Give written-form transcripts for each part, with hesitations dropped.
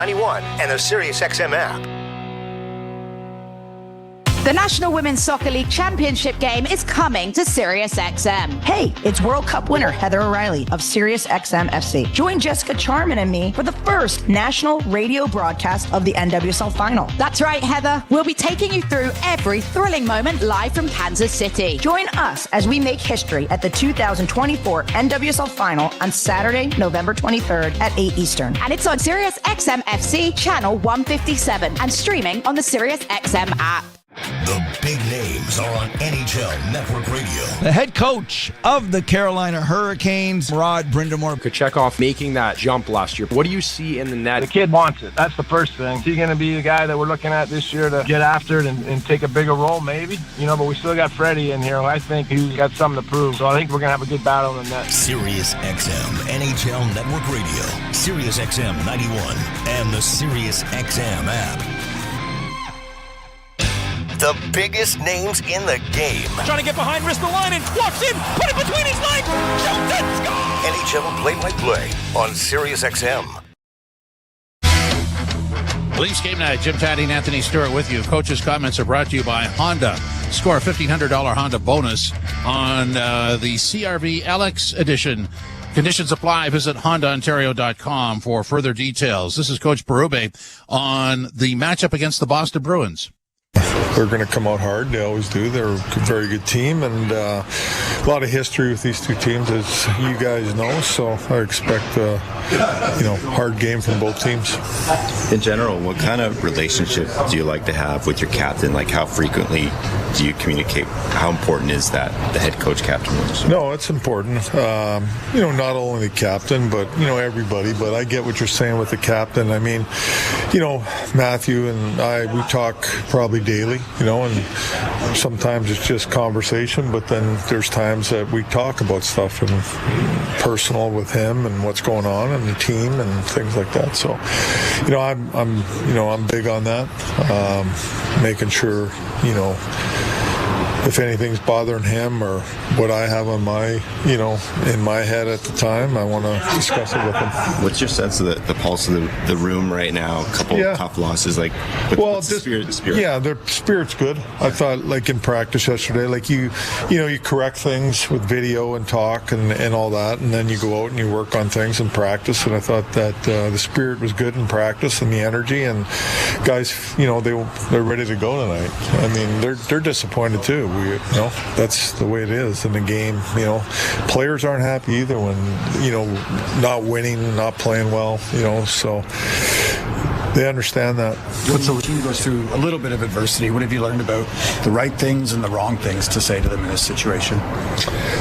91 and the SiriusXM app. The National Women's Soccer League Championship game is coming to SiriusXM. Hey, it's World Cup winner Heather O'Reilly of SiriusXM FC. Join Jessica Charman and me for the first national radio broadcast of the NWSL final. That's right, Heather. We'll be taking you through every thrilling moment live from Kansas City. Join us as we make history at the 2024 NWSL final on Saturday, November 23rd at 8 Eastern. And it's on SiriusXM FC channel 157 and streaming on the SiriusXM app. The big names are on NHL Network Radio. The head coach of the Carolina Hurricanes, Rod Brindamore. Kochetkov making that jump last year. What do you see in the net? The kid wants it. That's the first thing. Is he going to be the guy that we're looking at this year to get after it and take a bigger role? Maybe. But we still got Freddie in here. I think he's got something to prove. So I think we're going to have a good battle in the net. SiriusXM NHL Network Radio, SiriusXM 91, and the SiriusXM app. The biggest names in the game. Trying to get behind Ristolainen, walks in, put it between his legs, shoots it, score! NHL play-by-play on SiriusXM. Leafs Game Night. Jim Taddy and Anthony Stewart with you. Coach's comments are brought to you by Honda. Score a $1,500 Honda bonus on the CRV LX edition. Conditions apply. Visit HondaOntario.com for further details. This is Coach Berube on the matchup against the Boston Bruins. They're going to come out hard. They always do. They're a very good team, and a lot of history with these two teams, as you guys know. So I expect a hard game from both teams. In general, what kind of relationship do you like to have with your captain? Like, how frequently do you communicate? How important is that, the head coach captain relationship? No, it's important. Not only the captain, but everybody. But I get what you're saying with the captain. I mean, Matthew and I, we talk probably daily, and sometimes it's just conversation, but then there's times that we talk about stuff and personal with him and what's going on and the team and things like that. So, I'm big on that, making sure, if anything's bothering him or what I have on my, in my head at the time, I want to discuss it with him. What's your sense of the pulse of the room right now? A couple tough losses, what's the spirit? Yeah, their spirit's good. I thought, in practice yesterday, you correct things with video and talk and all that, and then you go out and you work on things in practice. And I thought that the spirit was good in practice and the energy, and guys, they're ready to go tonight. I mean, they're disappointed too. That's the way it is in the game. Players aren't happy either when, not winning, not playing well, so they understand that. So the team goes through a little bit of adversity. What have you learned about the right things and the wrong things to say to them in this situation?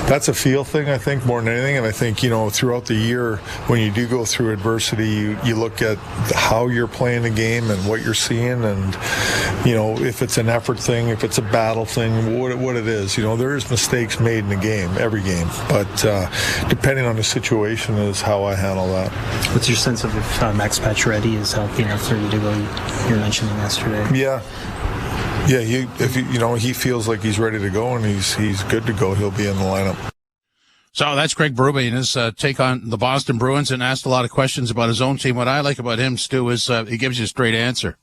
That's a feel thing, I think, more than anything. And I think, throughout the year, when you do go through adversity, you look at how you're playing the game and what you're seeing, and, if it's an effort thing, if it's a battle thing, what it is. There's mistakes made in the game, every game. But depending on the situation is how I handle that. What's your sense of if Max Pacioretty is healthy enough for you to go? You were mentioning yesterday. Yeah. If he feels like he's ready to go and he's good to go, he'll be in the lineup. So that's Craig Berube and his take on the Boston Bruins, and asked a lot of questions about his own team. What I like about him, Stu, is he gives you a straight answer.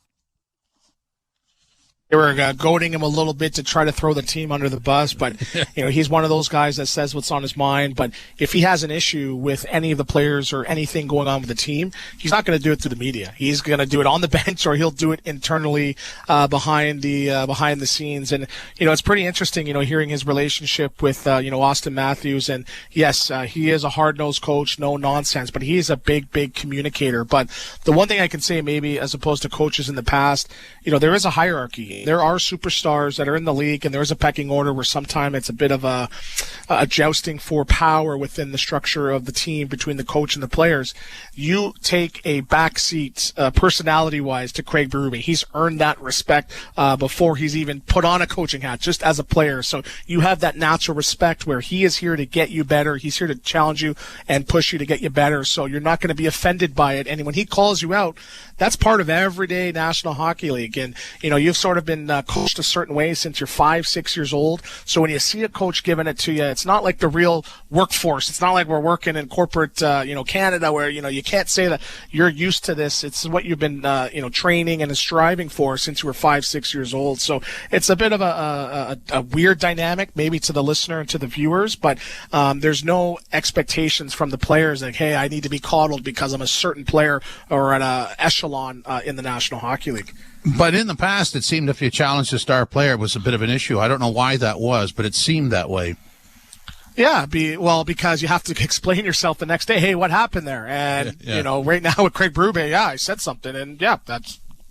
They were goading him a little bit to try to throw the team under the bus, but he's one of those guys that says what's on his mind. But if he has an issue with any of the players or anything going on with the team, he's not going to do it to the media. He's going to do it on the bench, or he'll do it internally behind the scenes. And it's pretty interesting, hearing his relationship with Austin Matthews. And yes, he is a hard-nosed coach, no nonsense, but he's a big communicator. But the one thing I can say, maybe as opposed to coaches in the past, there is a hierarchy. There are superstars that are in the league, and there is a pecking order where sometimes it's a bit of a jousting for power within the structure of the team between the coach and the players. You take a backseat personality-wise to Craig Berube. He's earned that respect before he's even put on a coaching hat, just as a player. So you have that natural respect where he is here to get you better. He's here to challenge you and push you to get you better. So you're not going to be offended by it. And when he calls you out, that's part of everyday National Hockey League. And, you've sort of been coached a certain way since you're 5-6 years old. So when you see a coach giving it to you, it's not like the real workforce. It's not like we're working in corporate, Canada where, you can't say that you're used to this. It's what you've been, training and striving for since you were 5-6 years old. So it's a bit of a weird dynamic, maybe to the listener and to the viewers, but there's no expectations from the players like, hey, I need to be coddled because I'm a certain player or at a echelon in the National Hockey League. But in the past, it seemed if you challenged a star player, it was a bit of an issue. I don't know why that was, but it seemed that way. Yeah, because you have to explain yourself the next day. Hey, what happened there? And, right now with Craig Berube, I said something, and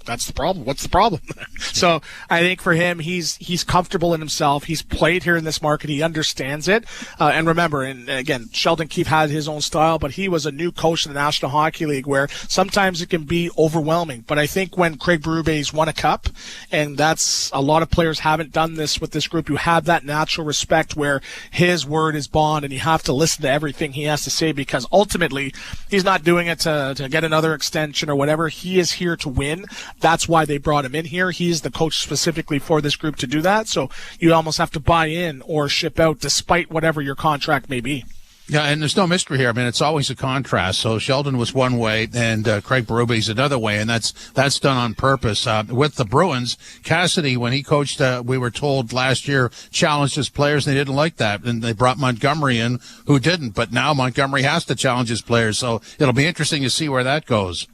that's the problem. What's the problem? So I think for him, he's comfortable in himself. He's played here in this market. He understands it. And remember, and again, Sheldon Keefe had his own style, but he was a new coach in the National Hockey League where sometimes it can be overwhelming. But I think when Craig Berube's won a cup, and that's a lot of players haven't done this with this group, you have that natural respect where his word is bond and you have to listen to everything he has to say because ultimately he's not doing it to get another extension or whatever. He is here to win. That's why they brought him in here. He's the coach specifically for this group to do that. So you almost have to buy in or ship out despite whatever your contract may be. Yeah, and there's no mystery here. I mean, it's always a contrast. So Sheldon was one way, and Craig Berube's another way, and that's done on purpose. With the Bruins, Cassidy, when he coached, we were told last year, challenged his players, and they didn't like that, and they brought Montgomery in, who didn't. But now Montgomery has to challenge his players, so it'll be interesting to see where that goes.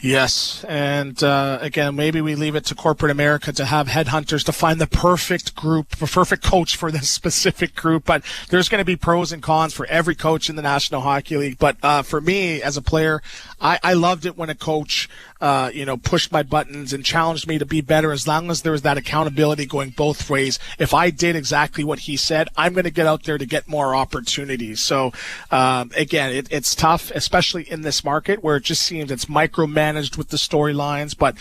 Yes, and again, maybe we leave it to corporate America to have headhunters to find the perfect group, the perfect coach for this specific group, but there's going to be pros and cons for every coach in the National Hockey League. But for me, as a player, I loved it when a coach pushed my buttons and challenged me to be better as long as there was that accountability going both ways. If I did exactly what he said, I'm going to get out there to get more opportunities. So, again, it's tough, especially in this market where it just seems it's micromanaged with the storylines. But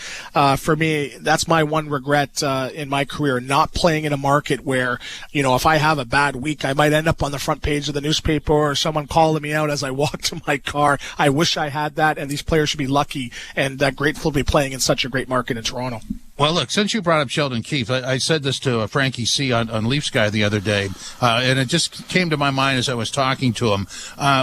for me, that's my one regret in my career, not playing in a market where, if I have a bad week, I might end up on the front page of the newspaper or someone calling me out as I walk to my car. I wish I had that, and these players should be lucky and grateful to be playing in such a great market in Toronto. Well, look, since you brought up Sheldon Keefe, I said this to Frankie C. on Leafs Guy the other day, and it just came to my mind as I was talking to him.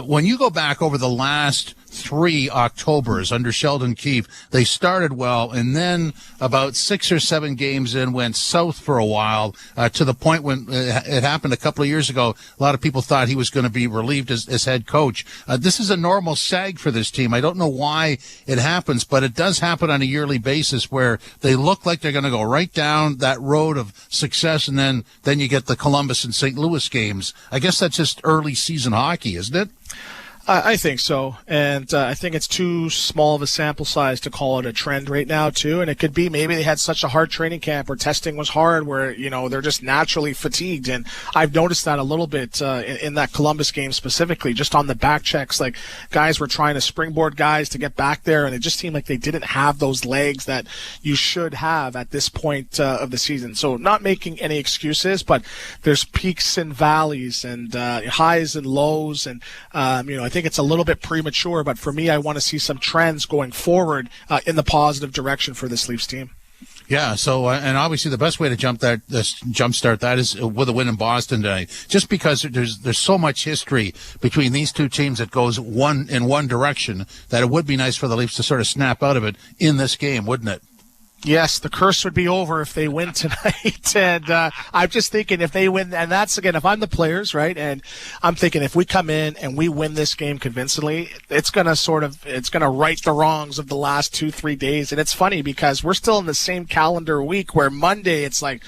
When you go back over the last 3 Octobers under Sheldon Keefe, they started well, and then about 6 or 7 games in went south for a while, to the point when it happened a couple of years ago, a lot of people thought he was going to be relieved as head coach. This is a normal sag for this team. I don't know why it happens, but it does happen on a yearly basis where they look like they're going to go right down that road of success, and then you get the Columbus and St. Louis games. I guess that's just early season hockey, isn't it? I think so, and I think it's too small of a sample size to call it a trend right now, too. And it could be maybe they had such a hard training camp where testing was hard, where they're just naturally fatigued. And I've noticed that a little bit in that Columbus game specifically, just on the back checks. Like guys were trying to springboard guys to get back there, and it just seemed like they didn't have those legs that you should have at this point of the season. So not making any excuses, but there's peaks and valleys and highs and lows, and I think it's a little bit premature, but for me, I want to see some trends going forward in the positive direction for this Leafs team. Yeah, so and obviously the best way to jumpstart that is with a win in Boston today. Just because there's so much history between these two teams that goes in one direction that it would be nice for the Leafs to sort of snap out of it in this game, wouldn't it? Yes, the curse would be over if they win tonight. And I'm just thinking if they win, and that's, again, if I'm the players, right, and I'm thinking if we come in and we win this game convincingly, it's going to right the wrongs of the last 2-3 days. And it's funny because we're still in the same calendar week where Monday it's like,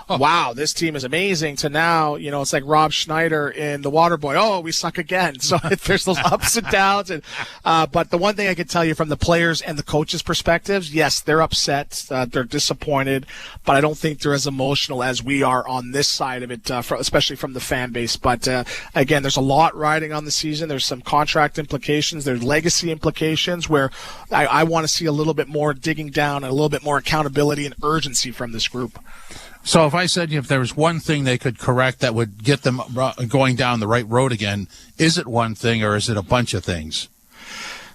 wow, this team is amazing, to now, it's like Rob Schneider in The Waterboy. Oh, we suck again. So there's those ups and downs. And, but the one thing I can tell you from the players and the coaches' perspectives, yes, they're upset. They're disappointed, but I don't think they're as emotional as we are on this side of it, especially from the fan base. But, again, there's a lot riding on the season. There's some contract implications. There's legacy implications where I want to see a little bit more digging down and a little bit more accountability and urgency from this group. So if I said if there was one thing they could correct that would get them going down the right road again, is it one thing or is it a bunch of things?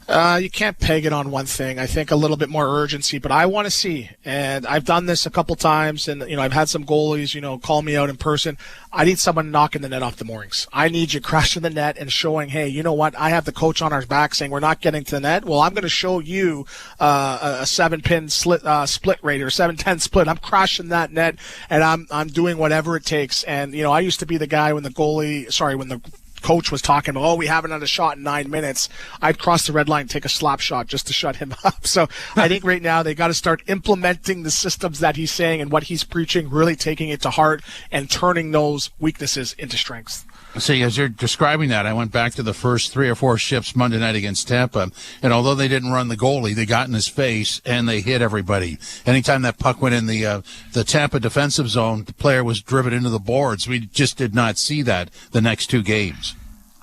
You can't peg it on one thing. I think a little bit more urgency, but I want to see, and I've done this a couple times, and I've had some goalies, call me out in person. I need someone knocking the net off the moorings. I need you crashing the net and showing, hey, you know what? I have the coach on our back saying we're not getting to the net. Well, I'm going to show you a 7-pin split rate or 7-10 split. I'm crashing that net, and I'm doing whatever it takes. And I used to be the guy when the coach was talking about, we haven't had a shot in 9 minutes. I'd cross the red line, take a slap shot just to shut him up. So I think right now they got to start implementing the systems that he's saying and what he's preaching, really taking it to heart and turning those weaknesses into strengths. See, as you're describing that, I went back to the first 3 or 4 shifts Monday night against Tampa, and although they didn't run the goalie, they got in his face and they hit everybody. Anytime that puck went in the Tampa defensive zone, the player was driven into the boards. We just did not see that the next 2 games.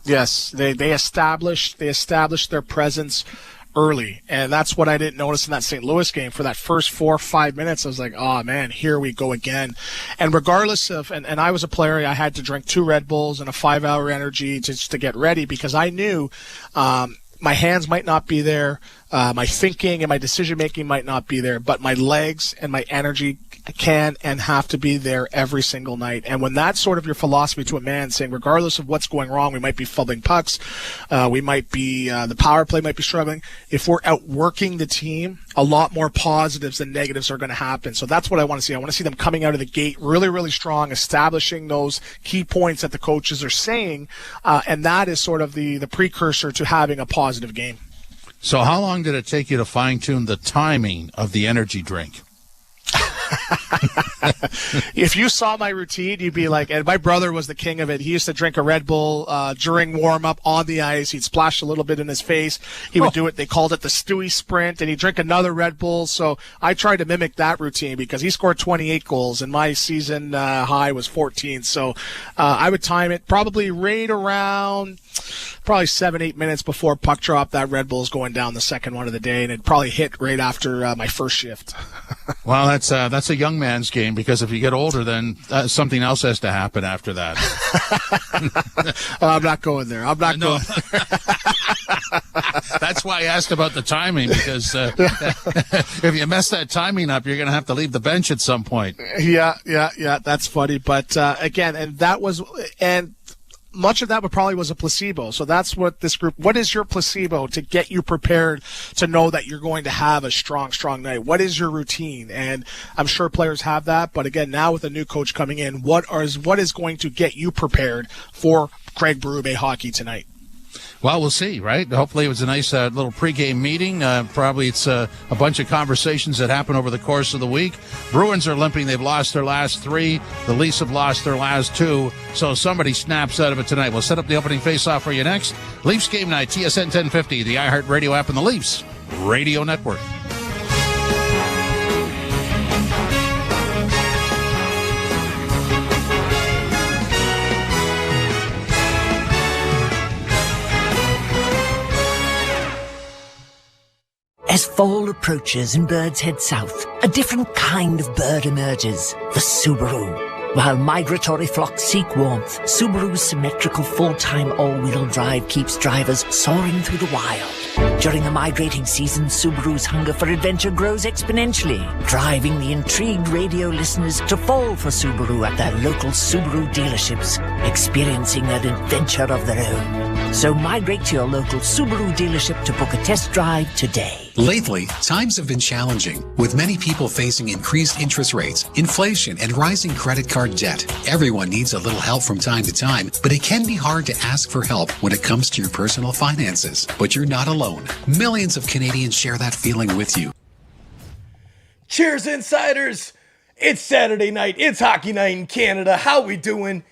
Yes, they established their presence early, and that's what I didn't notice in that St. Louis game. For that first 4 or 5 minutes, I was like, oh man, here we go again. And regardless of, and I was a player, I had to drink 2 Red Bulls and a 5-hour energy just to get ready, because I knew my hands might not be there, my thinking and my decision making might not be there, but my legs and my energy can and have to be there every single night. And when that's sort of your philosophy to a man, saying regardless of what's going wrong, we might be fumbling pucks, we might be the power play might be struggling, if we're outworking the team, a lot more positives than negatives are going to happen. So that's what I want to see. I want to see them coming out of the gate really, really strong, establishing those key points that the coaches are saying, and that is sort of the precursor to having a positive game. So how long did it take you to fine-tune the timing of the energy drink? If you saw my routine, you'd be like, and my brother was the king of it. He used to drink a Red Bull during warm-up on the ice. He'd splash a little bit in his face. He would do it. They called it the Stewie Sprint, and he'd drink another Red Bull. So I tried to mimic that routine because he scored 28 goals, and my season high was 14. So I would time it probably right around 7-8 minutes before puck drop. That Red Bull's going down the second one of the day, and it probably hit right after my first shift. Well, that's a young man's game, because if you get older, then something else has to happen after that. I'm not going there. I'm not going there. That's why I asked about the timing, because if you mess that timing up, you're going to have to leave the bench at some point. Yeah. That's funny. But again, and much of that probably was a placebo. So that's what this group, what is your placebo to get you prepared to know that you're going to have a strong night? What is your routine? And I'm sure players have that. But again, now with a new coach coming in, what is going to get you prepared for Craig Berube hockey tonight? Well, we'll see, right? Hopefully it was a nice little pregame meeting. Probably it's a bunch of conversations that happen over the course of the week. Bruins are limping. They've lost their last 3. The Leafs have lost their last 2. So somebody snaps out of it tonight. We'll set up the opening face-off for you next. Leafs Game Night, TSN 1050, the iHeartRadio app, and the Leafs Radio Network. As fall approaches and birds head south, a different kind of bird emerges, the Subaru. While migratory flocks seek warmth, Subaru's symmetrical full-time all-wheel drive keeps drivers soaring through the wild. During the migrating season, Subaru's hunger for adventure grows exponentially, driving the intrigued radio listeners to fall for Subaru at their local Subaru dealerships, experiencing an adventure of their own. So migrate to your local Subaru dealership to book a test drive today. Lately, times have been challenging, with many people facing increased interest rates, inflation, and rising credit card debt. Everyone needs a little help from time to time, but it can be hard to ask for help when it comes to your personal finances. But you're not alone. Millions of Canadians share that feeling with you. Cheers, insiders! It's Saturday night. It's hockey night in Canada. How we doing?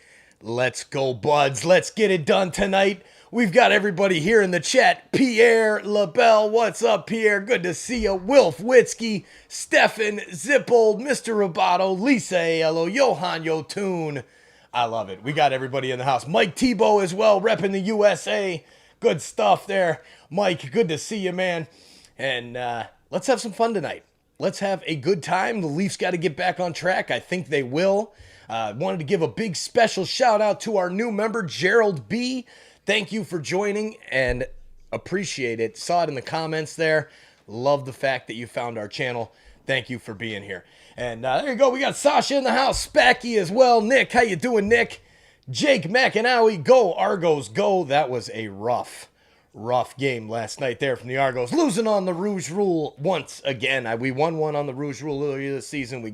Let's go, buds. Let's get it done tonight. We've got everybody here in the chat. Pierre LaBelle, what's up, Pierre? Good to see you. Wilf Witzke, Stefan Zippold, Mr. Roboto, Lisa Aiello, Johan Yotun. I love it. We got everybody in the house. Mike Tebow as well, repping the USA. Good stuff there. Mike, good to see you, man. And let's have some fun tonight. Let's have a good time. The Leafs got to get back on track. I think they will. Wanted to give a big special shout out to our new member, Gerald B. Thank you for joining, and Appreciate it. Saw it in the comments there. Love the fact that you found our channel. Thank you for being here. And there you go. We got Sasha in the house. Spacky as well. Nick, how you doing, Nick? Jake McAnowie, go Argos, go. That was a rough game last night there from the Argos. Losing on the Rouge Rule once again. We won one on the Rouge Rule earlier this season. We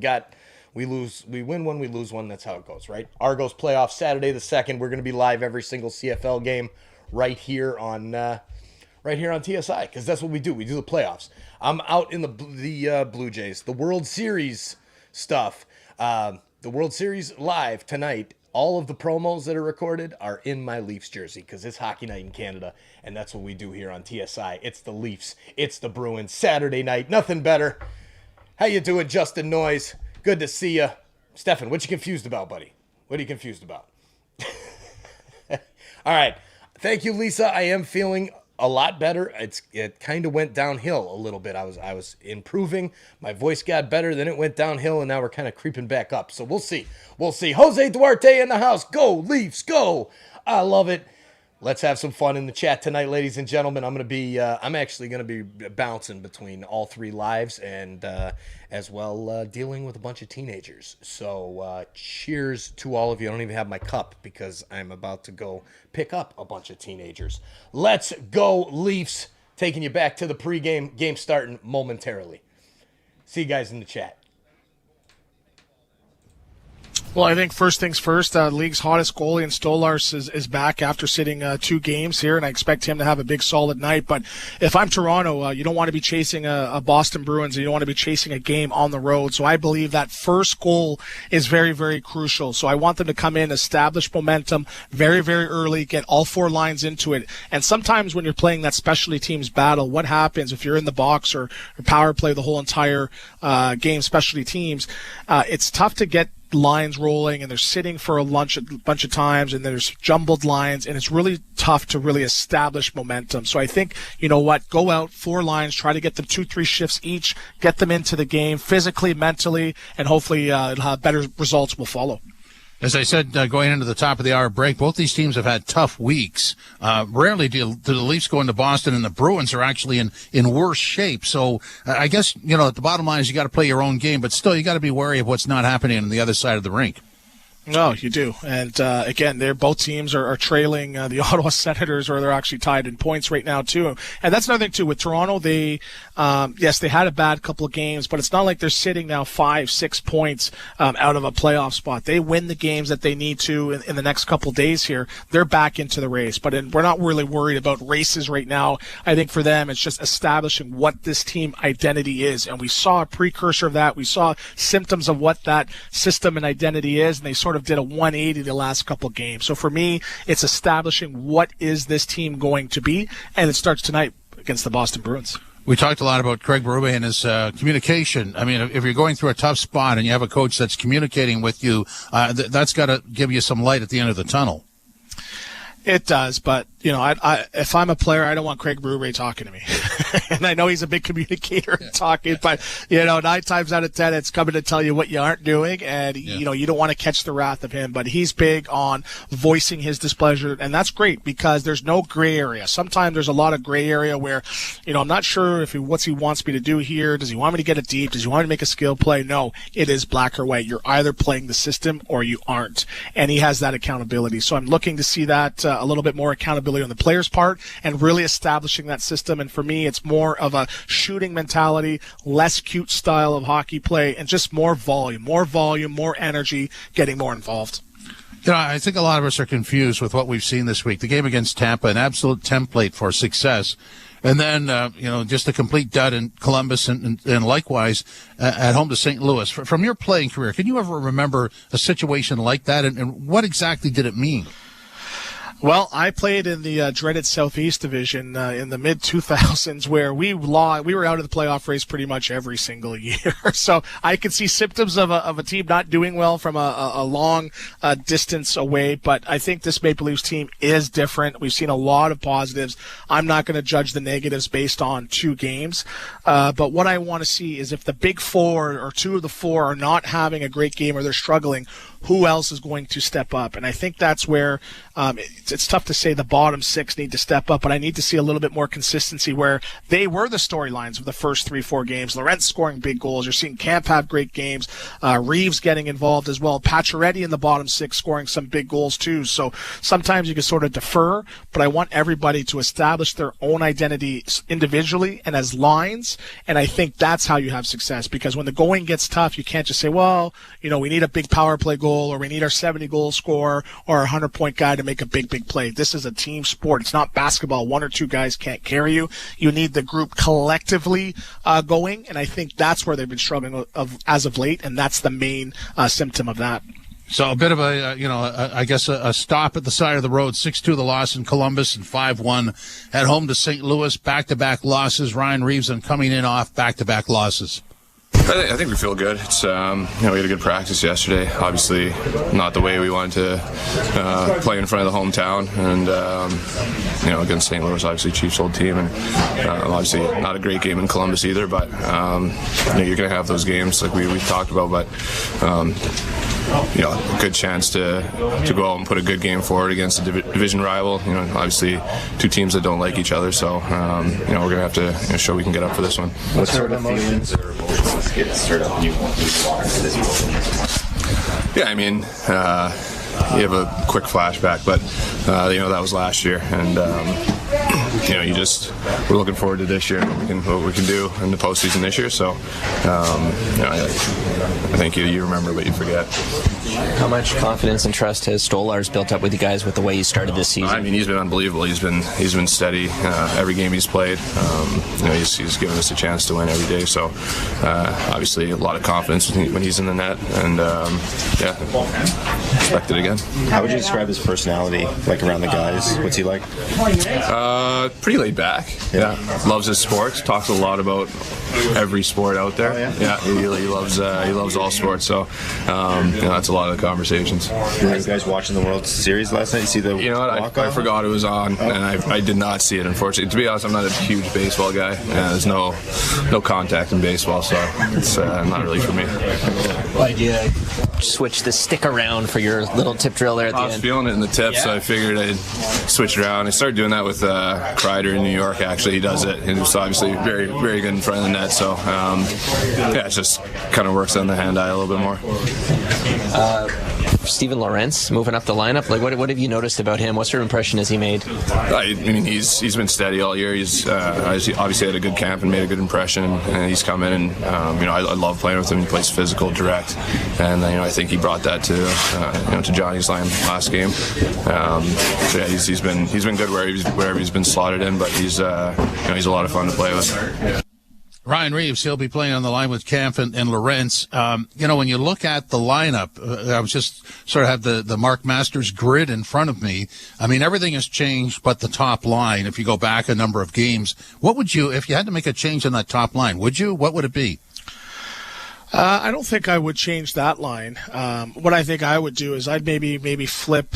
win one, we lose one. That's how it goes, right? Argos playoff Saturday the 2nd. We're going to be live every single CFL game right here on TSI, because that's what we do. We do the playoffs. I'm out in the Blue Jays, the World Series stuff. The World Series live tonight. All of the promos that are recorded are in my Leafs jersey because it's Hockey Night in Canada, and that's what we do here on TSI. It's the Leafs. It's the Bruins. Saturday night. Nothing better. How you doing, Justin Noyes? Good to see you. Stefan, what you confused about, buddy? What are you confused about? All right. Thank you, Lisa. I am feeling a lot better. It kind of went downhill a little bit. I was improving. My voice got better, then it went downhill, and now we're kind of creeping back up. So we'll see. Jose Duarte in the house. Go, Leafs, go. I love it. Let's have some fun in the chat tonight, ladies and gentlemen. I'm actually going to be bouncing between all three lives and as well dealing with a bunch of teenagers. So cheers to all of you. I don't even have my cup because I'm about to go pick up a bunch of teenagers. Let's go, Leafs. Taking you back to the pregame, game starting momentarily. See you guys in the chat. Well, I think first things first, league's hottest goalie in Stolarz is back after sitting 2 games here, and I expect him to have a big, solid night. But if I'm Toronto, you don't want to be chasing a Boston Bruins, and you don't want to be chasing a game on the road. So I believe that first goal is very, very crucial. So I want them to come in, establish momentum very, very early, get all 4 lines into it. And sometimes when you're playing that specialty teams battle, what happens if you're in the box or power play the whole entire game, specialty teams, it's tough to get lines rolling, and they're sitting for a bunch of times, and there's jumbled lines, and it's really tough to really establish momentum. So I think, you know what, go out 4 lines, try to get them 2-3 shifts each, get them into the game physically, mentally, and hopefully better results will follow. As I said, going into the top of the hour break, both these teams have had tough weeks. Rarely do the Leafs go into Boston, and the Bruins are actually in worse shape. So I guess, the bottom line is you got to play your own game, but still you got to be wary of what's not happening on the other side of the rink. No, you do. And again, both teams are trailing the Ottawa Senators, or they're actually tied in points right now, too. And that's another thing, too. With Toronto, they had a bad couple of games, but it's not like they're sitting now 5-6 points out of a playoff spot. They win the games that they need to in the next couple of days here. They're back into the race. But we're not really worried about races right now. I think for them, it's just establishing what this team identity is. And we saw a precursor of that. We saw symptoms of what that system and identity is, and they sort of did a 180 the last couple games. So for me, it's establishing what is this team going to be, and it starts tonight against the Boston Bruins. We talked a lot about Craig Berube and his communication. I mean, if you're going through a tough spot and you have a coach that's communicating with you, that's got to give you some light at the end of the tunnel. It does, but if I'm a player, I don't want Craig Berube talking to me. And I know he's a big communicator and talking, but 9 times out of 10, it's coming to tell you what you aren't doing, and you don't want to catch the wrath of him. But he's big on voicing his displeasure, and that's great because there's no gray area. Sometimes there's a lot of gray area where, I'm not sure what he wants me to do here. Does he want me to get it deep? Does he want me to make a skill play? No, it is black or white. You're either playing the system or you aren't, and he has that accountability. So I'm looking to see that a little bit more accountability on the player's part and really establishing that system. And for me, it's more of a shooting mentality, less cute style of hockey play, and just more volume, more energy, getting more involved. I think a lot of us are confused with what we've seen this week. The game against Tampa, an absolute template for success. And then, just a complete dud in Columbus and likewise at home to St. Louis. From your playing career, can you ever remember a situation like that? And what exactly did it mean? Well, I played in the dreaded Southeast Division in the mid-2000s where we were out of the playoff race pretty much every single year. So I could see symptoms of a team not doing well from a long distance away, but I think this Maple Leafs team is different. We've seen a lot of positives. I'm not going to judge the negatives based on 2 games, but what I want to see is if the big 4 or 2 of the 4 are not having a great game or they're struggling, who else is going to step up? And I think that's where it's tough to say the bottom six need to step up, but I need to see a little bit more consistency where they were the storylines of the first 3-4 games. Lorentz scoring big goals. You're seeing Camp have great games. Reeves getting involved as well. Pacioretty in the bottom six scoring some big goals too. So sometimes you can sort of defer, but I want everybody to establish their own identity individually and as lines, and I think that's how you have success, because when the going gets tough, you can't just say, well, we need a big power play goal, or we need our 70-goal scorer or a 100-point guy to make a big play. This is a team sport. It's not basketball. One or two guys can't carry you. You need the group collectively going, and I think that's where they've been struggling as of late, and that's the main symptom of that. So a bit of a stop at the side of the road. 6-2 the loss in Columbus and 5-1 at home to St. Louis. Back-to-back losses. Ryan Reeves and coming in off back-to-back losses. I think we feel good. It's we had a good practice yesterday. Obviously, not the way we wanted to play in front of the hometown, and against St. Louis, obviously Chiefs' old team, and obviously not a great game in Columbus either. But you're going to have those games like we talked about, but. A good chance to go out and put a good game forward against a division rival. Obviously two teams that don't like each other, so we're going to have to show we can get up for this one. What sort of feelings or emotions get stirred up when you walk into this building? Yeah, you have a quick flashback, but that was last year, and we're looking forward to this year, what we can do in the postseason this year. So, I think you remember, but you forget. How much confidence and trust has Stolarz built up with you guys with the way you started this season? He's been unbelievable. He's been steady every game he's played. He's given us a chance to win every day. So, obviously, a lot of confidence when he's in the net, and expect it again. How would you describe his personality, like around the guys? What's he like? Pretty laid back. Yeah, loves his sports. Talks a lot about every sport out there. Oh, yeah. He loves all sports. So that's a lot of the conversations. Were you guys watching the World Series last night? You see the I forgot it was on, and I did not see it, unfortunately. To be honest, I'm not a huge baseball guy. There's no contact in baseball, so it's not really for me. Why'd you switch the stick around for your little tip drill there at the end? I was feeling it in the tip, so I figured I'd switch it around. I started doing that with Kreider in New York. Actually, he does it, and it's obviously very, very good in front of the net. So it just kind of works on the hand-eye a little bit more. Steven Lorentz moving up the lineup. Like, what have you noticed about him? What sort of impression has he made? He's been steady all year. He's obviously had a good camp and made a good impression. And he's come in, and I love playing with him. He plays physical, direct, and I think he brought that to Johnny's line last game. He's been good wherever he's been slotted in, but he's a lot of fun to play with. Ryan Reeves, he'll be playing on the line with Camp and Lorentz. When you look at the lineup, I was just sort of have the Mark Masters grid in front of me. Everything has changed but the top line. If you go back a number of games, if you had to make a change on that top line, would you? What would it be? I don't think I would change that line. What I think I would do is I'd maybe flip.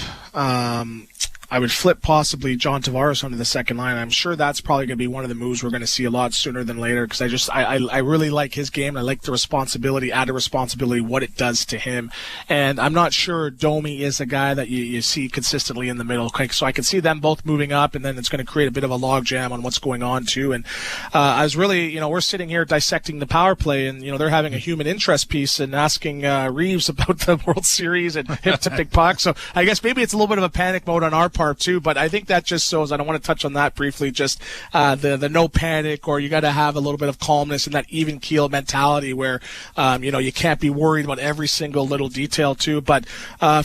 I would flip possibly John Tavares onto the second line. I'm sure that's probably going to be one of the moves we're going to see a lot sooner than later, because I really like his game. I like the responsibility, added responsibility, what it does to him. And I'm not sure Domi is a guy that you see consistently in the middle. So I can see them both moving up, and then it's going to create a bit of a logjam on what's going on too. And I was really, we're sitting here dissecting the power play, and they're having a human interest piece and asking Reeves about the World Series and him to pick pucks. So I guess maybe it's a little bit of a panic mode on our part too, but I think that just shows, I don't want to touch on that briefly, just the no panic, or you got to have a little bit of calmness and that even keel mentality where you can't be worried about every single little detail too. But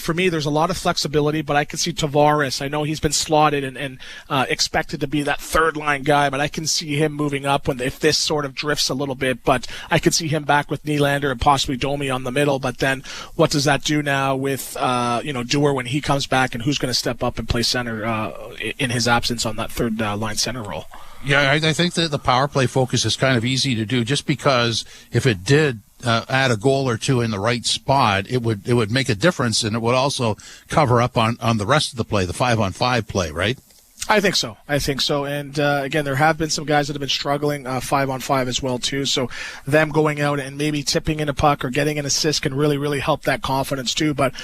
for me, there's a lot of flexibility, but I can see Tavares. I know he's been slotted and expected to be that third line guy, but I can see him moving up if this sort of drifts a little bit. But I could see him back with Nylander and possibly Domi on the middle. But then what does that do now with Dewar when he comes back, and who's going to step up and play center in his absence on that third line center role? Yeah, I think that the power play focus is kind of easy to do, just because if it did add a goal or two in the right spot, it would make a difference, and it would also cover up on the rest of the play, the 5-on-5 play, right? I think so. And again, there have been some guys that have been struggling 5-on-5 as well too. So them going out and maybe tipping in a puck or getting an assist can really, really help that confidence too. But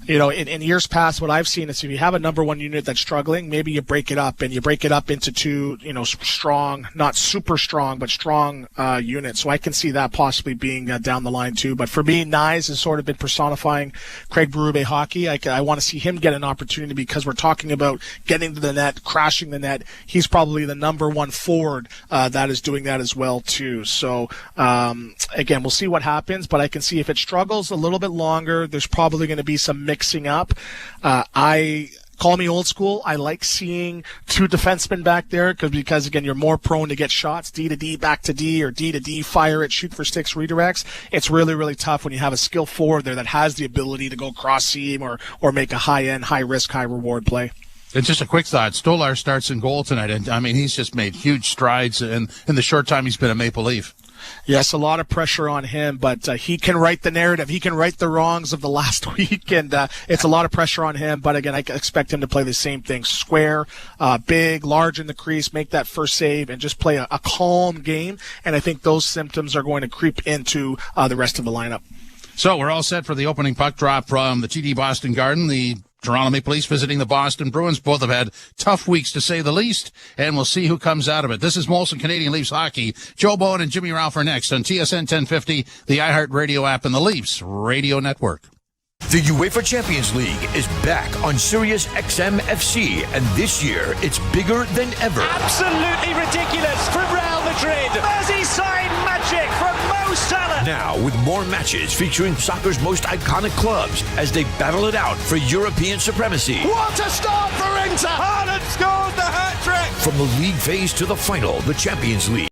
you know, in years past, what I've seen is if you have a number one unit that's struggling, maybe you break it up into two, you know, strong, not super strong, but strong units. So I can see that possibly being down the line too. But for me, Nyes has sort of been personifying Craig Berube hockey. I want to see him get an opportunity because we're talking about getting to the net, crashing the net. He's probably the number one forward that is doing that as well too. So again, we'll see what happens. But I can see if it struggles a little bit longer, there's probably going to be some mixing up. Call me old school. I like seeing two defensemen back there because again, you're more prone to get shots, D to D, back to D, or D to D, fire it, shoot for sticks, redirects. It's really, really tough when you have a skill forward there that has the ability to go cross seam or make a high-end, high-risk, high-reward play. And just a quick thought, Stolar starts in goal tonight, and I mean, he's just made huge strides in the short time he's been a Maple Leaf. Yes, a lot of pressure on him, but he can write the narrative. He can right the wrongs of the last week, and it's a lot of pressure on him. But again, I expect him to play the same thing. Square, big, large in the crease, make that first save, and just play a calm game. And I think those symptoms are going to creep into the rest of the lineup. So we're all set for the opening puck drop from the TD Boston Garden. The Toronto Maple Leafs visiting the Boston Bruins. Both have had tough weeks, to say the least, and we'll see who comes out of it. This is Molson Canadian Leafs Hockey. Joe Bowen and Jimmy Ralph are next on TSN 1050, the iHeartRadio app, and the Leafs Radio Network. The UEFA Champions League is back on Sirius XM FC, and this year it's bigger than ever. Absolutely ridiculous from Real Madrid. Merseyside magic from Mo Salah. Now with more matches featuring soccer's most iconic clubs as they battle it out for European supremacy. What a start for Inter! Haaland scores the hat-trick! From the league phase to the final, the Champions League.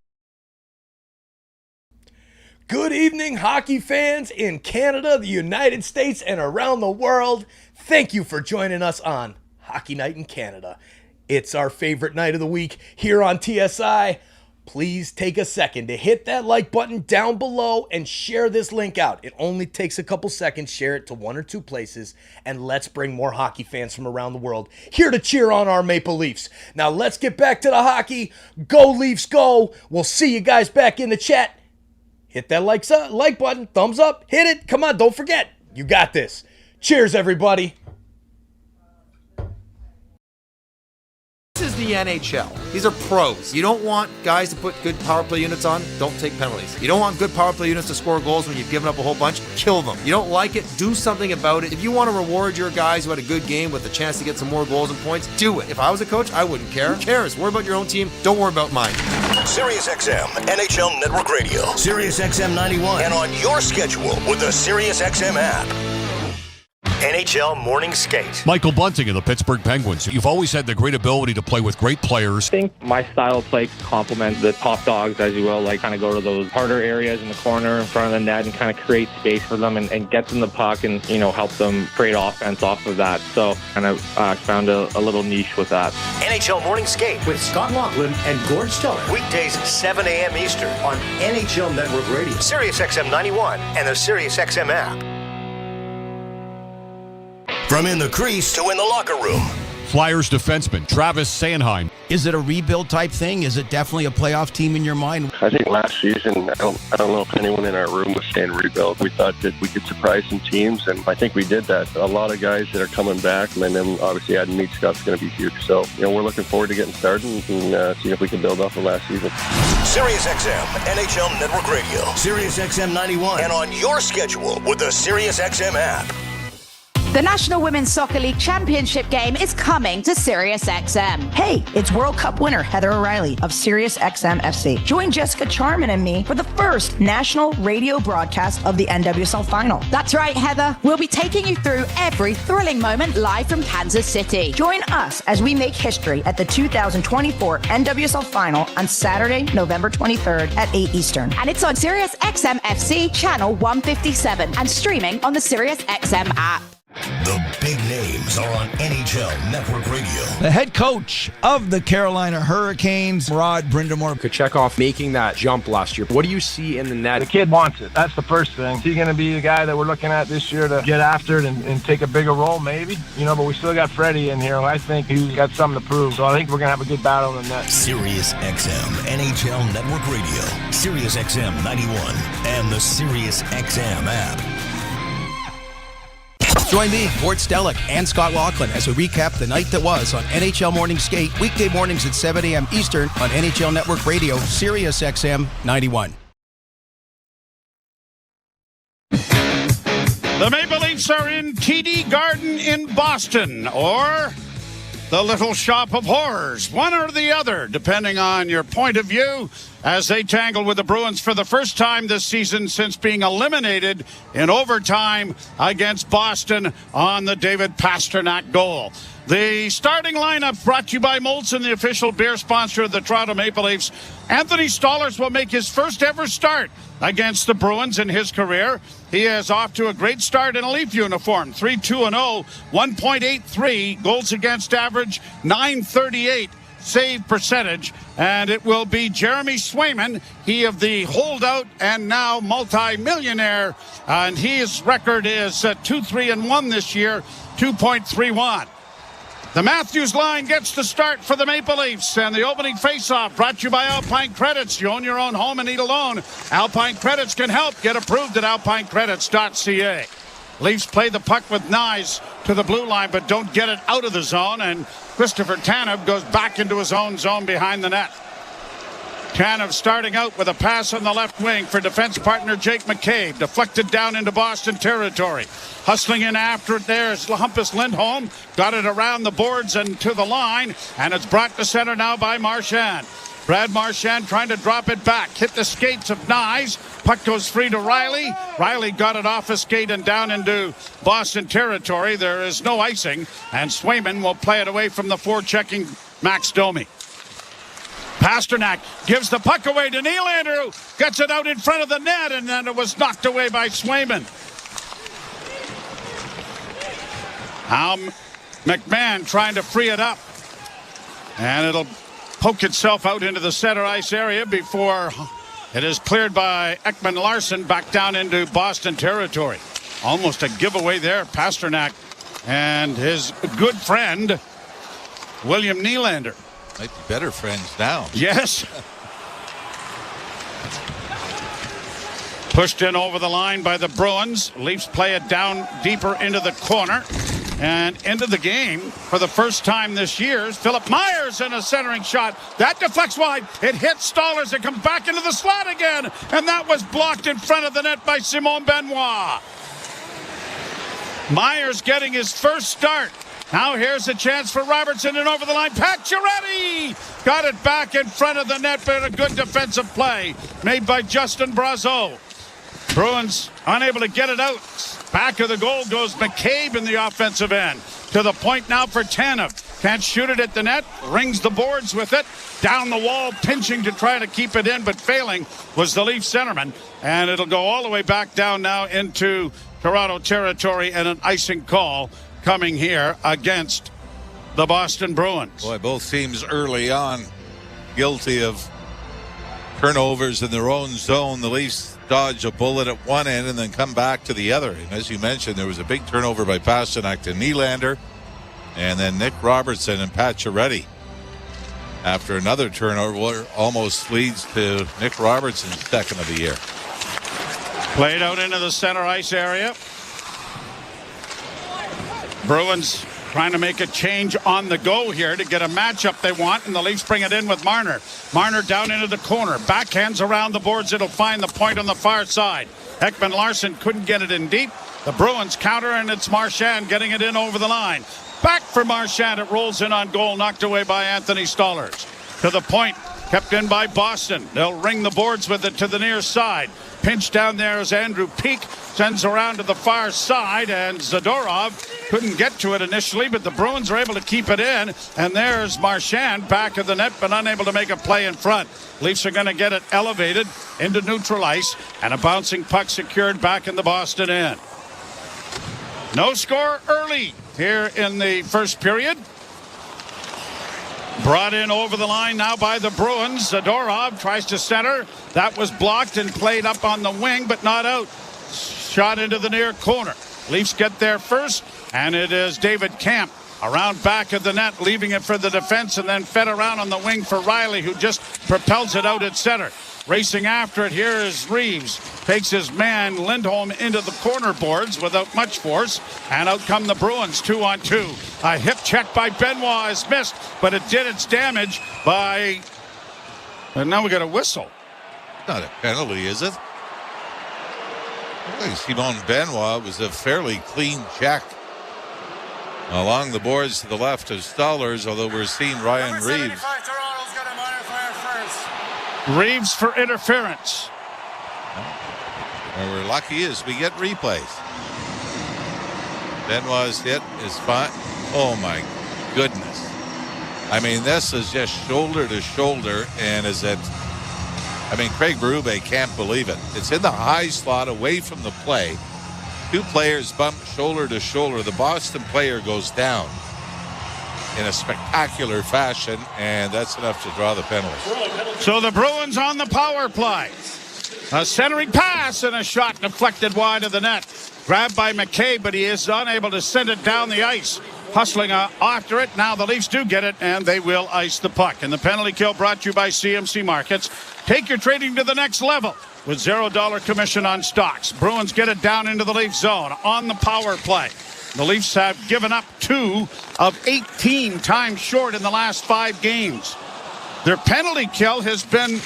Good evening, hockey fans in Canada, the United States, and around the world. Thank you for joining us on Hockey Night in Canada. It's our favorite night of the week here on TSI. Please take a second to hit that like button down below and share this link out. It only takes a couple seconds. Share it to one or two places, and let's bring more hockey fans from around the world here to cheer on our Maple Leafs. Now let's get back to the hockey. Go Leafs, go. We'll see you guys back in the chat. Hit that like button, thumbs up, hit it. Come on, don't forget. You got this. Cheers, everybody. This is the NHL. These are pros. You don't want guys to put good power play units on, don't take penalties. You don't want good power play units to score goals when you've given up a whole bunch, kill them. You don't like it, do something about it. If you want to reward your guys who had a good game with a chance to get some more goals and points, do it. If I was a coach, I wouldn't care. Who cares? Worry about your own team, don't worry about mine. Sirius XM, NHL Network Radio, Sirius XM 91, and on your schedule with the Sirius XM app. NHL Morning Skate. Michael Bunting of the Pittsburgh Penguins. You've always had the great ability to play with great players. I think my style of play complements the top dogs, as you will, like kind of go to those harder areas in the corner in front of the net and kind of create space for them and get them the puck and, you know, help them create offense off of that. So kind of found a little niche with that. NHL Morning Skate with Scott Laughlin and Gord Steller. Weekdays 7 a.m. Eastern on NHL Network Radio, Sirius XM 91, and the Sirius XM app. From in the crease to in the locker room. Flyers defenseman Travis Sanheim. Is it a rebuild type thing? Is it definitely a playoff team in your mind? I think last season, I don't know if anyone in our room was saying rebuild. We thought that we could surprise some teams, and I think we did that. A lot of guys that are coming back, and then obviously adding Meat Scott's going to be huge. So, you know, we're looking forward to getting started and seeing if we can build off of last season. Sirius XM, NHL Network Radio, Sirius XM 91, and on your schedule with the Sirius XM app. The National Women's Soccer League Championship game is coming to Sirius XM. Hey, it's World Cup winner Heather O'Reilly of Sirius XM FC. Join Jessica Charman and me for the first national radio broadcast of the NWSL final. That's right, Heather. We'll be taking you through every thrilling moment live from Kansas City. Join us as we make history at the 2024 NWSL final on Saturday, November 23rd at 8 Eastern. And it's on Sirius XM FC channel 157 and streaming on the Sirius XM app. The big name games are on NHL Network Radio. The head coach of the Carolina Hurricanes, Rod Brindamore. Kochetkov making that jump last year. What do you see in the net? The kid wants it. That's the first thing. Is he going to be the guy that we're looking at this year to get after it and take a bigger role? Maybe. But we still got Freddie in here, and I think he's got something to prove. So I think we're going to have a good battle in the net. Sirius XM NHL Network Radio, Sirius XM 91, and the Sirius XM app. Join me, Gord Stellick, and Scott Laughlin as we recap the night that was on NHL Morning Skate, weekday mornings at 7 a.m. Eastern on NHL Network Radio, Sirius XM 91. The Maple Leafs are in TD Garden in Boston, or the Little Shop of Horrors, one or the other, depending on your point of view, as they tangle with the Bruins for the first time this season since being eliminated in overtime against Boston on the David Pastrnak goal. The starting lineup brought to you by Molson, the official beer sponsor of the Toronto Maple Leafs. Anthony Stolarz will make his first ever start against the Bruins in his career. He is off to a great start in a Leaf uniform, 3-2-0, 1.83 goals against average, 938 save percentage, and it will be Jeremy Swayman, he of the holdout and now multi-millionaire, and his record is 2-3-1 this year, 2.31. The Matthews line gets the start for the Maple Leafs, and the opening faceoff brought to you by Alpine Credits. You own your own home and need a loan. Alpine Credits can help. Get approved at alpinecredits.ca. Leafs play the puck with Nyes to the blue line, but don't get it out of the zone, and Christopher Tanev goes back into his own zone behind the net. Tanev starting out with a pass on the left wing for defense partner Jake McCabe. Deflected down into Boston territory. Hustling in after it there is Hampus Lindholm. Got it around the boards and to the line, and it's brought to center now by Marchand. Brad Marchand trying to drop it back. Hit the skates of Nyes. Puck goes free to Riley. Riley got it off a skate and down into Boston territory. There is no icing, and Swayman will play it away from the forechecking Max Domi. Pastrnak gives the puck away to Nylander, who gets it out in front of the net, and then it was knocked away by Swayman. Now McMahon trying to free it up, and it'll poke itself out into the center ice area before it is cleared by Ekman Larsson back down into Boston territory. Almost a giveaway there. Pastrnak and his good friend William Nylander. Might be better friends now. Yes. Pushed in over the line by the Bruins. Leafs play it down deeper into the corner. And into the game for the first time this year is Philip Myers in a centering shot. That deflects wide. It hits Stolarz. It comes back into the slot again. And that was blocked in front of the net by Simon Benoit. Myers getting his first start. Now here's a chance for Robertson and over the line. Pacioretty got it back in front of the net, but a good defensive play made by Justin Brazeau. Bruins unable to get it out. Back of the goal goes McCabe in the offensive end. To the point now for Tanev. Can't shoot it at the net. Rings the boards with it. Down the wall, pinching to try to keep it in, but failing was the Leaf centerman. And it'll go all the way back down now into Toronto territory, and an icing call coming here against the Boston Bruins. Boy, both teams early on guilty of turnovers in their own zone. The Leafs dodge a bullet at one end and then come back to the other. And as you mentioned, there was a big turnover by Pastrnak to Nylander, and then Nick Robertson and Pacioretty. After another turnover, almost leads to Nick Robertson's second of the year. Played out into the center ice area. Bruins trying to make a change on the go here to get a matchup they want, and the Leafs bring it in with Marner. Marner down into the corner. Backhands around the boards. It'll find the point on the far side. Ekman Larsson couldn't get it in deep. The Bruins counter, and it's Marchand getting it in over the line. Back for Marchand. It rolls in on goal, knocked away by Anthony Stolarz. To the point, kept in by Boston. They'll ring the boards with it to the near side. Pinch down there as Andrew Peak sends around to the far side, and Zadorov couldn't get to it initially, but the Bruins are able to keep it in, and there's Marchand back of the net, but unable to make a play in front. Leafs are going to get it elevated into neutral ice, and a bouncing puck secured back in the Boston end. No score early here in the first period. Brought in over the line now by the Bruins. Zadorov tries to center. That was blocked and played up on the wing, but not out. Shot into the near corner. Leafs get there first, and it is David Camp around back of the net, leaving it for the defense, and then fed around on the wing for Riley, who just propels it out at center. Racing after it here is Reeves. Takes his man Lindholm into the corner boards without much force. And out come the Bruins 2-on-2. A hip check by Benoit is missed, but it did its damage by... And now we got a whistle. Not a penalty, is it? I think Simon Benoit was a fairly clean check. Along the boards to the left of Stollers, although we're seeing Ryan Reeves. Reeves for interference. And we're lucky as we get replays. Benoit's hit is fine. Oh my goodness. I mean, this is just shoulder to shoulder, and Craig Berube can't believe it. It's in the high slot away from the play. Two players bump shoulder to shoulder. The Boston player goes down in a spectacular fashion, and that's enough to draw the penalty. So the Bruins on the power play. A centering pass and a shot deflected wide of the net. Grabbed by McCabe, but he is unable to send it down the ice. Hustling after it. Now the Leafs do get it, and they will ice the puck. And the penalty kill brought to you by CMC Markets. Take your trading to the next level with $0 commission on stocks. Bruins get it down into the Leafs zone on the power play. The Leafs have given up 2 of 18 times short in the last 5 games. Their penalty kill has been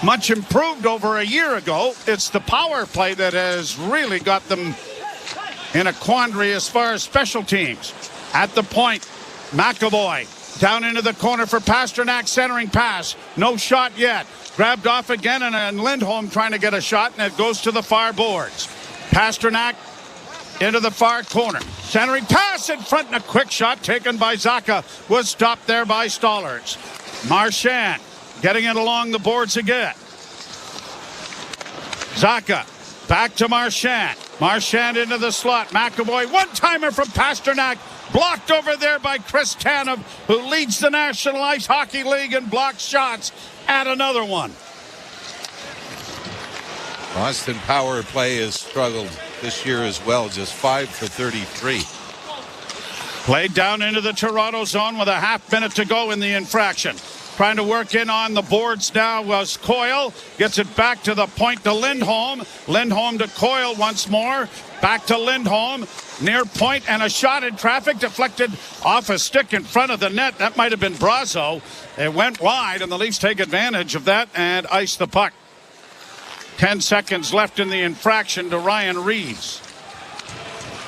much improved over a year ago. It's the power play that has really got them in a quandary as far as special teams. At the point, McAvoy down into the corner for Pasternak, centering pass. No shot yet. Grabbed off again, and Lindholm trying to get a shot, and it goes to the far boards. Pasternak into the far corner. Centering pass in front, and a quick shot taken by Zacha was stopped there by Stollers. Marchand getting it along the boards again. Zacha back to Marchand. Marchand into the slot. McAvoy, one-timer from Pasternak. Blocked over there by Chris Tanev, who leads the National Ice Hockey League in blocked shots. Add another one. Boston power play has struggled this year as well, just 5 for 33. Played down into the Toronto zone with a half minute to go in the infraction. Trying to work in on the boards now was Coyle. Gets it back to the point to Lindholm. Lindholm to Coyle once more. Back to Lindholm. Near point, and a shot in traffic deflected off a stick in front of the net. That might have been Brazo. It went wide, and the Leafs take advantage of that and ice the puck. 10 seconds left in the infraction to Ryan Reeves.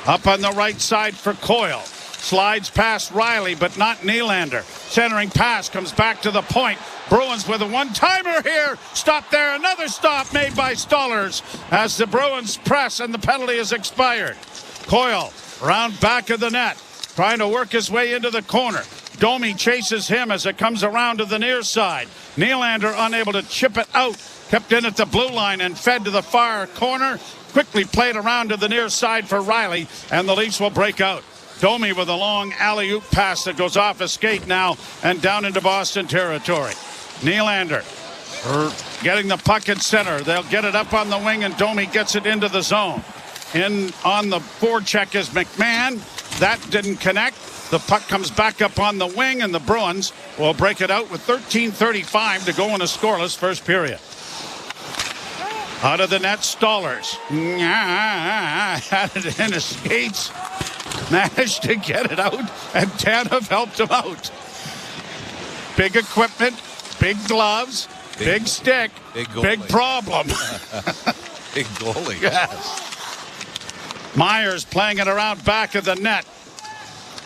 Up on the right side for Coyle. Slides past Riley, but not Nylander. Centering pass comes back to the point. Bruins with a one-timer here. Stop there. Another stop made by Stollers as the Bruins press, and the penalty is expired. Coyle round back of the net, trying to work his way into the corner. Domi chases him as it comes around to the near side. Nylander unable to chip it out. Kept in at the blue line and fed to the far corner. Quickly played around to the near side for Riley, and the Leafs will break out. Domi with a long alley-oop pass that goes off his skate now and down into Boston territory. Nylander getting the puck at center. They'll get it up on the wing, and Domi gets it into the zone. In on the forecheck is McMahon. That didn't connect. The puck comes back up on the wing, and the Bruins will break it out with 13:35 to go in a scoreless first period. Out of the net, Stollers. Had it in his skates. Managed to get it out, and Tanev helped him out. Big equipment, big gloves, big stick, big problem. Big goalie. Yes. Myers playing it around back of the net.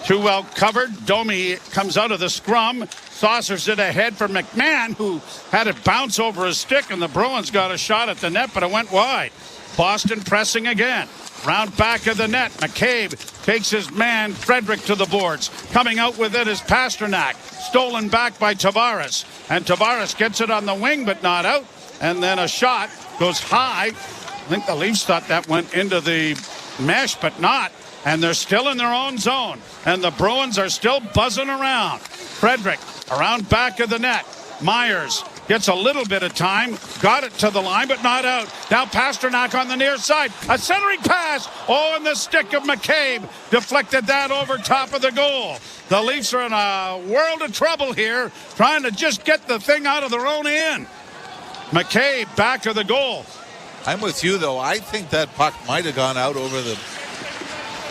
Too well covered. Domi comes out of the scrum. Saucers it ahead for McMahon, who had it bounce over his stick, and the Bruins got a shot at the net, but it went wide. Boston pressing again. Round back of the net. McCabe takes his man Frederick to the boards. Coming out with it is Pasternak. Stolen back by Tavares. And Tavares gets it on the wing, but not out. And then a shot goes high. I think the Leafs thought that went into the mesh, but not. and they're still in their own zone, and the Bruins are still buzzing around. Frederick around back of the net. Myers gets a little bit of time, got it to the line, but not out. Now Pasternak on the near side. A centering pass. Oh, and the stick of McCabe deflected that over top of the goal. The Leafs are in a world of trouble here, trying to just get the thing out of their own end. McCabe back of the goal. I'm with you, though. I think that puck might have gone out over the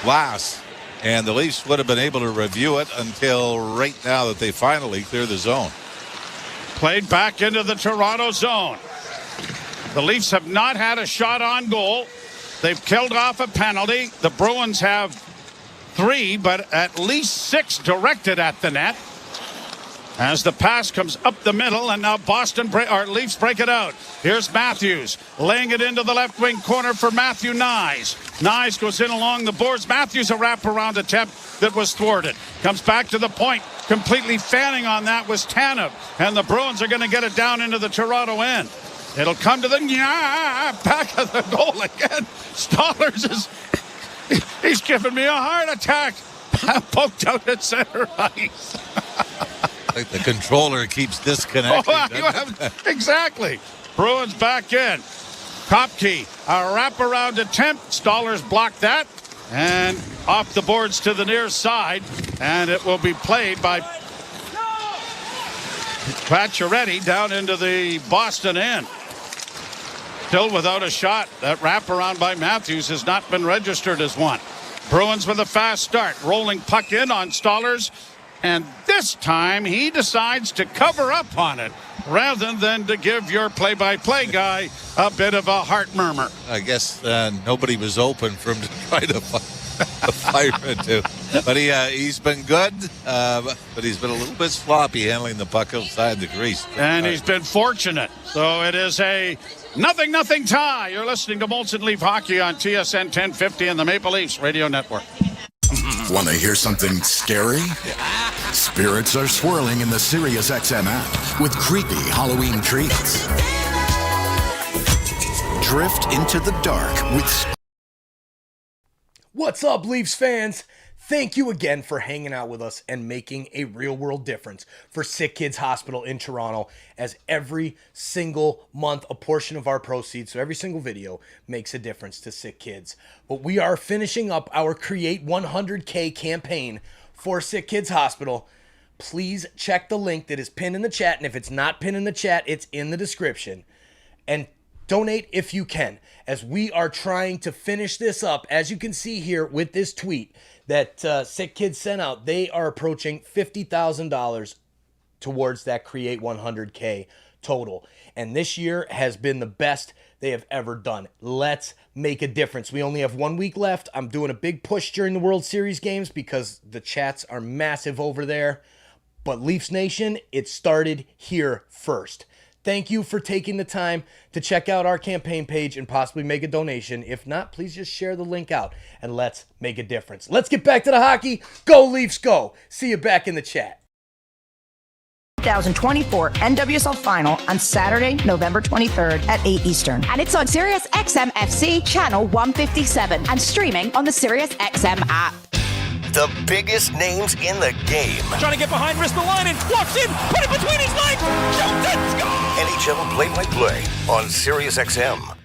glass, and the Leafs would have been able to review it until right now that they finally clear the zone. Played back into the Toronto zone. The Leafs have not had a shot on goal. They've killed off a penalty. The Bruins have 3, but at least 6 directed at the net. As the pass comes up the middle, and now Leafs break it out. Here's Matthews laying it into the left wing corner for Matthew Nyes. Nyes goes in along the boards. Matthews a wraparound attempt that was thwarted. Comes back to the point. Completely fanning on that was Tanev. And the Bruins are going to get it down into the Toronto end. It'll come to the back of the goal again. Stollers he's giving me a heart attack. Poked out at center ice. Like the controller keeps disconnecting. Exactly. Bruins back in. Kopke, a wraparound attempt. Stollers blocked that. And off the boards to the near side. And it will be played by Pacioretty down into the Boston end. Still without a shot. That wraparound by Matthews has not been registered as one. Bruins with a fast start. Rolling puck in on Stollers. And this time he decides to cover up on it rather than to give your play-by-play guy a bit of a heart murmur. I guess nobody was open for him to try to fire into. But he's been good, but he's been a little bit sloppy handling the puck outside the crease. And he's been fortunate. So it is a 0-0 tie. You're listening to Molson Leaf Hockey on TSN 1050 and the Maple Leafs Radio Network. Want to hear something scary? Spirits are swirling in the SiriusXM app with creepy Halloween treats. Drift into the dark with... What's up, Leafs fans? Thank you again for hanging out with us and making a real-world difference for Sick Kids Hospital in Toronto, as every single month a portion of our proceeds, so every single video, makes a difference to sick kids. But we are finishing up our Create 100K campaign for Sick Kids Hospital. Please check the link that is pinned in the chat, and if it's not pinned in the chat, it's in the description. And donate if you can, as we are trying to finish this up. As you can see here with this tweet that Sick Kids sent out, they are approaching $50,000 towards that Create 100K total. And this year has been the best they have ever done. Let's make a difference. We only have 1 week left. I'm doing a big push during the World Series games because the chats are massive over there. But Leafs Nation, it started here first. Thank you for taking the time to check out our campaign page and possibly make a donation. If not, please just share the link out and let's make a difference. Let's get back to the hockey. Go Leafs, go. See you back in the chat. 2024 NWSL Final on Saturday, November 23rd at 8 Eastern. And it's on Sirius XM FC channel 157 and streaming on the Sirius XM app. The biggest names in the game. Trying to get behind Ristolainen. Walks in. Put it between his legs. Shoots it. Score! NHL play-by-play on Sirius XM.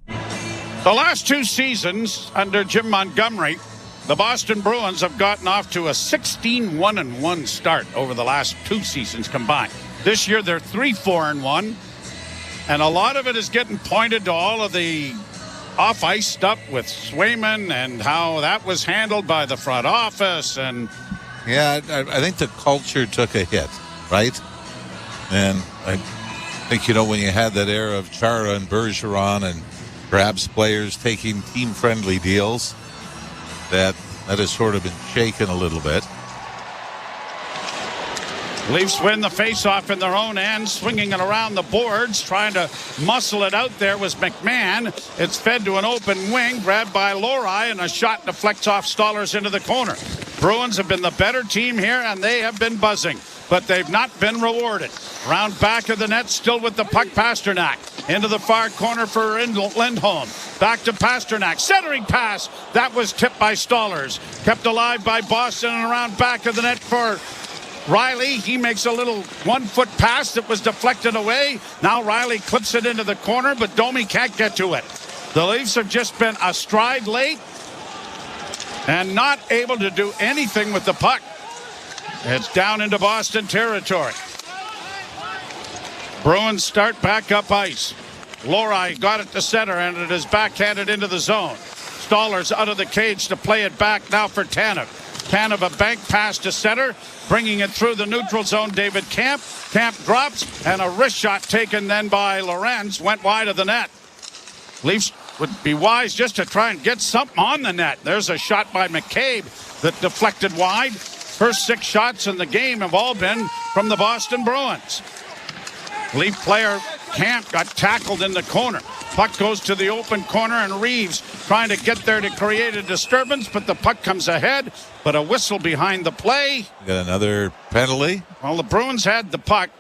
The last 2 seasons under Jim Montgomery, the Boston Bruins have gotten off to a 16-1-1 start over the last 2 seasons combined. This year they're 3-4-1. And a lot of it is getting pointed to all of the off-ice stuff with Swayman and how that was handled by the front office. And yeah, I think the culture took a hit, right? And I think, when you had that era of Chara and Bergeron and perhaps players taking team-friendly deals, that has sort of been shaken a little bit. Leafs win the face-off in their own end, swinging it around the boards, trying to muscle it out there was McMahon. It's fed to an open wing, grabbed by Lori, and a shot deflects off Stollers into the corner. Bruins have been the better team here, and they have been buzzing, but they've not been rewarded. Round back of the net, still with the puck, Pasternak. into the far corner for Lindholm. Back to Pasternak. Centering pass. That was tipped by Stollers. Kept alive by Boston and around back of the net for Riley. He makes a little 1-foot pass that was deflected away. Now Riley clips it into the corner, but Domi can't get to it. The Leafs have just been a stride late and not able to do anything with the puck. It's down into Boston territory. Bruins start back up ice. Lori got it to center, and it is backhanded into the zone. Stollers out of the cage to play it back now for Tanev. Tanev a bank pass to center, bringing it through the neutral zone. David Camp. Camp drops, and a wrist shot taken then by Lorenz went wide of the net. Leafs would be wise just to try and get something on the net. There's a shot by McCabe that deflected wide. First 6 shots in the game have all been from the Boston Bruins. Leaf player Camp got tackled in the corner. Puck goes to the open corner, and Reeves trying to get there to create a disturbance, but the puck comes ahead, but a whistle behind the play. Got another penalty. Well, the Bruins had the puck.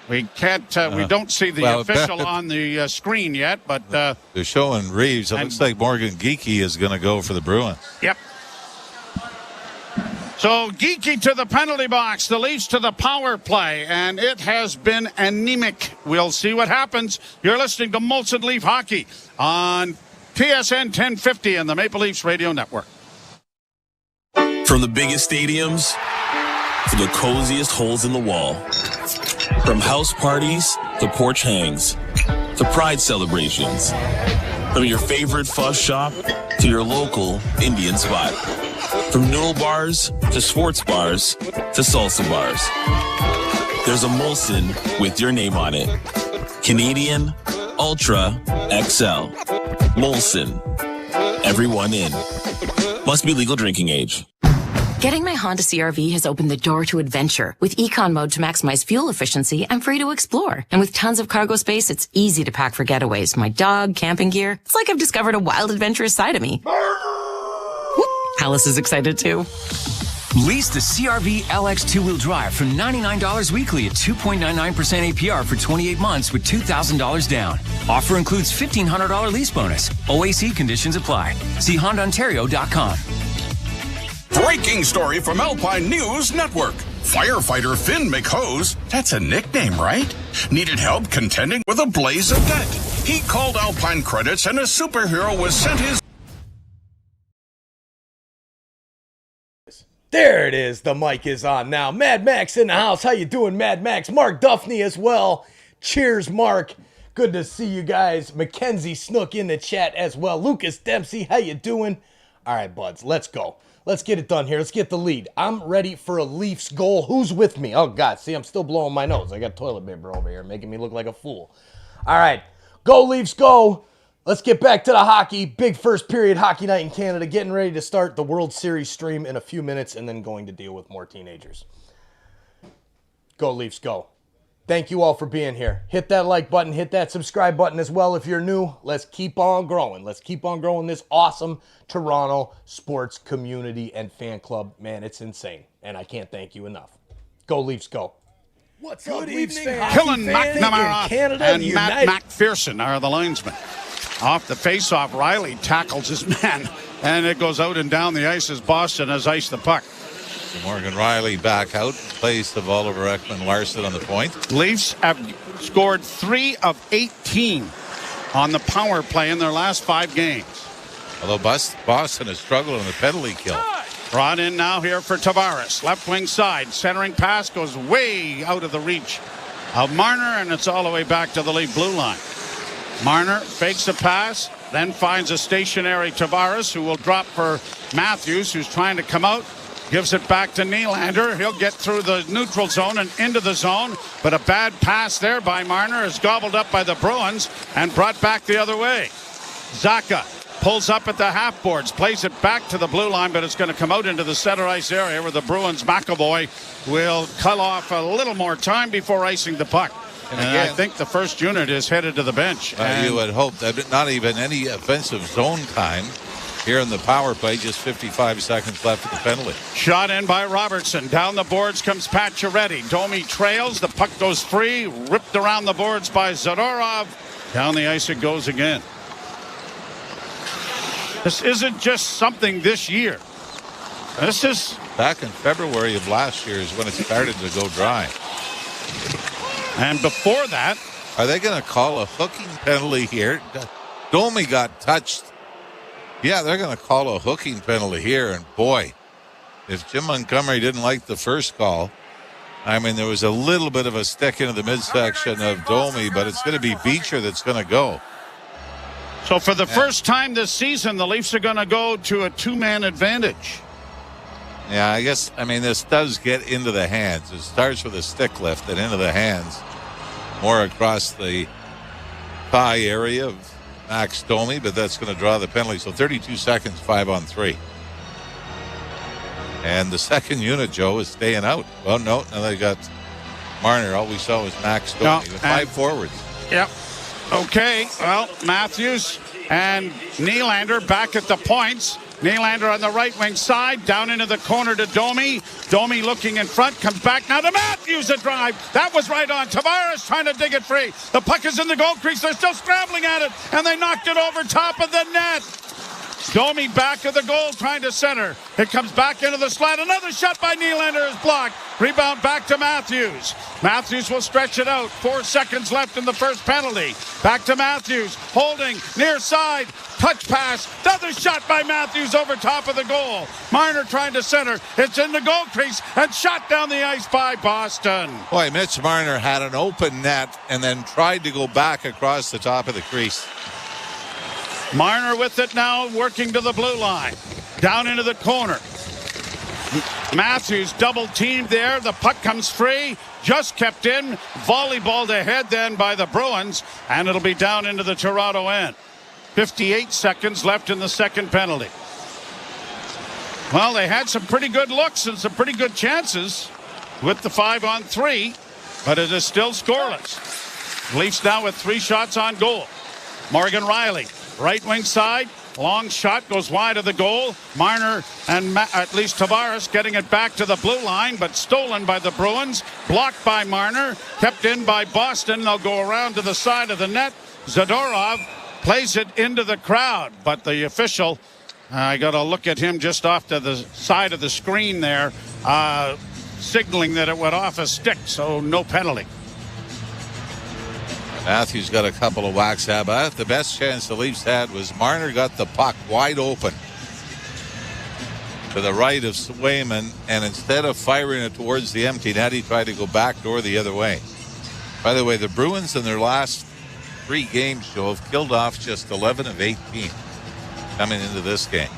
We can't. We don't see the official on the screen yet, but they're showing Reeves. It looks like Morgan Geekie is going to go for the Bruins. Yep. So Geekie to the penalty box, the Leafs to the power play, and it has been anemic. We'll see what happens. You're listening to Molson Leaf Hockey on TSN 1050 and the Maple Leafs Radio Network. From the biggest stadiums to the coziest holes in the wall. From house parties to porch hangs to pride celebrations. From your favorite fuzz shop to your local Indian spot. From noodle bars to sports bars to salsa bars. There's a Molson with your name on it. Canadian Ultra XL. Molson. Everyone in. Must be legal drinking age. Getting my Honda CR-V has opened the door to adventure. With Econ Mode to maximize fuel efficiency, I'm free to explore. And with tons of cargo space, it's easy to pack for getaways. My dog, camping gear. It's like I've discovered a wild, adventurous side of me. Alice is excited too. Lease the CR-V LX two-wheel drive for $99 weekly at 2.99% APR for 28 months with $2,000 down. Offer includes $1,500 lease bonus. OAC conditions apply. See HondaOntario.com. Breaking story from Alpine News Network. Firefighter Finn McHose, that's a nickname, right? Needed help contending with a blaze of debt. He called Alpine Credits and a superhero was sent his... There it is. The mic is on now. Mad Max in the house. How you doing, Mad Max? Mark Duffney as well. Cheers, Mark. Good to see you guys. Mackenzie Snook in the chat as well. Lucas Dempsey, how you doing? All right, buds, let's go. Let's get it done here. Let's get the lead. I'm ready for a Leafs goal. Who's with me? Oh, God. See, I'm still blowing my nose. I got toilet paper over here making me look like a fool. All right. Go, Leafs, go. Let's get back to the hockey. Big first period hockey night in Canada. Getting ready to start the World Series stream in a few minutes and then going to deal with more teenagers. Go, Leafs, go. Thank you all for being here. Hit that like button. Hit that subscribe button as well if you're new. Let's keep on growing. Let's keep on growing this awesome Toronto sports community and fan club. Man, it's insane. And I can't thank you enough. Go, Leafs, go. What's up, Leafs fans? Killen McNamara and Matt McPherson are the linesmen. Off the face-off, Riley tackles his man, and it goes out and down the ice as Boston has iced the puck. Morgan Riley back out in place of Oliver Ekman-Larsson on the point. Leafs have scored 3 of 18 on the power play in their last 5 games. Although Boston has struggled in the penalty kill. Brought in now here for Tavares. Left wing side. Centering pass goes way out of the reach of Marner, and it's all the way back to the Leaf blue line. Marner fakes a pass, then finds a stationary Tavares who will drop for Matthews, who's trying to come out. Gives it back to Nylander. He'll get through the neutral zone and into the zone, but a bad pass there by Marner is gobbled up by the Bruins and brought back the other way. Zacha pulls up at the half boards, plays it back to the blue line, but it's going to come out into the center ice area where the Bruins McAvoy will cut off a little more time before icing the puck. And again, I think the first unit is headed to the bench. You would hope that not even any offensive zone time here in the power play, just 55 seconds left of the penalty. Shot in by Robertson. Down the boards comes Pacioretty. Domi trails. The puck goes free. Ripped around the boards by Zadorov. Down the ice it goes again. This isn't just something this year. This is... Back in February of last year is when it started to go dry. And before that... Are they going to call a hooking penalty here? Domi got touched. Yeah, they're going to call a hooking penalty here. And boy, if Jim Montgomery didn't like the first call, I mean, there was a little bit of a stick into the midsection of Domi, but it's going to be Beecher that's going to go. So for the first time this season, the Leafs are going to go to a two-man advantage. Yeah, I guess, I mean, this does get into the hands. It starts with a stick lift and into the hands. More across the thigh area of Max Domi, but that's going to draw the penalty. So 32 seconds, 5-on-3. And the second unit, Joe, is staying out. Well, no, now they got Marner. All we saw was Max Domi with 5 forwards. Yep. Okay, well, Matthews and Nylander back at the points. Nylander on the right wing side, down into the corner to Domi. Domi looking in front, comes back now to Matthews, a drive. That was right on. Tavares trying to dig it free. The puck is in the goal crease. They're still scrambling at it, and they knocked it over top of the net. Domi back of the goal, trying to center. It comes back into the slot. Another shot by Nylander is blocked. Rebound back to Matthews. Matthews will stretch it out. 4 seconds left in the first penalty. Back to Matthews. Holding near side. Touch pass. Another shot by Matthews over top of the goal. Marner trying to center. It's in the goal crease and shot down the ice by Boston. Boy, Mitch Marner had an open net and then tried to go back across the top of the crease. Marner with it now, working to the blue line. Down into the corner. Matthews double teamed there. The puck comes free. Just kept in. Volleyballed ahead then by the Bruins. And it'll be down into the Toronto end. 58 seconds left in the second penalty. Well, they had some pretty good looks and some pretty good chances with the 5-on-3. But it is still scoreless. Leafs now with 3 shots on goal. Morgan Rielly. Right wing side, long shot goes wide of the goal. Marner and at least Tavares getting it back to the blue line, but stolen by the Bruins. Blocked by Marner, kept in by Boston. They'll go around to the side of the net. Zadorov plays it into the crowd, but the official, I got to look at him just off to the side of the screen there, signaling that it went off a stick, so no penalty. Matthews got a couple of whacks at, but the best chance the Leafs had was Marner got the puck wide open to the right of Swayman, and instead of firing it towards the empty net, he tried to go backdoor the other way. By the way, the Bruins in their last 3 games, Joe, have killed off just 11 of 18 coming into this game.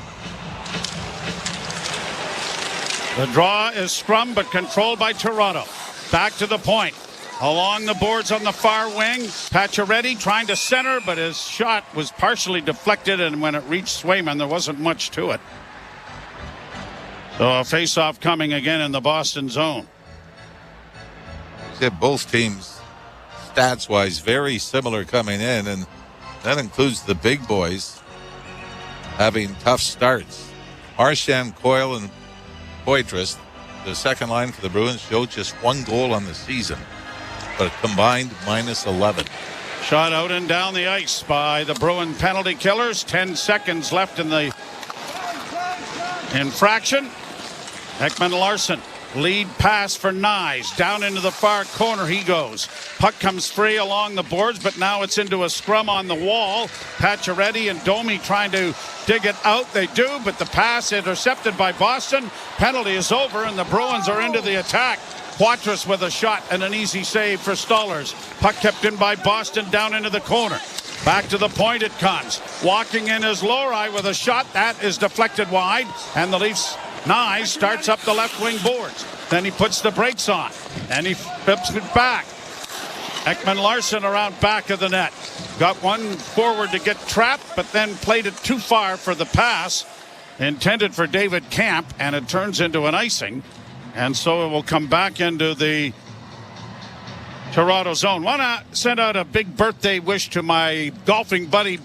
The draw is scrum, but controlled by Toronto. Back to the point. Along the boards on the far wing, Pacioretty trying to center, but his shot was partially deflected, and when it reached Swayman, there wasn't much to it. So a face-off coming again in the Boston zone. Both teams, stats-wise, very similar coming in, and that includes the big boys having tough starts. Marchand, Coyle, and Poitras, the second line for the Bruins, showed just 1 goal on the season, but combined minus 11. Shot out and down the ice by the Bruin penalty killers. 10 seconds left in the infraction. Ekman-Larsson, lead pass for Nyes. Down into the far corner he goes. Puck comes free along the boards, but now it's into a scrum on the wall. Pacioretty and Domi trying to dig it out. They do, but the pass intercepted by Boston. Penalty is over, and the Bruins are into the attack. Poitras with a shot and an easy save for Stollers. Puck kept in by Boston down into the corner. Back to the point it comes. Walking in is Lowry with a shot. That is deflected wide. And the Leafs, Nyes starts up the left wing boards. Then he puts the brakes on. And he flips it back. Ekman-Larsson around back of the net. Got one forward to get trapped, but then played it too far for the pass. Intended for David Camp, and it turns into an icing. And so it will come back into the Toronto zone. Want to send out a big birthday wish to my golfing buddy,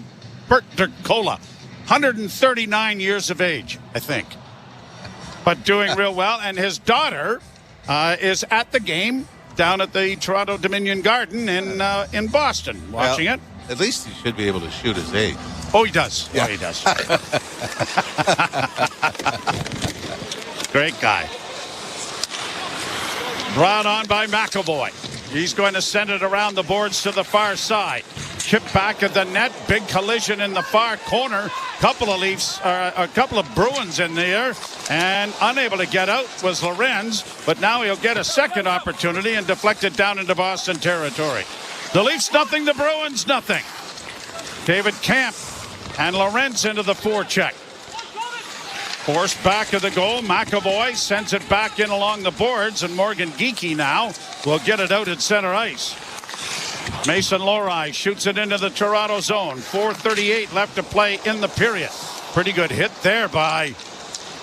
Bert Dercola. 139 years of age, I think. But doing real well. And his daughter is at the game down at the Toronto Dominion Garden in Boston, watching it. At least he should be able to shoot his age. Oh, he does. Yeah, he does. Great guy. Brought on by McAvoy. He's going to send it around the boards to the far side. Chip back at the net. Big collision in the far corner. Couple of Bruins in there, and unable to get out was Lorenz, but now he'll get a second opportunity and deflect it down into Boston territory. The Leafs nothing, the Bruins nothing. David Camp and Lorenz into the forecheck. Forced back of the goal. McAvoy sends it back in along the boards, and Morgan Geekie now will get it out at center ice. Mason Lohrei shoots it into the Toronto zone. 4:38 left to play in the period. Pretty good hit there by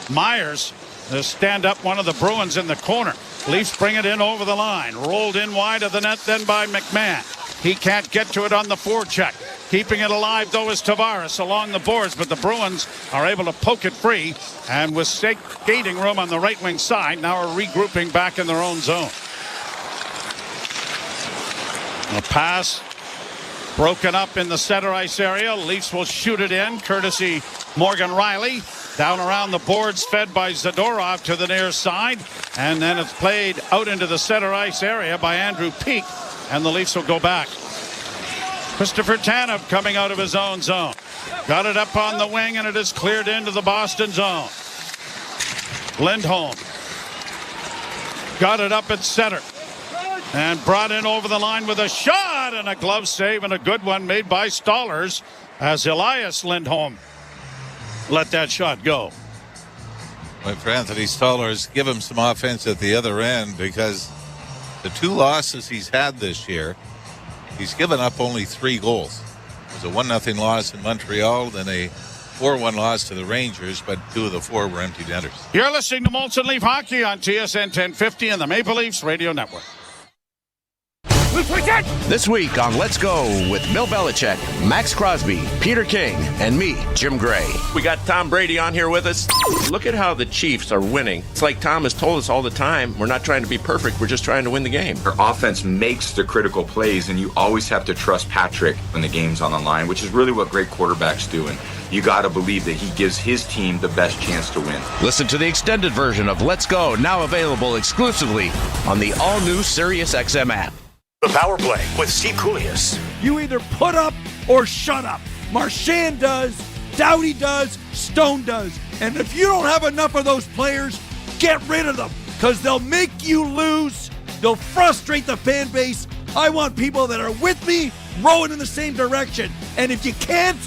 Myers to stand up one of the Bruins in the corner. Leafs bring it in over the line. Rolled in wide of the net then by McMahon. He can't get to it on the forecheck. Keeping it alive, though, is Tavares along the boards, but the Bruins are able to poke it free, and with skating room on the right wing side, now are regrouping back in their own zone. A pass broken up in the center ice area. Leafs will shoot it in, courtesy Morgan Riley. Down around the boards, fed by Zadorov to the near side, and then it's played out into the center ice area by Andrew Peak, and the Leafs will go back. Christopher Tanev coming out of his own zone. Got it up on the wing, and it is cleared into the Boston zone. Lindholm got it up at center and brought in over the line with a shot, and a glove save, and a good one made by Stollers as Elias Lindholm let that shot go. But for Anthony Stollers, give him some offense at the other end, because the two losses he's had this year, he's given up only 3 goals. It was a 1-0 loss in Montreal, then a 4-1 loss to the Rangers, but 2 of the 4 were empty netters. You're listening to Molson Leaf Hockey on TSN 1050 and the Maple Leafs Radio Network. This week on Let's Go with Bill Belichick, Max Crosby, Peter King, and me, Jim Gray. We got Tom Brady on here with us. Look at how the Chiefs are winning. It's like Tom has told us all the time, we're not trying to be perfect, we're just trying to win the game. Our offense makes the critical plays, and you always have to trust Patrick when the game's on the line, which is really what great quarterbacks do. And you got to believe that he gives his team the best chance to win. Listen to the extended version of Let's Go, now available exclusively on the all-new SiriusXM app. The Power Play with Steve Koulias. You either put up or shut up. Marchand does, Doughty does, Stone does. And if you don't have enough of those players, get rid of them, because they'll make you lose. They'll frustrate the fan base. I want people that are with me, rowing in the same direction. And if you can't,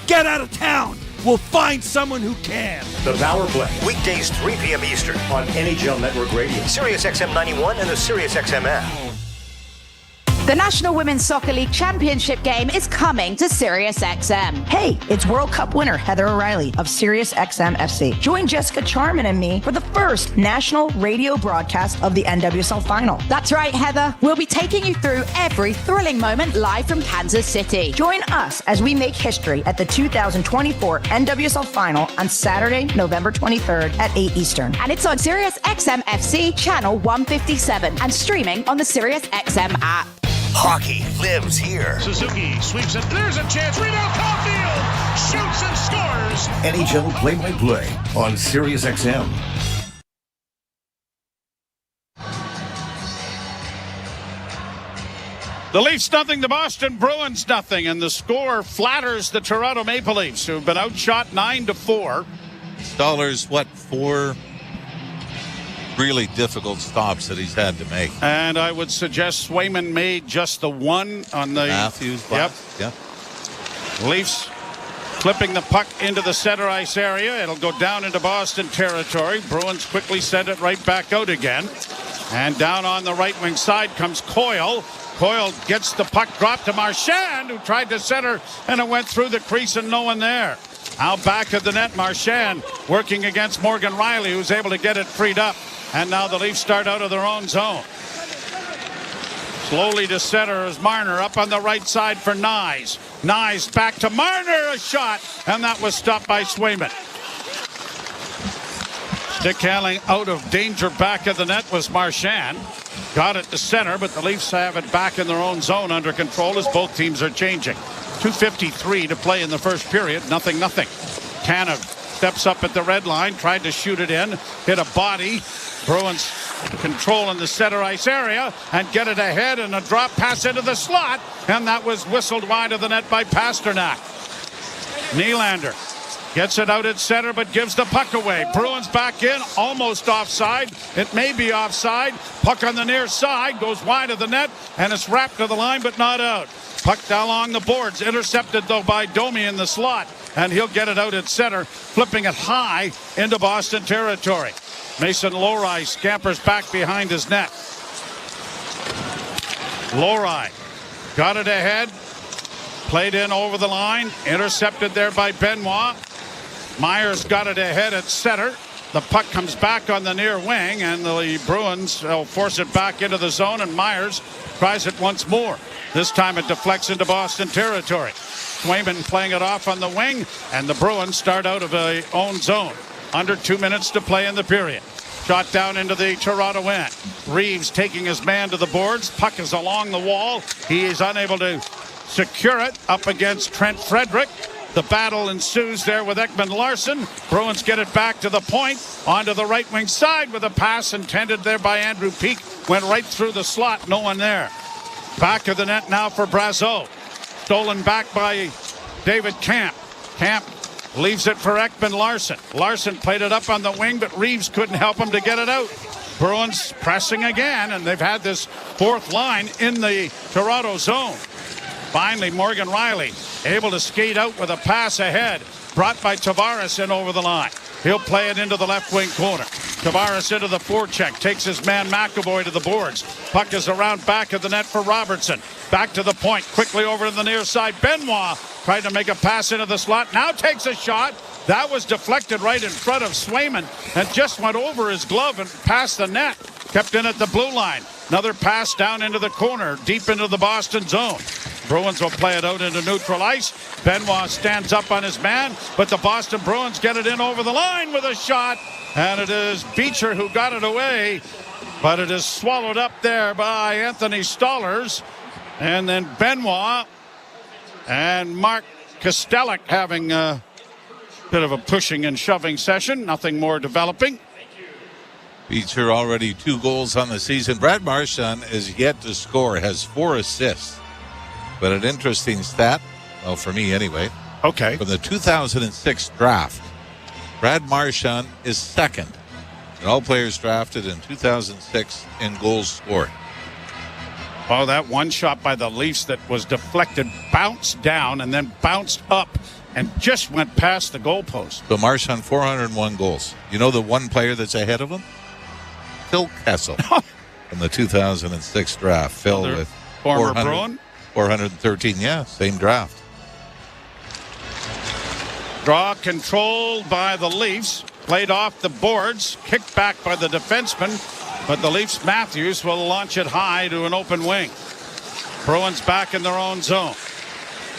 get out of town. We'll find someone who can. The Power Play, weekdays 3 p.m. Eastern on NHL Network Radio, SiriusXM 91, and the SiriusXM app. The National Women's Soccer League Championship game is coming to SiriusXM. Hey, it's World Cup winner Heather O'Reilly of SiriusXM FC. Join Jessica Charman and me for the first national radio broadcast of the NWSL final. That's right, Heather. We'll be taking you through every thrilling moment live from Kansas City. Join us as we make history at the 2024 NWSL final on Saturday, November 23rd at 8 Eastern. And it's on SiriusXM FC channel 157 and streaming on the SiriusXM app. Hockey lives here. Suzuki sweeps it. There's a chance. Rebound, Caulfield shoots and scores. NHL play-by-play on SiriusXM. The Leafs nothing, the Boston Bruins nothing, and the score flatters the Toronto Maple Leafs, who have been outshot 9-4. Stollers, 4 really difficult stops that he's had to make. And I would suggest Swayman made just the one on the Matthews. Yep. Yeah. Leafs flipping the puck into the center ice area. It'll go down into Boston territory. Bruins quickly send it right back out again. And down on the right wing side comes Coyle. Coyle gets the puck dropped to Marchand, who tried to center, and it went through the crease and no one there. Out back of the net, Marchand working against Morgan Riley, who's able to get it freed up. And now the Leafs start out of their own zone. Slowly to center is Marner up on the right side for Nyes. Nyes back to Marner, a shot, and that was stopped by Swayman. Stick handling out of danger back of the net was Marchand. Got it to center, but the Leafs have it back in their own zone under control as both teams are changing. 2:53 to play in the first period. 0-0. Tanev steps up at the red line, tried to shoot it in, hit a body. Bruins control in the center ice area and get it ahead, and a drop pass into the slot, and that was whistled wide of the net by Pasternak. Nylander gets it out at center but gives the puck away. Bruins back in, almost offside. It may be offside. Puck on the near side goes wide of the net, and it's wrapped to the line but not out. Puck down along the boards, intercepted though by Domi in the slot, and he'll get it out at center, flipping it high into Boston territory. Mason Lohrei scampers back behind his net. Lohrei got it ahead, played in over the line, intercepted there by Benoit. Myers got it ahead at center. The puck comes back on the near wing, and the Bruins will force it back into the zone, and Myers tries it once more. This time it deflects into Boston territory. Swayman playing it off on the wing, and the Bruins start out of their own zone. Under 2 minutes to play in the period. Shot down into the Toronto end. Reeves taking his man to the boards. Puck is along the wall. He is unable to secure it up against Trent Frederick. The battle ensues there with Ekman-Larsson. Bruins get it back to the point, onto the right wing side with a pass intended there by Andrew Peeke. Went right through the slot, no one there. Back of the net now for Brazeau. Stolen back by David Camp. Camp leaves it for Ekman-Larsson. Larsson played it up on the wing, but Reeves couldn't help him to get it out. Bruins pressing again, and they've had this fourth line in the Toronto zone. Finally, Morgan Riley able to skate out with a pass ahead, brought by Tavares in over the line. He'll play it into the left wing corner. Tavares into the forecheck, takes his man McAvoy to the boards. Puck is around back of the net for Robertson. Back to the point, quickly over to the near side. Benoit tried to make a pass into the slot, now takes a shot. That was deflected right in front of Swayman and just went over his glove and past the net. Kept in at the blue line. Another pass down into the corner, deep into the Boston zone. Bruins will play it out into neutral ice. Benoit stands up on his man, but the Boston Bruins get it in over the line with a shot, and it is Beecher who got it away, but it is swallowed up there by Anthony Stolarz, and then Benoit and Mark Kastelic having a bit of a pushing and shoving session. Nothing more developing. Beecher already 2 goals on the season. Brad Marchand is yet to score, has 4 assists. But an interesting stat, well, for me anyway. Okay. From the 2006 draft, Brad Marchand is second in all players drafted in 2006 in goals scored. Oh, that one shot by the Leafs that was deflected, bounced down, and then bounced up and just went past the goalpost. So Marchand, 401 goals. You know the one player that's ahead of him? Phil Kessel from the 2006 draft. Phil with former Bruin. 413, yeah, same draft. Draw controlled by the Leafs. Played off the boards. Kicked back by the defenseman. But the Leafs' Matthews will launch it high to an open wing. Bruins back in their own zone.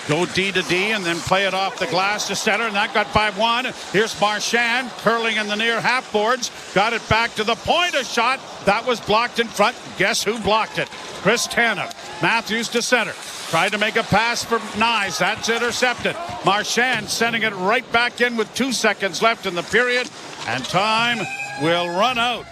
Go D to D and then play it off the glass to center, and that got by one. Here's Marchand curling in the near half boards. Got it back to the point. A shot that was blocked in front. Guess who blocked it? Chris Tanev. Matthews to center. Tried to make a pass for Nyes. That's intercepted. Marchand sending it right back in with 2 seconds left in the period, and time will run out.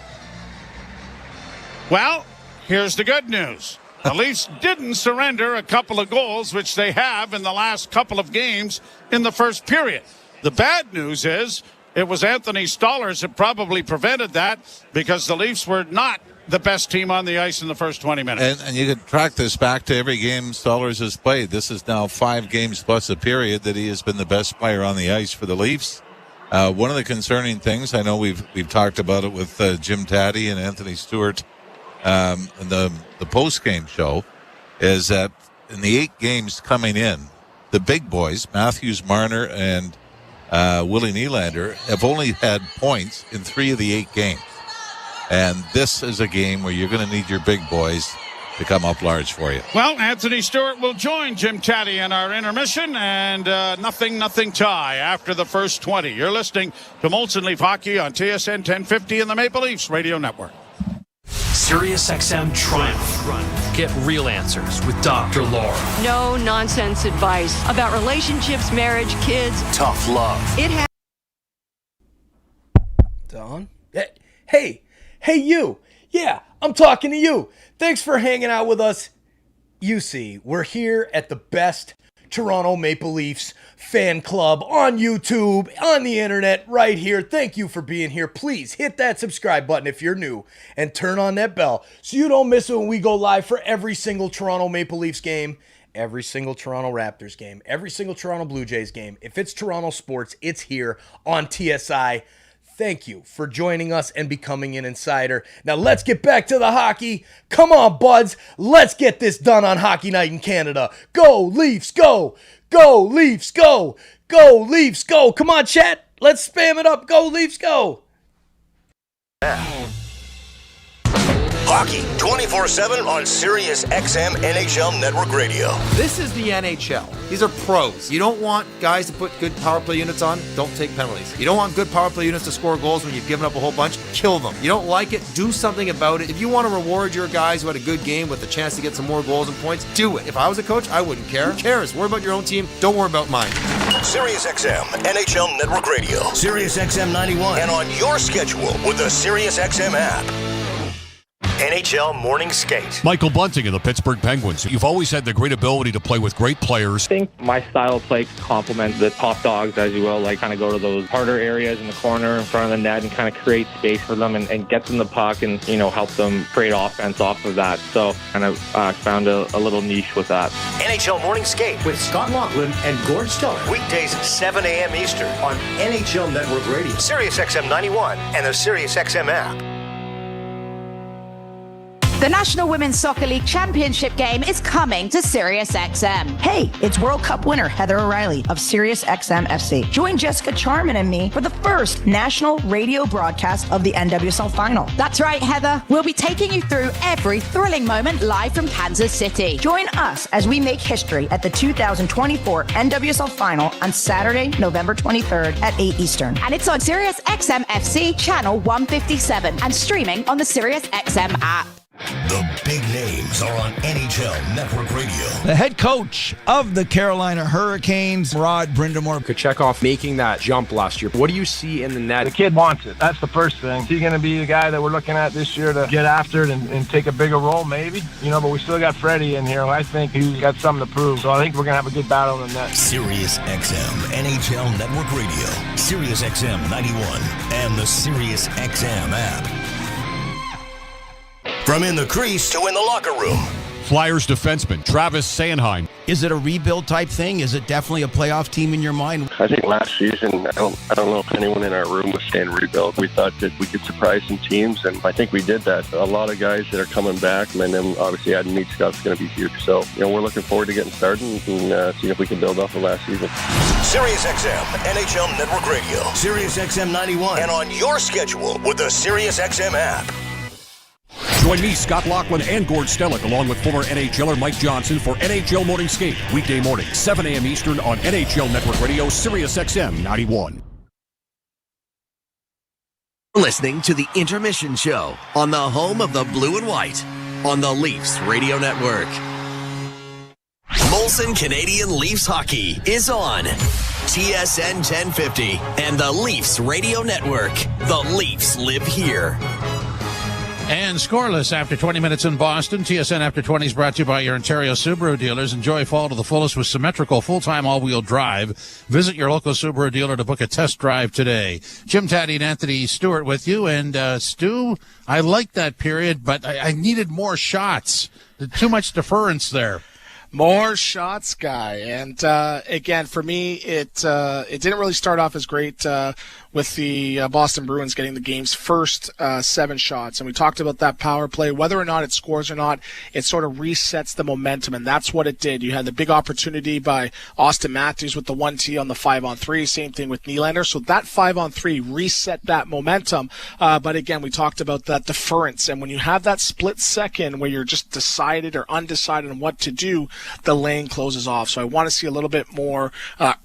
Well, here's the good news. The Leafs didn't surrender a couple of goals, which they have in the last couple of games in the first period. The bad news is it was Anthony Stolarz that probably prevented that, because the Leafs were not the best team on the ice in the first 20 minutes. And you could track this back to every game Stolarz has played. This is now 5 games plus a period that he has been the best player on the ice for the Leafs. One of the concerning things, I know we've talked about it with Jim Taddy and Anthony Stewart in the post-game show, is that in the 8 games coming in, the big boys, Matthews, Marner, and Willie Nylander, have only had points in 3 of the 8 games. And this is a game where you're going to need your big boys to come up large for you. Well, Anthony Stewart will join Jim Taddy in our intermission, and nothing tie after the first 20. You're listening to Molson Leaf Hockey on TSN 1050 and the Maple Leafs Radio Network. SiriusXM Triumph. Get real answers with Dr. Laura. No nonsense advice about relationships, marriage, kids. Tough love. Don? Hey, you. Yeah, I'm talking to you. Thanks for hanging out with us. You see, we're here at the best Toronto Maple Leafs fan club on YouTube, on the internet, right here. Thank you for being here. Please hit that subscribe button if you're new and turn on that bell so you don't miss it when we go live for every single Toronto Maple Leafs game, every single Toronto Raptors game, every single Toronto Blue Jays game. If it's Toronto sports, it's here on TSI. Thank you for joining us and becoming an insider. Now let's get back to the hockey. Come on, buds. Let's get this done on Hockey Night in Canada. Go, Leafs, go. Go, Leafs, go. Go, Leafs, go. Come on, chat. Let's spam it up. Go, Leafs, go. Hockey 24/7 on Sirius XM NHL Network Radio. This is the NHL. These are pros. You don't want guys to put good power play units on, don't take penalties. You don't want good power play units to score goals when you've given up a whole bunch, kill them. You don't like it, do something about it. If you want to reward your guys who had a good game with a chance to get some more goals and points, do it. If I was a coach, I wouldn't care. Who cares? Worry about your own team. Don't worry about mine. Sirius XM NHL Network Radio. Sirius XM 91. And on your schedule with the Sirius XM app. NHL Morning Skate. Michael Bunting of the Pittsburgh Penguins. You've always had the great ability to play with great players. I think my style of play complements the top dogs, as you will, like kind of go to those harder areas in the corner in front of the net and kind of create space for them and get them the puck and, help them create offense off of that. So kind of found a little niche with that. NHL Morning Skate with Scott Laughlin and Gord Stellar. Weekdays 7 a.m. Eastern on NHL Network Radio, Sirius XM 91, and the Sirius XM app. The National Women's Soccer League Championship game is coming to Sirius XM. Hey, it's World Cup winner Heather O'Reilly of Sirius XM FC. Join Jessica Charman and me for the first national radio broadcast of the NWSL final. That's right, Heather. We'll be taking you through every thrilling moment live from Kansas City. Join us as we make history at the 2024 NWSL final on Saturday, November 23rd at 8 Eastern. And it's on Sirius XM FC channel 157 and streaming on the Sirius XM app. The big names are on NHL Network Radio. The head coach of the Carolina Hurricanes, Rod Brindamore. Kochetkov making that jump last year. What do you see in the net? The kid wants it. That's the first thing. Is he going to be the guy that we're looking at this year to get after it and take a bigger role? Maybe. But we still got Freddie in here. I think he's got something to prove. So I think we're going to have a good battle in the net. Sirius XM NHL Network Radio, Sirius XM 91, and the Sirius XM app. From in the crease to in the locker room. Flyers defenseman Travis Sanheim. Is it a rebuild type thing? Is it definitely a playoff team in your mind? I think last season, I don't know if anyone in our room was saying rebuild. We thought that we could surprise some teams, and I think we did that. A lot of guys that are coming back, and then obviously adding neat stuff is going to be huge. So, we're looking forward to getting started and seeing if we can build off of last season. Sirius XM NHL Network Radio, Sirius XM 91, and on your schedule with the Sirius XM app. Join me, Scott Laughlin, and Gord Stellick, along with former NHLer Mike Johnson for NHL Morning Skate. Weekday morning, 7 a.m. Eastern on NHL Network Radio, Sirius XM 91. Listening to the Intermission Show on the home of the blue and white on the Leafs Radio Network. Molson Canadian Leafs Hockey is on TSN 1050 and the Leafs Radio Network. The Leafs live here. And scoreless after 20 minutes in Boston. TSN After 20 is brought to you by your Ontario Subaru dealers. Enjoy fall to the fullest with symmetrical full-time all-wheel drive. Visit your local Subaru dealer to book a test drive today. Jim Taddy and Anthony Stewart with you. And Stu, I liked that period, but I needed more shots. Too much deference there. More shots, guy. And again, for me, it didn't really start off as great with the Boston Bruins getting the game's first 7 shots. And we talked about that power play. Whether or not it scores or not, it sort of resets the momentum, and that's what it did. You had the big opportunity by Austin Matthews with the 1T on the 5-on-3. Same thing with Nylander. So that 5-on-3 reset that momentum. But again, we talked about that deference. And when you have that split second where you're just decided or undecided on what to do, the lane closes off. So I want to see a little bit more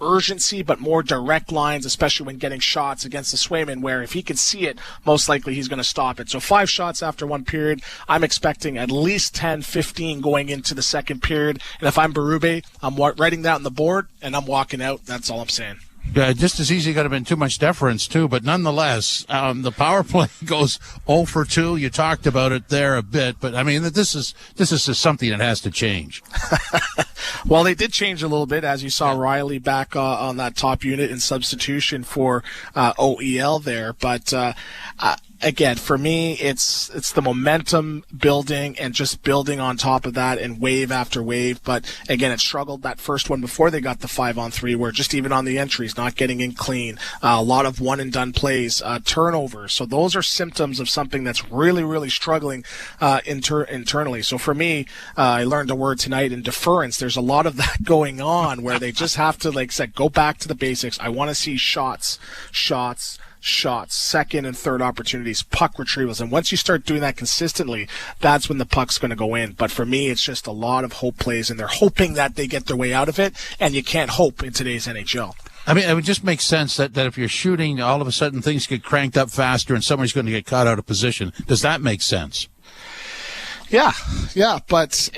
urgency, but more direct lines, especially when getting shots shots against the Swayman, where if he can see it, most likely he's going to stop it. So 5 shots after one period. I'm expecting at least 10, 15 going into the second period. And if I'm Berube, I'm writing that on the board and I'm walking out. That's all I'm saying. Just as easy could have been too much deference, too, but nonetheless, the power play goes 0 for 2. You talked about it there a bit, but I mean, this is just something that has to change. Well, they did change a little bit, as you saw Riley back on that top unit in substitution for OEL there, but again, for me, it's the momentum building and just building on top of that and wave after wave. But again, it struggled that first one before they got the 5-on-3, where just even on the entries, not getting in clean, a lot of one and done plays, turnovers. So those are symptoms of something that's really, really struggling internally. So for me, I learned a word tonight in deference. There's a lot of that going on where they just have to, like I said, go back to the basics. I want to see shots, second and third opportunities, puck retrievals. And once you start doing that consistently, that's when the puck's going to go in. But for me, it's just a lot of hope plays, and they're hoping that they get their way out of it, and you can't hope in today's NHL. I mean, it would just make sense that if you're shooting, all of a sudden things get cranked up faster and somebody's going to get caught out of position. Does that make sense? Yeah, but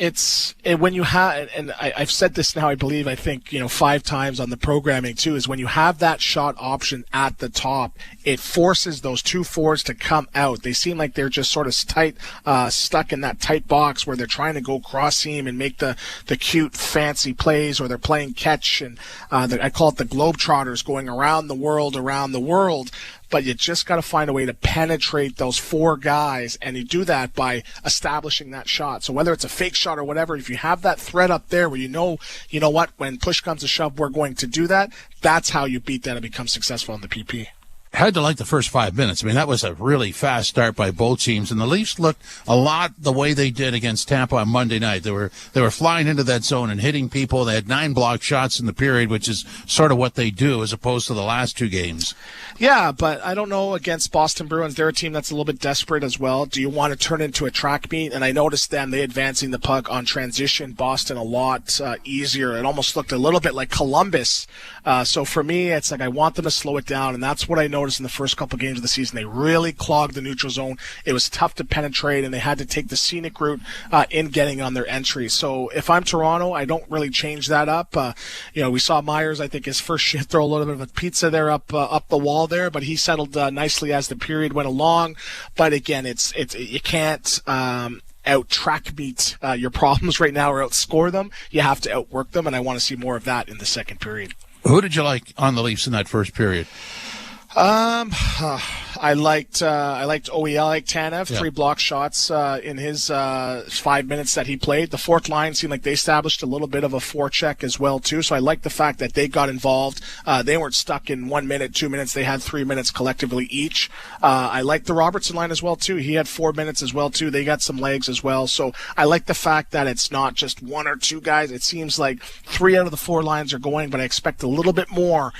when you have, and I've said this now, I think 5 times on the programming too, is when you have that shot option at the top, it forces those 2 forwards to come out. They seem like they're just sort of tight, stuck in that tight box where they're trying to go cross seam and make the cute, fancy plays, or they're playing catch, and I call it the Globetrotters, going around the world. But you just got to find a way to penetrate those 4 guys, and you do that by establishing that shot. So whether it's a fake shot or whatever, if you have that threat up there where you know what, when push comes to shove, we're going to do that, that's how you beat that and become successful in the PP. Had to like the first 5 minutes. I mean, that was a really fast start by both teams, and the Leafs looked a lot the way they did against Tampa on Monday night. They were flying into that zone and hitting people. They had 9 blocked shots in the period, which is sort of what they do as opposed to the last 2 games. Yeah, but I don't know, against Boston Bruins, they're a team that's a little bit desperate as well. Do you want to turn into a track meet? And I noticed them, they advancing the puck on transition, Boston a lot easier. It almost looked a little bit like Columbus. So for me, it's like I want them to slow it down, and that's what I noticed in the first couple games of the season. They really clogged the neutral zone. It was tough to penetrate, and they had to take the scenic route in getting on their entry. So if I'm Toronto, I don't really change that up. We saw Myers, I think his first shift, throw a little bit of a pizza there up the wall there, but he settled nicely as the period went along. But again, it's you can't out track meet your problems right now or outscore them. You have to outwork them, and I want to see more of that in the second period. Who did you like on the Leafs in that first period? I liked OEL, I liked Tanev, 3 block shots in his 5 minutes that he played. The fourth line seemed like they established a little bit of a forecheck as well too. So I like the fact that they got involved. They weren't stuck in 1 minute, 2 minutes. They had 3 minutes collectively each. I liked the Robertson line as well too. He had 4 minutes as well too. They got some legs as well. So I like the fact that it's not just 1 or 2 guys. It seems like 3 out of the 4 lines are going, but I expect a little bit more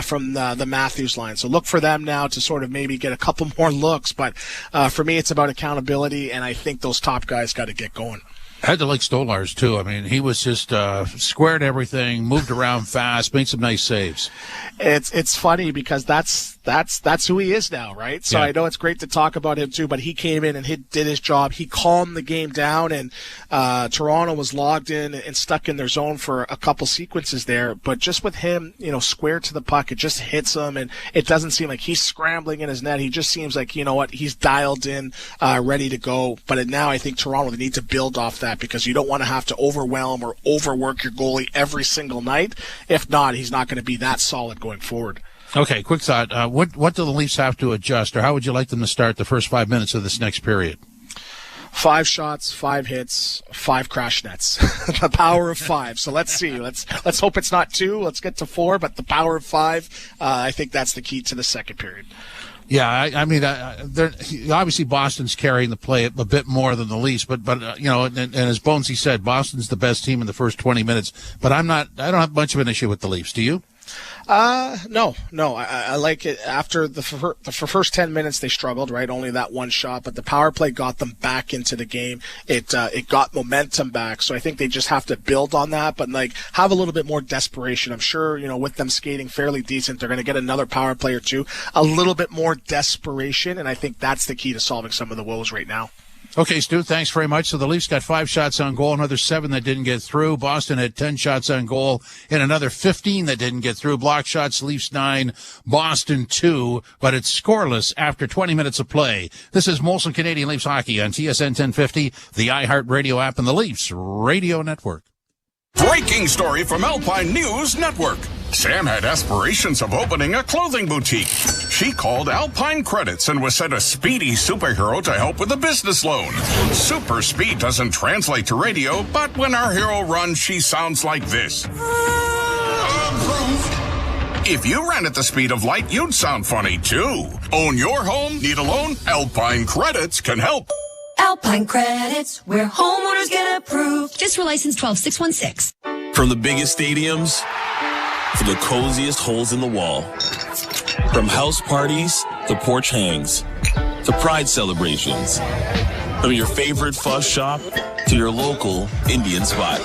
from the Matthews line. So look for them now to sort of maybe get a couple more looks, but for me, it's about accountability, and I think those top guys got to get going. I had to like Stolarz too. I mean, he was just squared everything, moved around fast, made some nice saves. It's funny because that's who he is now, right? So yeah. I know it's great to talk about him too, but he came in and did his job. He calmed the game down, and Toronto was logged in and stuck in their zone for a couple sequences there. But just with him, square to the puck, it just hits him, and it doesn't seem like he's scrambling in his net. He just seems like, he's dialed in, ready to go. But now I think Toronto, they need to build off that, because you don't want to have to overwhelm or overwork your goalie every single night. If not, he's not going to be that solid going forward. Okay, quick thought. What do the Leafs have to adjust, or how would you like them to start the first 5 minutes of this next period? 5 shots, 5 hits, 5 crash nets. The power of 5. So let's see. Let's hope it's not 2. Let's get to 4. But the power of 5, I think that's the key to the second period. Yeah, I mean, obviously Boston's carrying the play a bit more than the Leafs, but and as Bonesy said, Boston's the best team in the first 20 minutes. But I don't have much of an issue with the Leafs. Do you? No. I like it. After the first 10 minutes, they struggled, right? Only that one shot, but the power play got them back into the game. It got momentum back. So I think they just have to build on that, but like have a little bit more desperation. I'm sure, with them skating fairly decent, they're going to get another power play or two, a little bit more desperation. And I think that's the key to solving some of the woes right now. Okay, Stu, thanks very much. So the Leafs got 5 shots on goal, another 7 that didn't get through. Boston had 10 shots on goal and another 15 that didn't get through. Block shots, Leafs 9, Boston 2, but it's scoreless after 20 minutes of play. This is Molson Canadian Leafs Hockey on TSN 1050, the iHeartRadio app, and the Leafs Radio Network. Breaking story from Alpine News Network. Sam had aspirations of opening a clothing boutique. She called Alpine Credits and was sent a speedy superhero to help with a business loan. Super speed doesn't translate to radio, but when our hero runs, she sounds like this. If you ran at the speed of light, you'd sound funny too. Own your home? Need a loan? Alpine Credits can help. Alpine Credits, where homeowners get approved. Just for license 12616. From the biggest stadiums to the coziest holes in the wall. From house parties to porch hangs to pride celebrations. From your favorite fuzz shop to your local Indian spot.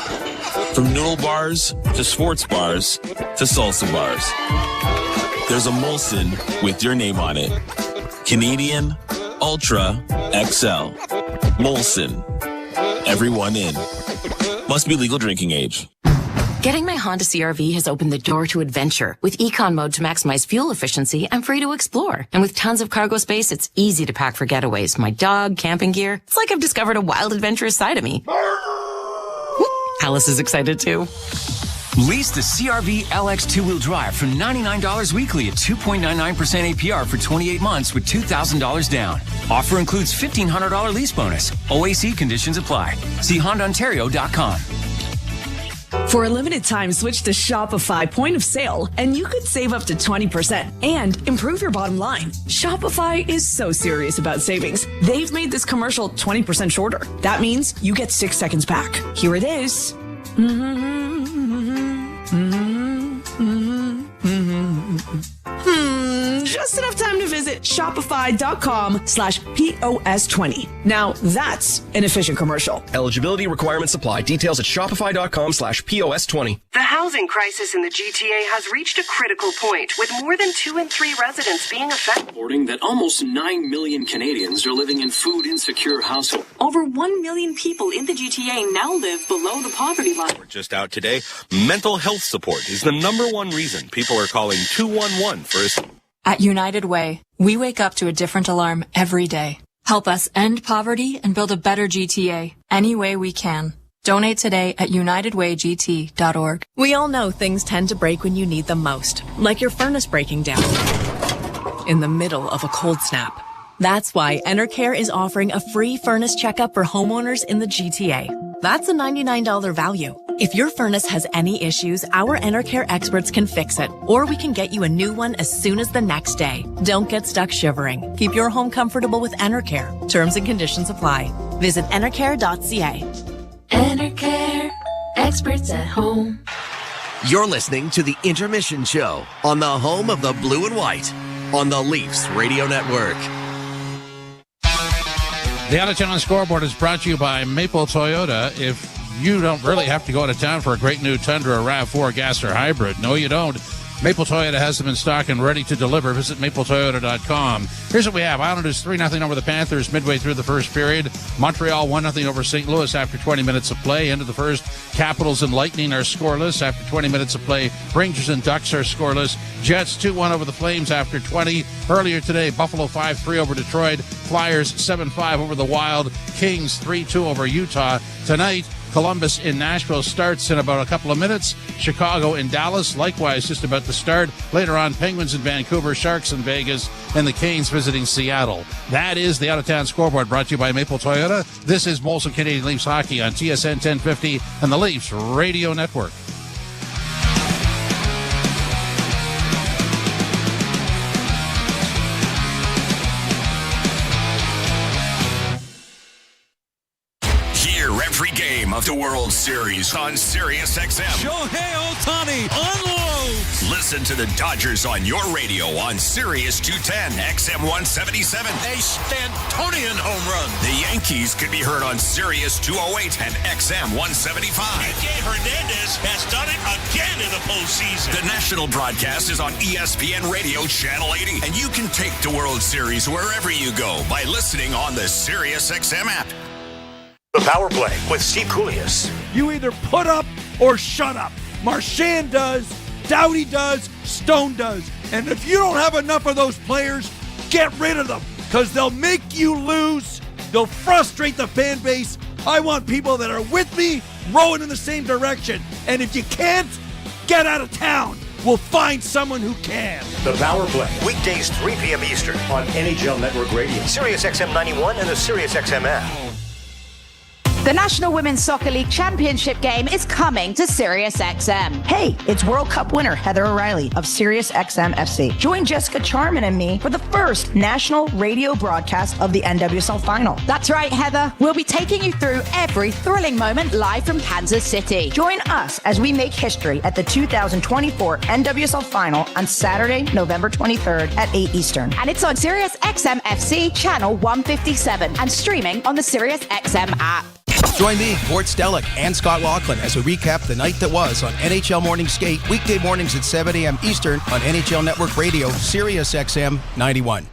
From noodle bars to sports bars to salsa bars. There's a Molson with your name on it. Canadian Ultra XL. Molson. Everyone in. Must be legal drinking age. Getting my Honda CR-V has opened the door to adventure. With Econ Mode to maximize fuel efficiency, I'm free to explore. And with tons of cargo space, it's easy to pack for getaways. My dog, camping gear. It's like I've discovered a wild, adventurous side of me. Alice is excited too. Lease the CR-V LX two-wheel drive for $99 weekly at 2.99% APR for 28 months with $2,000 down. Offer includes $1,500 lease bonus. OAC conditions apply. See HondaOntario.com. For a limited time, switch to Shopify Point of Sale, and you could save up to 20% and improve your bottom line. Shopify is so serious about savings. They've made this commercial 20% shorter. That means you get 6 seconds back. Here it is. Just enough time to visit shopify.com/POS20. Now that's an efficient commercial. Eligibility requirements apply. Details at shopify.com/POS20. The housing crisis in the GTA has reached a critical point, with more than 2 in 3 residents being affected. Reporting that almost 9 million Canadians are living in food-insecure households. Over 1 million people in the GTA now live below the poverty line. Just out today, mental health support is the #1 reason people are calling 211 for assistance. At United Way, we wake up to a different alarm every day. Help us end poverty and build a better GTA any way we can. Donate today at unitedwaygt.org. We all know things tend to break when you need them most, like your furnace breaking down in the middle of a cold snap. That's why Enercare is offering a free furnace checkup for homeowners in the GTA. That's a $99 value. If your furnace has any issues, our Enercare experts can fix it, or we can get you a new one as soon as the next day. Don't get stuck shivering. Keep your home comfortable with Enercare. Terms and conditions apply. Visit enercare.ca. Enercare, experts at home. You're listening to the Intermission Show on the home of the blue and white on the Leafs Radio Network. The out-of-town scoreboard is brought to you by Maple Toyota. If you don't really have to go out of town for a great new Tundra RAV4 gas or hybrid. No, you don't. Maple Toyota has them in stock and ready to deliver. Visit mapletoyota.com. Here's what we have. Islanders 3-0 over the Panthers midway through the first period. Montreal 1-0 over St. Louis after 20 minutes of play. End of the first, Capitals and Lightning are scoreless after 20 minutes of play. Rangers and Ducks are scoreless. Jets 2-1 over the Flames after 20. Earlier today, Buffalo 5-3 over Detroit. Flyers 7-5 over the Wild. Kings 3-2 over Utah. Tonight, Columbus in Nashville starts in about a couple of minutes. Chicago in Dallas, likewise, just about to start. Later on, Penguins in Vancouver, Sharks in Vegas, and the Canes visiting Seattle. That is the out-of-town scoreboard brought to you by Maple Toyota. This is Molson Canadian Leafs Hockey on TSN 1050 and the Leafs Radio Network. Every game of the World Series on Sirius XM. Shohei Ohtani unloads. Listen to the Dodgers on your radio on Sirius 210 XM 177. A Stantonian home run. The Yankees can be heard on Sirius 208 and XM 175. J.J. Hernandez has done it again in the postseason. The national broadcast is on ESPN Radio Channel 80, and you can take the World Series wherever you go by listening on the Sirius XM app. The Power Play with Steve Koulias. You either put up or shut up. Marchand does, Doughty does, Stone does. And if you don't have enough of those players, get rid of them, because they'll make you lose. They'll frustrate the fan base. I want people that are with me, rowing in the same direction. And if you can't, get out of town. We'll find someone who can. The Power Play, weekdays 3 p.m. Eastern on NHL Network Radio, Sirius XM 91, and the Sirius XM app. The National Women's Soccer League Championship game is coming to SiriusXM. Hey, it's World Cup winner Heather O'Reilly of SiriusXM FC. Join Jessica Charman and me for the first national radio broadcast of the NWSL final. That's right, Heather. We'll be taking you through every thrilling moment live from Kansas City. Join us as we make history at the 2024 NWSL final on Saturday, November 23rd at 8 Eastern. And it's on SiriusXM FC channel 157 and streaming on the SiriusXM app. Join me, Gord Stellick, and Scott Laughlin as we recap the night that was on NHL Morning Skate, weekday mornings at 7 a.m. Eastern on NHL Network Radio, Sirius XM 91.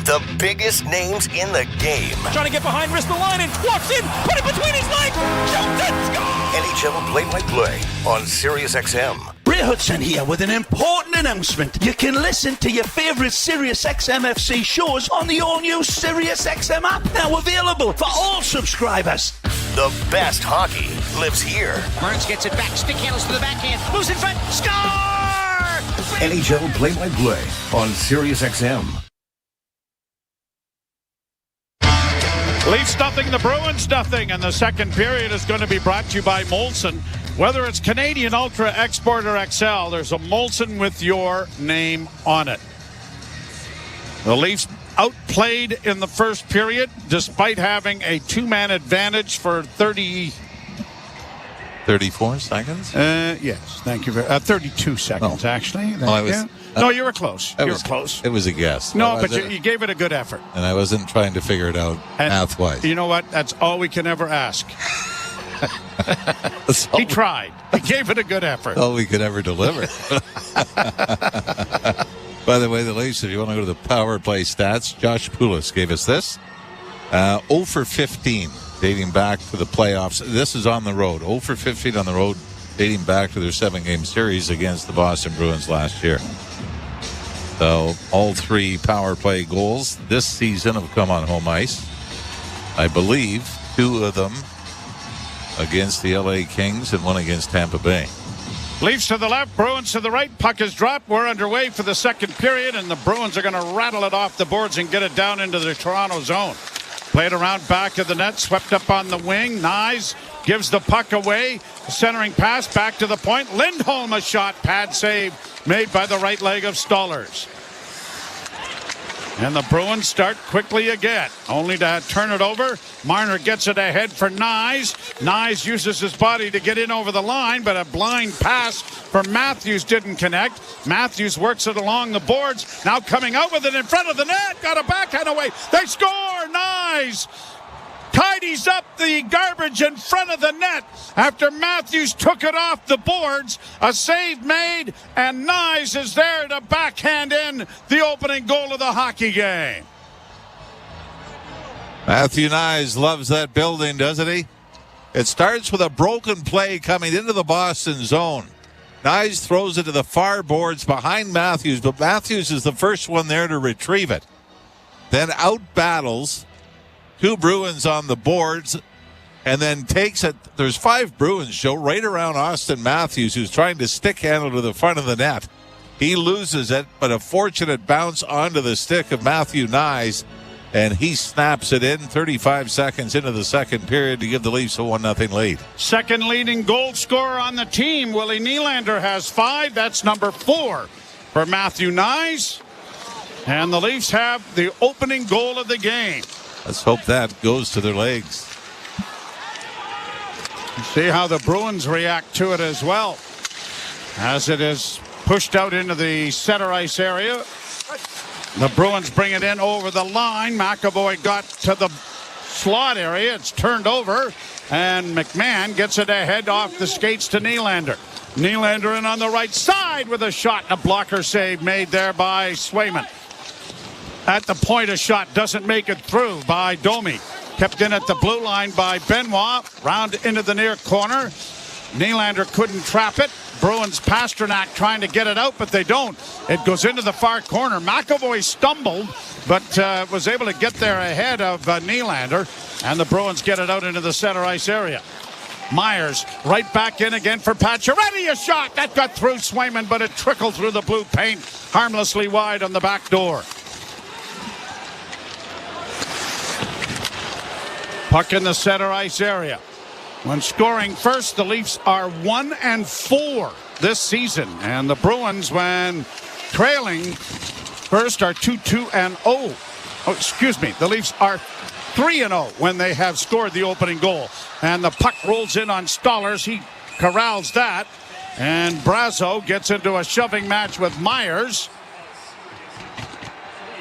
The biggest names in the game. Trying to get behind Ristolainen, walks in, put it between his legs, shoots it, score! NHL play-by-play on Sirius XM. Ray Hudson here with an important announcement. You can listen to your favourite Sirius XM FC shows on the all-new Sirius XM app, now available for all subscribers. The best hockey lives here. Burns gets it back, stick handles to the backhand, moves in front, score! NHL play-by-play on Sirius XM. Leafs nothing, the Bruins nothing, and the second period is going to be brought to you by Molson. Whether it's Canadian Ultra, Export, or XL, there's a Molson with your name on it. The Leafs outplayed in the first period, despite having a two-man advantage for 34 seconds? Yes, thank you. 32 seconds, actually. No, you were close. You were close. It was a guess. No, but you gave it a good effort. And I wasn't trying to figure it out math-wise. You know what? That's all we can ever ask. He tried. He gave it a good effort. All we could ever deliver. By the way, the Leafs, if you want to go to the power play stats, Josh Poulos gave us this. 0 for 15, dating back to the playoffs. This is on the road. 0 for 15 on the road, dating back to their 7-game series against the Boston Bruins last year. So all 3 power play goals this season have come on home ice. I believe 2 of them against the LA Kings and 1 against Tampa Bay. Leafs to the left, Bruins to the right. Puck is dropped. We're underway for the second period, and the Bruins are going to rattle it off the boards and get it down into the Toronto zone. Played around back of the net, swept up on the wing. Nyes gives the puck away. Centering pass back to the point. Lindholm a shot. Pad save made by the right leg of Stollers. And the Bruins start quickly again, only to turn it over. Marner gets it ahead for Nyes. Nyes uses his body to get in over the line, but a blind pass for Matthews didn't connect. Matthews works it along the boards. Now coming out with it in front of the net. Got a backhand away. They score. Nyes tidies up the garbage in front of the net after Matthews took it off the boards. A save made, and Nyes is there to backhand in the opening goal of the hockey game. Matthew Nyes loves that building, doesn't he? It starts with a broken play coming into the Boston zone. Nyes throws it to the far boards behind Matthews, but Matthews is the first one there to retrieve it. Then out battles 2 Bruins on the boards, and then takes it. There's 5 Bruins, Joe, right around Austin Matthews, who's trying to stick handle to the front of the net. He loses it, but a fortunate bounce onto the stick of Matthew Nyes, and he snaps it in 35 seconds into the second period to give the Leafs a 1-0 lead. Second leading goal scorer on the team, Willie Nylander, has 5. That's number 4 for Matthew Nyes. And the Leafs have the opening goal of the game. Let's hope that goes to their legs. See how the Bruins react to it as well, as it is pushed out into the center ice area. The Bruins bring it in over the line. McAvoy got to the slot area. It's turned over, and McMahon gets it ahead off the skates to Nylander. Nylander in on the right side with a shot. A blocker save made there by Swayman. At the point, a shot doesn't make it through by Domi. Kept in at the blue line by Benoit. Round into the near corner. Nylander couldn't trap it. Bruins Pasternak trying to get it out, but they don't. It goes into the far corner. McAvoy stumbled, but was able to get there ahead of Nylander, and the Bruins get it out into the center ice area. Myers right back in again for Pacioretty. A shot that got through Swayman, but it trickled through the blue paint harmlessly wide on the back door. Puck in the center ice area. When scoring first, the Leafs are 1-4 this season, and the Bruins, when trailing first, are 2-2-0. Oh, excuse me. The Leafs are 3-0 when they have scored the opening goal. And the puck rolls in on Stollers. He corrals that. And Brazo gets into a shoving match with Myers.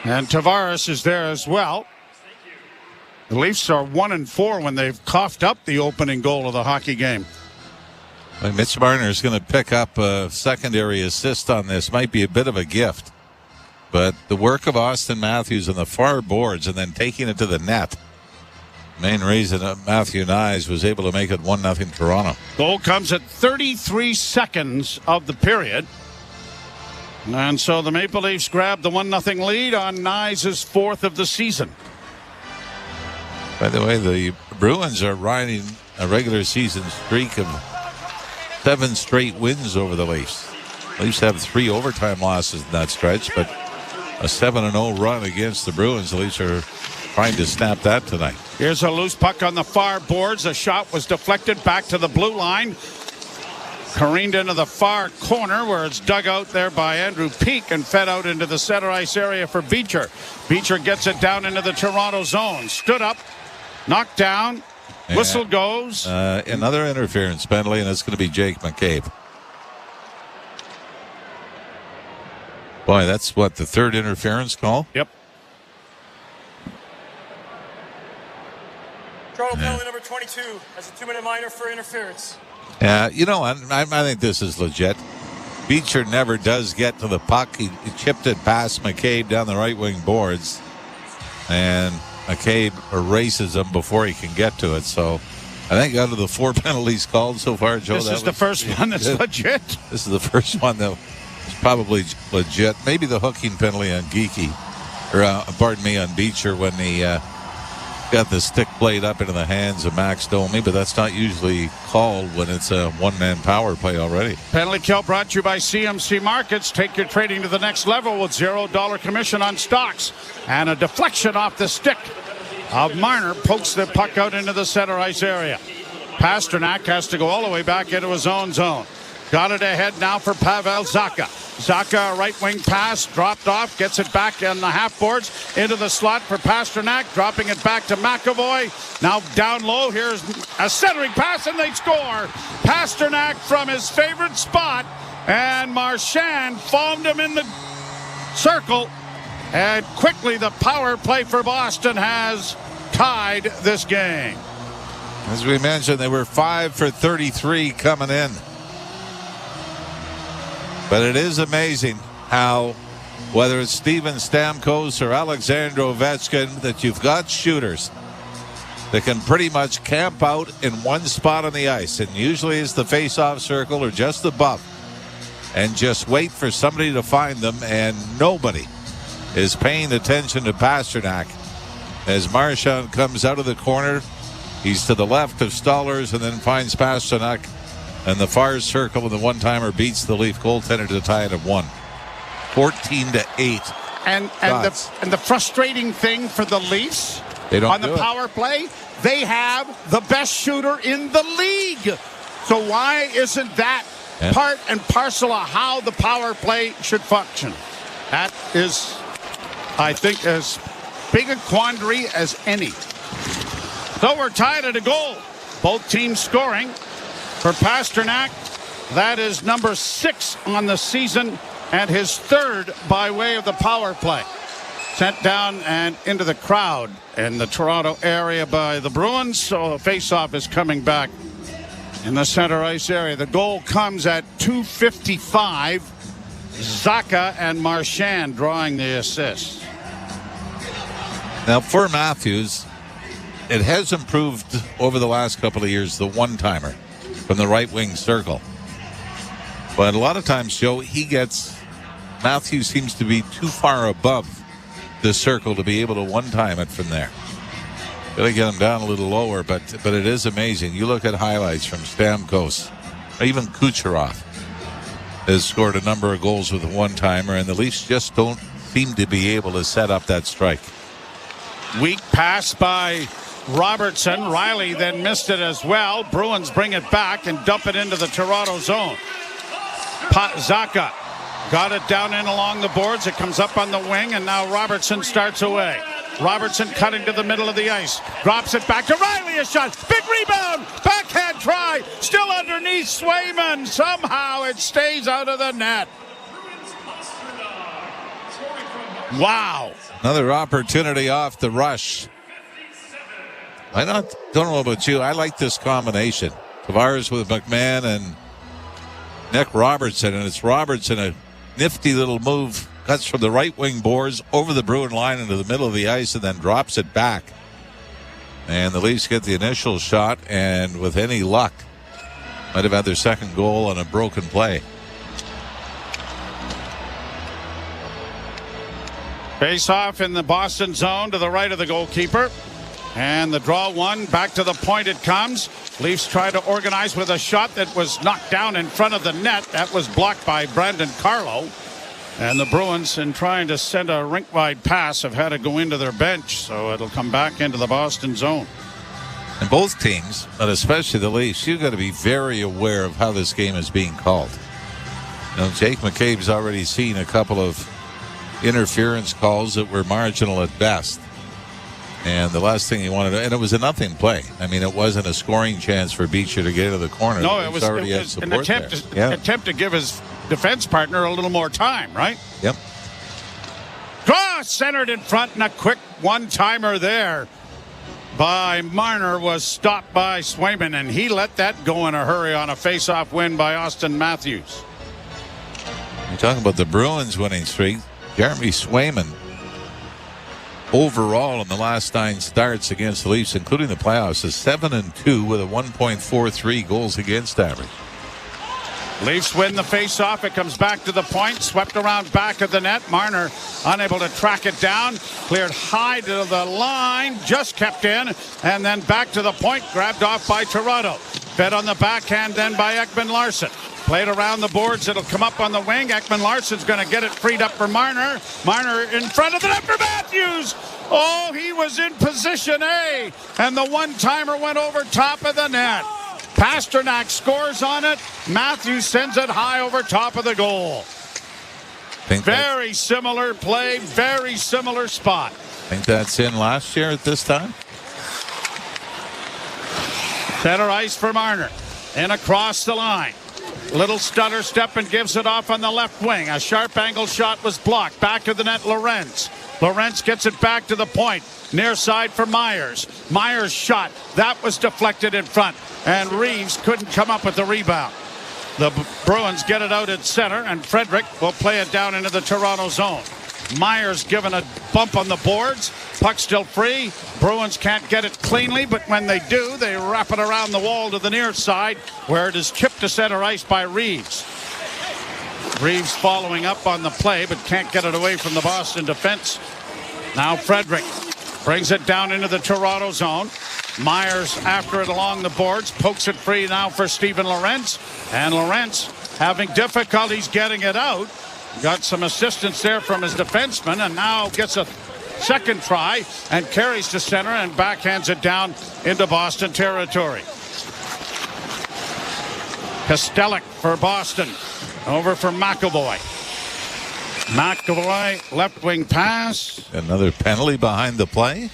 And Tavares is there as well. The Leafs are 1-4 when they've coughed up the opening goal of the hockey game. Mitch Marner is going to pick up a secondary assist on this. Might be a bit of a gift. But the work of Austin Matthews on the far boards and then taking it to the net. Main reason that Matthew Nyes was able to make it 1-0 Toronto. Goal comes at 33 seconds of the period. And so the Maple Leafs grab the 1-0 lead on Nyes' fourth of the season. By the way, the Bruins are riding a regular season streak of 7 straight wins over the Leafs. Leafs have 3 overtime losses in that stretch, but a 7-0 run against the Bruins. The Leafs are trying to snap that tonight. Here's a loose puck on the far boards. A shot was deflected back to the blue line. Careened into the far corner where it's dug out there by Andrew Peake and fed out into the center ice area for Beecher. Beecher gets it down into the Toronto zone. Stood up, knocked down, whistle goes. Another interference penalty, and it's going to be Jake McCabe. Boy, that's what, the third interference call? Yep. Toronto penalty number 22 as a 2-minute minor for interference. Yeah, you know, I think this is legit. Beecher never does get to the puck. He chipped it past McCabe down the right wing boards, and McCabe erases him before he can get to it. So I think out of the 4 penalties called so far, Joe, this is the first one that's legit. This is the first one that was probably legit. Maybe the hooking penalty on Geekie, or pardon me, on Beecher when he got the stick blade up into the hands of Max Domi, but that's not usually called when it's a one-man power play already. Penalty kill brought to you by CMC Markets. Take your trading to the next level with $0 commission on stocks. And a deflection off the stick of Marner pokes the puck out into the center ice area. Pasternak has to go all the way back into his own zone. Got it ahead now for Pavel Zacha. Zacha, right wing pass, dropped off, gets it back on the half boards into the slot for Pasternak, dropping it back to McAvoy. Now down low, here's a centering pass, and they score. Pasternak from his favorite spot, and Marchand found him in the circle. And quickly, the power play for Boston has tied this game. As we mentioned, they were 5 for 33 coming in. But it is amazing how, whether it's Steven Stamkos or Alexander Ovechkin, that you've got shooters that can pretty much camp out in one spot on the ice, and usually it's the face-off circle or just above, and just wait for somebody to find them, and nobody is paying attention to Pasternak. As Marchand comes out of the corner, he's to the left of Stollers and then finds Pasternak. And the far circle, and the one-timer beats the Leaf goaltender to tie it at 1. 14-8. And the frustrating thing for the Leafs on the power play, they have the best shooter in the league. So why isn't that part and parcel of how the power play should function? That is, I think, as big a quandary as any. So we're tied at a goal. Both teams scoring. For Pasternak, That is number 6 on the season and his 3rd by way of the power play. Sent down and into the crowd in the Toronto area by the Bruins. So a face-off is coming back in the center ice area. The goal comes at 2:55. Zacha and Marchand drawing the assist. Now, for Matthews, it has improved over the last couple of years, the one-timer from the right wing circle. But a lot of times, Joe, Matthews seems to be too far above the circle to be able to one-time it from there. Got to get him down a little lower, but it is amazing. You look at highlights from Stamkos, even Kucherov has scored a number of goals with a one-timer, and the Leafs just don't seem to be able to set up that strike. Weak pass by Robertson. Riley then missed it as well. Bruins bring it back and dump it into the Toronto zone. Zacha got it down in along the boards. It comes up on the wing, and now Robertson starts away. Robertson cutting to the middle of the ice. Drops it back to Riley. A shot. Big rebound. Backhand try. Still underneath Swayman. Somehow it stays out of the net. Wow. Another opportunity off the rush. I don't know about you. I like this combination. Tavares with McMahon and Nick Robertson. And it's Robertson, a nifty little move. Cuts from the right wing boards over the Bruin line into the middle of the ice and then drops it back. And the Leafs get the initial shot, and with any luck, might have had their second goal on a broken play. Face off in the Boston zone to the right of the goalkeeper. And the draw one. Back to the point it comes. Leafs try to organize with a shot that was knocked down in front of the net. That was blocked by Brandon Carlo. And the Bruins, in trying to send a rink-wide pass, have had to go into their bench. So it'll come back into the Boston zone. And both teams, but especially the Leafs, you've got to be very aware of how this game is being called. You know, Jake McCabe's already seen a couple of interference calls that were marginal at best. And the last thing he wanted to, and it was a nothing play. I mean, it wasn't a scoring chance for Beecher to get into the corner. No, it was an attempt to give his defense partner a little more time, right? Yep. Cross centered in front, and a quick one-timer there by Marner was stopped by Swayman, and he let that go in a hurry on a face-off win by Austin Matthews. You're talking about the Bruins winning streak. Jeremy Swayman, overall in the last 9 starts against the Leafs, including the playoffs, is 7-2 with a 1.43 goals against average. Leafs win the face-off. It comes back to the point. Swept around back of the net. Marner unable to track it down. Cleared high to the line. Just kept in. And then back to the point. Grabbed off by Toronto. Fed on the backhand then by Ekman Larsson. Played around the boards. It'll come up on the wing. Ekman Larsson's going to get it freed up for Marner. Marner in front of the net for Matthews. Oh, he was in position A. And the one-timer went over top of the net. Pasternak scores on it. Matthews sends it high over top of the goal. Very similar play, very similar spot. Think that's in last year at this time? Center ice for Marner. And across the line. Little stutter step and gives it off on the left wing. A sharp angle shot was blocked. Back to the net, Lorentz. Lorentz gets it back to the point. Near side for Myers. Myers shot. That was deflected in front. And Reeves couldn't come up with the rebound. The Bruins get it out at center, and Frederick will play it down into the Toronto zone. Myers given a bump on the boards. Puck still free. Bruins can't get it cleanly, but when they do, they wrap it around the wall to the near side, where it is chipped to center ice by Reeves. Reeves following up on the play, but can't get it away from the Boston defense. Now Frederick brings it down into the Toronto zone. Myers after it along the boards. Pokes it free now for Steven Lorentz. And Lorentz having difficulties getting it out. Got some assistance there from his defenseman, and now gets a second try and carries to center and backhands it down into Boston territory. Kostelic for Boston. Over for McAvoy. McAvoy, left wing pass. Another penalty behind the play.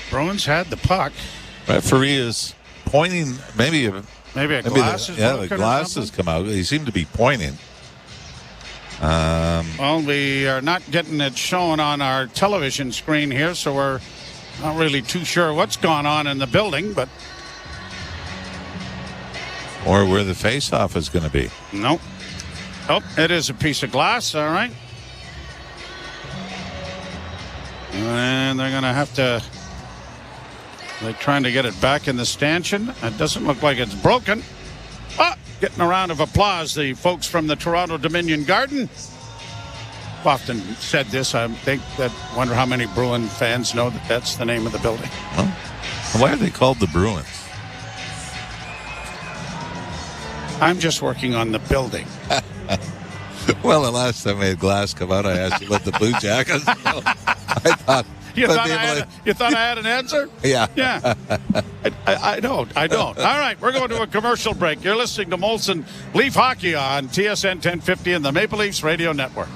Bruins had the puck. Referee is pointing, maybe Maybe a glass is broken. Yeah, the glass has come out. He seemed to be pointing. Well, we are not getting it shown on our television screen here, so we're not really too sure what's gone on in the building, but... Or where the face-off is going to be. Nope. Oh, it is a piece of glass, all right. And they're going to have to... They're trying to get it back in the stanchion. It doesn't look like it's broken. Ah, getting a round of applause, the folks from the Toronto Dominion Garden. I've often said this. I think that wonder how many Bruin fans know that that's the name of the building. Huh? Why are they called the Bruins? I'm just working on the building. Well, the last time I had glass come out, I asked you about the Blue Jackets. I thought... You thought I had an answer? Yeah. Yeah. I don't. All right, we're going to a commercial break. You're listening to Molson Leaf Hockey on TSN 1050 and the Maple Leafs Radio Network.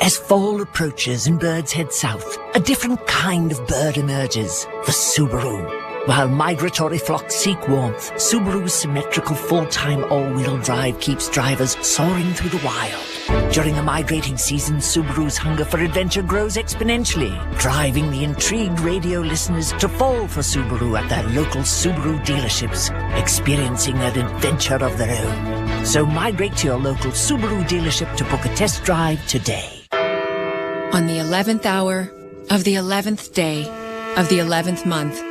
As fall approaches and birds head south, a different kind of bird emerges, the Subaru. While migratory flocks seek warmth, Subaru's symmetrical full-time all-wheel drive keeps drivers soaring through the wild. During the migrating season, Subaru's hunger for adventure grows exponentially, driving the intrigued radio listeners to fall for Subaru at their local Subaru dealerships, experiencing an adventure of their own. So migrate to your local Subaru dealership to book a test drive today. On the 11th hour of the 11th day of the 11th month,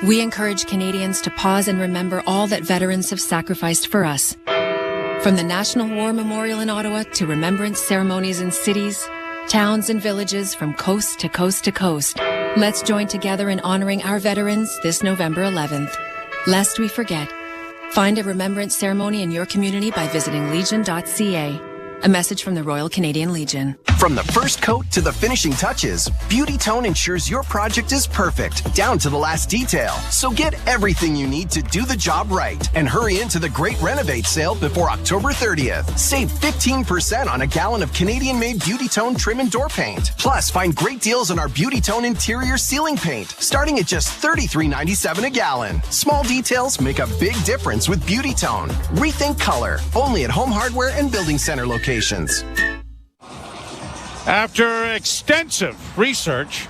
we encourage Canadians to pause and remember all that veterans have sacrificed for us. From the National War Memorial in Ottawa to remembrance ceremonies in cities, towns, and villages from coast to coast to coast, let's join together in honoring our veterans this November 11th. Lest we forget, find a remembrance ceremony in your community by visiting legion.ca. A message from the Royal Canadian Legion. From the first coat to the finishing touches, Beauty Tone ensures your project is perfect, down to the last detail. So get everything you need to do the job right and hurry into the Great Renovate sale before October 30th. Save 15% on a gallon of Canadian-made Beauty Tone trim and door paint. Plus, find great deals on our Beauty Tone interior ceiling paint, starting at just $33.97 a gallon. Small details make a big difference with Beauty Tone. Rethink color, only at Home Hardware and Building Center locations. After extensive research,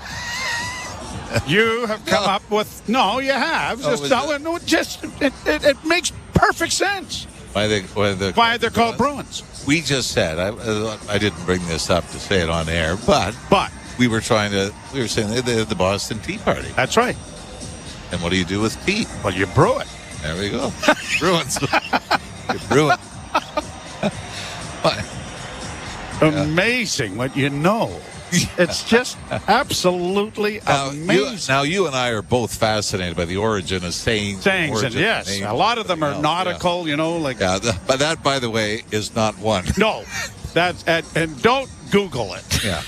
you have come up with... No, you have. It makes perfect sense. Why they're called Bruins. We just said, I didn't bring this up to say it on air, but we were saying they're the Boston Tea Party. That's right. And what do you do with tea? Well, you brew it. There we go. Bruins. You brew it. Amazing what you know. It's just absolutely amazing. You and I are both fascinated by the origin of sayings. And yes, a lot of them are nautical, but that, by the way, is not one. No, and don't Google it. Yeah.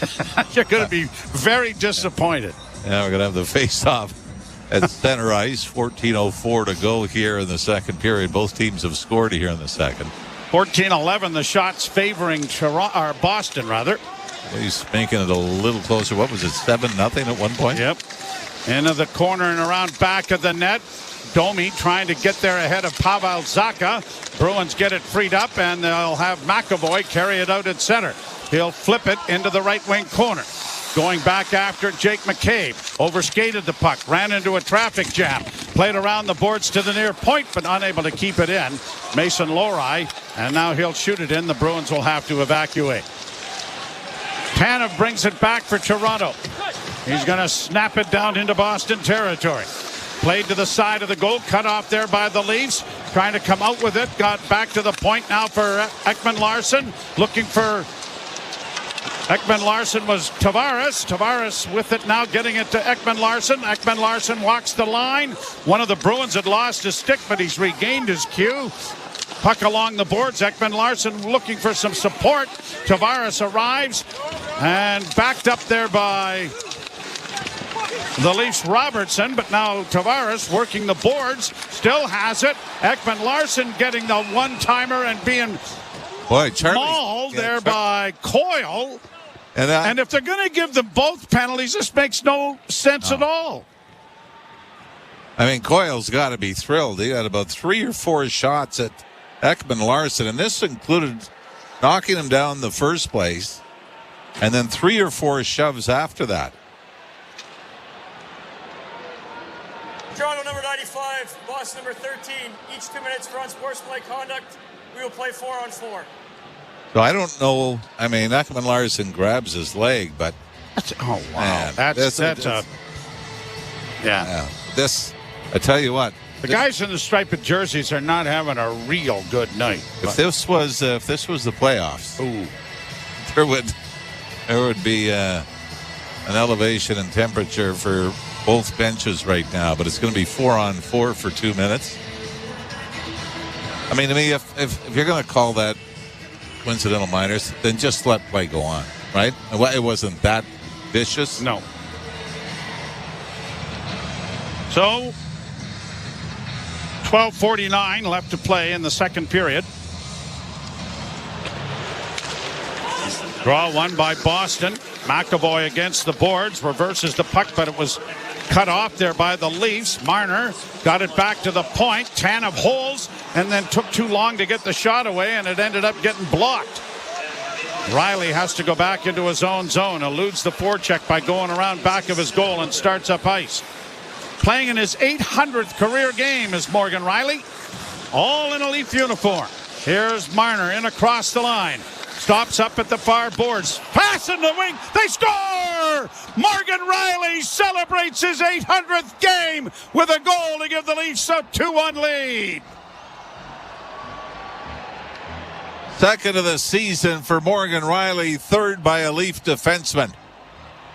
You're going to be very disappointed. Yeah, we're going to have the face-off at center ice. 14:04 to go here in the second period. Both teams have scored here in the second. 14-11, the shots favoring Boston, rather. He's making it a little closer. What was it, 7-0 at one point? Yep. Into the corner and around back of the net. Domi trying to get there ahead of Pavel Zacha. Bruins get it freed up, and they'll have McAvoy carry it out at center. He'll flip it into the right wing corner. Going back after Jake McCabe. Overskated the puck. Ran into a traffic jam. Played around the boards to the near point, but unable to keep it in. Mason Lohrei. And now he'll shoot it in. The Bruins will have to evacuate. Tanev brings it back for Toronto. He's going to snap it down into Boston territory. Played to the side of the goal. Cut off there by the Leafs. Trying to come out with it. Got back to the point now for Ekman Larsson. Looking for... Ekman Larsson was Tavares. Tavares with it now, getting it to Ekman Larsson. Ekman Larsson walks the line. One of the Bruins had lost his stick, but he's regained his cue. Puck along the boards. Ekman Larsson looking for some support. Tavares arrives and backed up there by the Leafs Robertson, but now Tavares working the boards. Still has it. Ekman Larsson getting the one-timer and being mauled there by Coyle. And if they're going to give them both penalties, this makes no sense at all. I mean, Coyle's got to be thrilled. He had about 3 or 4 shots at Ekman-Larsson, and this included knocking him down in the first place, and then 3 or 4 shoves after that. Toronto number 95, Boston number 13. Each 2 minutes for unsportsmanlike conduct. We will play 4-on-4. So I don't know. I mean, Ekman-Larsson grabs his leg, but oh wow, man, that's yeah. This, I tell you what, the guys in the striped jerseys are not having a real good night. If this was the playoffs, there would be an elevation in temperature for both benches right now. But it's going to be 4-on-4 for 2 minutes. I mean, to me, if you're going to call that coincidental minors, then just let play go on, right? It wasn't that vicious. No. So, 12:49 left to play in the second period. Draw one by Boston. McAvoy against the boards, reverses the puck, but it was cut off there by the Leafs. Marner got it back to the point. Tanev holes, and then took too long to get the shot away, and it ended up getting blocked. Riley has to go back into his own zone, eludes the forecheck by going around back of his goal and starts up ice. Playing in his 800th career game is Morgan Riley, all in a Leaf uniform. Here's Marner in across the line. Stops up at the far boards. Pass in the wing. They score! Morgan Riley celebrates his 800th game with a goal to give the Leafs a 2-1 lead. Second of the season for Morgan Riley, third by a Leaf defenseman.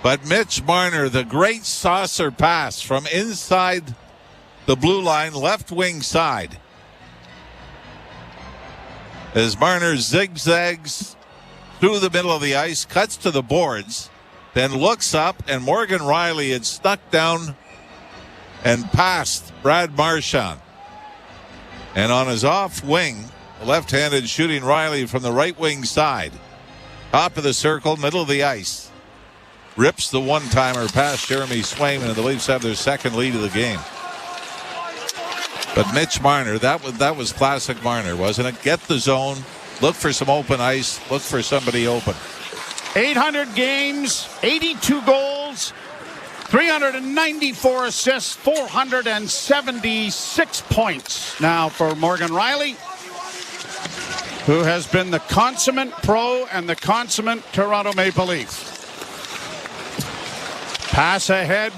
But Mitch Marner, the great saucer pass from inside the blue line, left wing side. As Marner zigzags through the middle of the ice, cuts to the boards, then looks up, and Morgan Riley had snuck down and passed Brad Marchand. And on his off wing, left-handed shooting Riley from the right wing side. Top of the circle, middle of the ice. Rips the one-timer past Jeremy Swayman, and the Leafs have their second lead of the game. But Mitch Marner, that was classic Marner, wasn't it? Get the zone, look for some open ice, look for somebody open. 800 games, 82 goals, 394 assists, 476 points now for Morgan Riley, who has been the consummate pro and the consummate Toronto Maple Leaf. Pass ahead.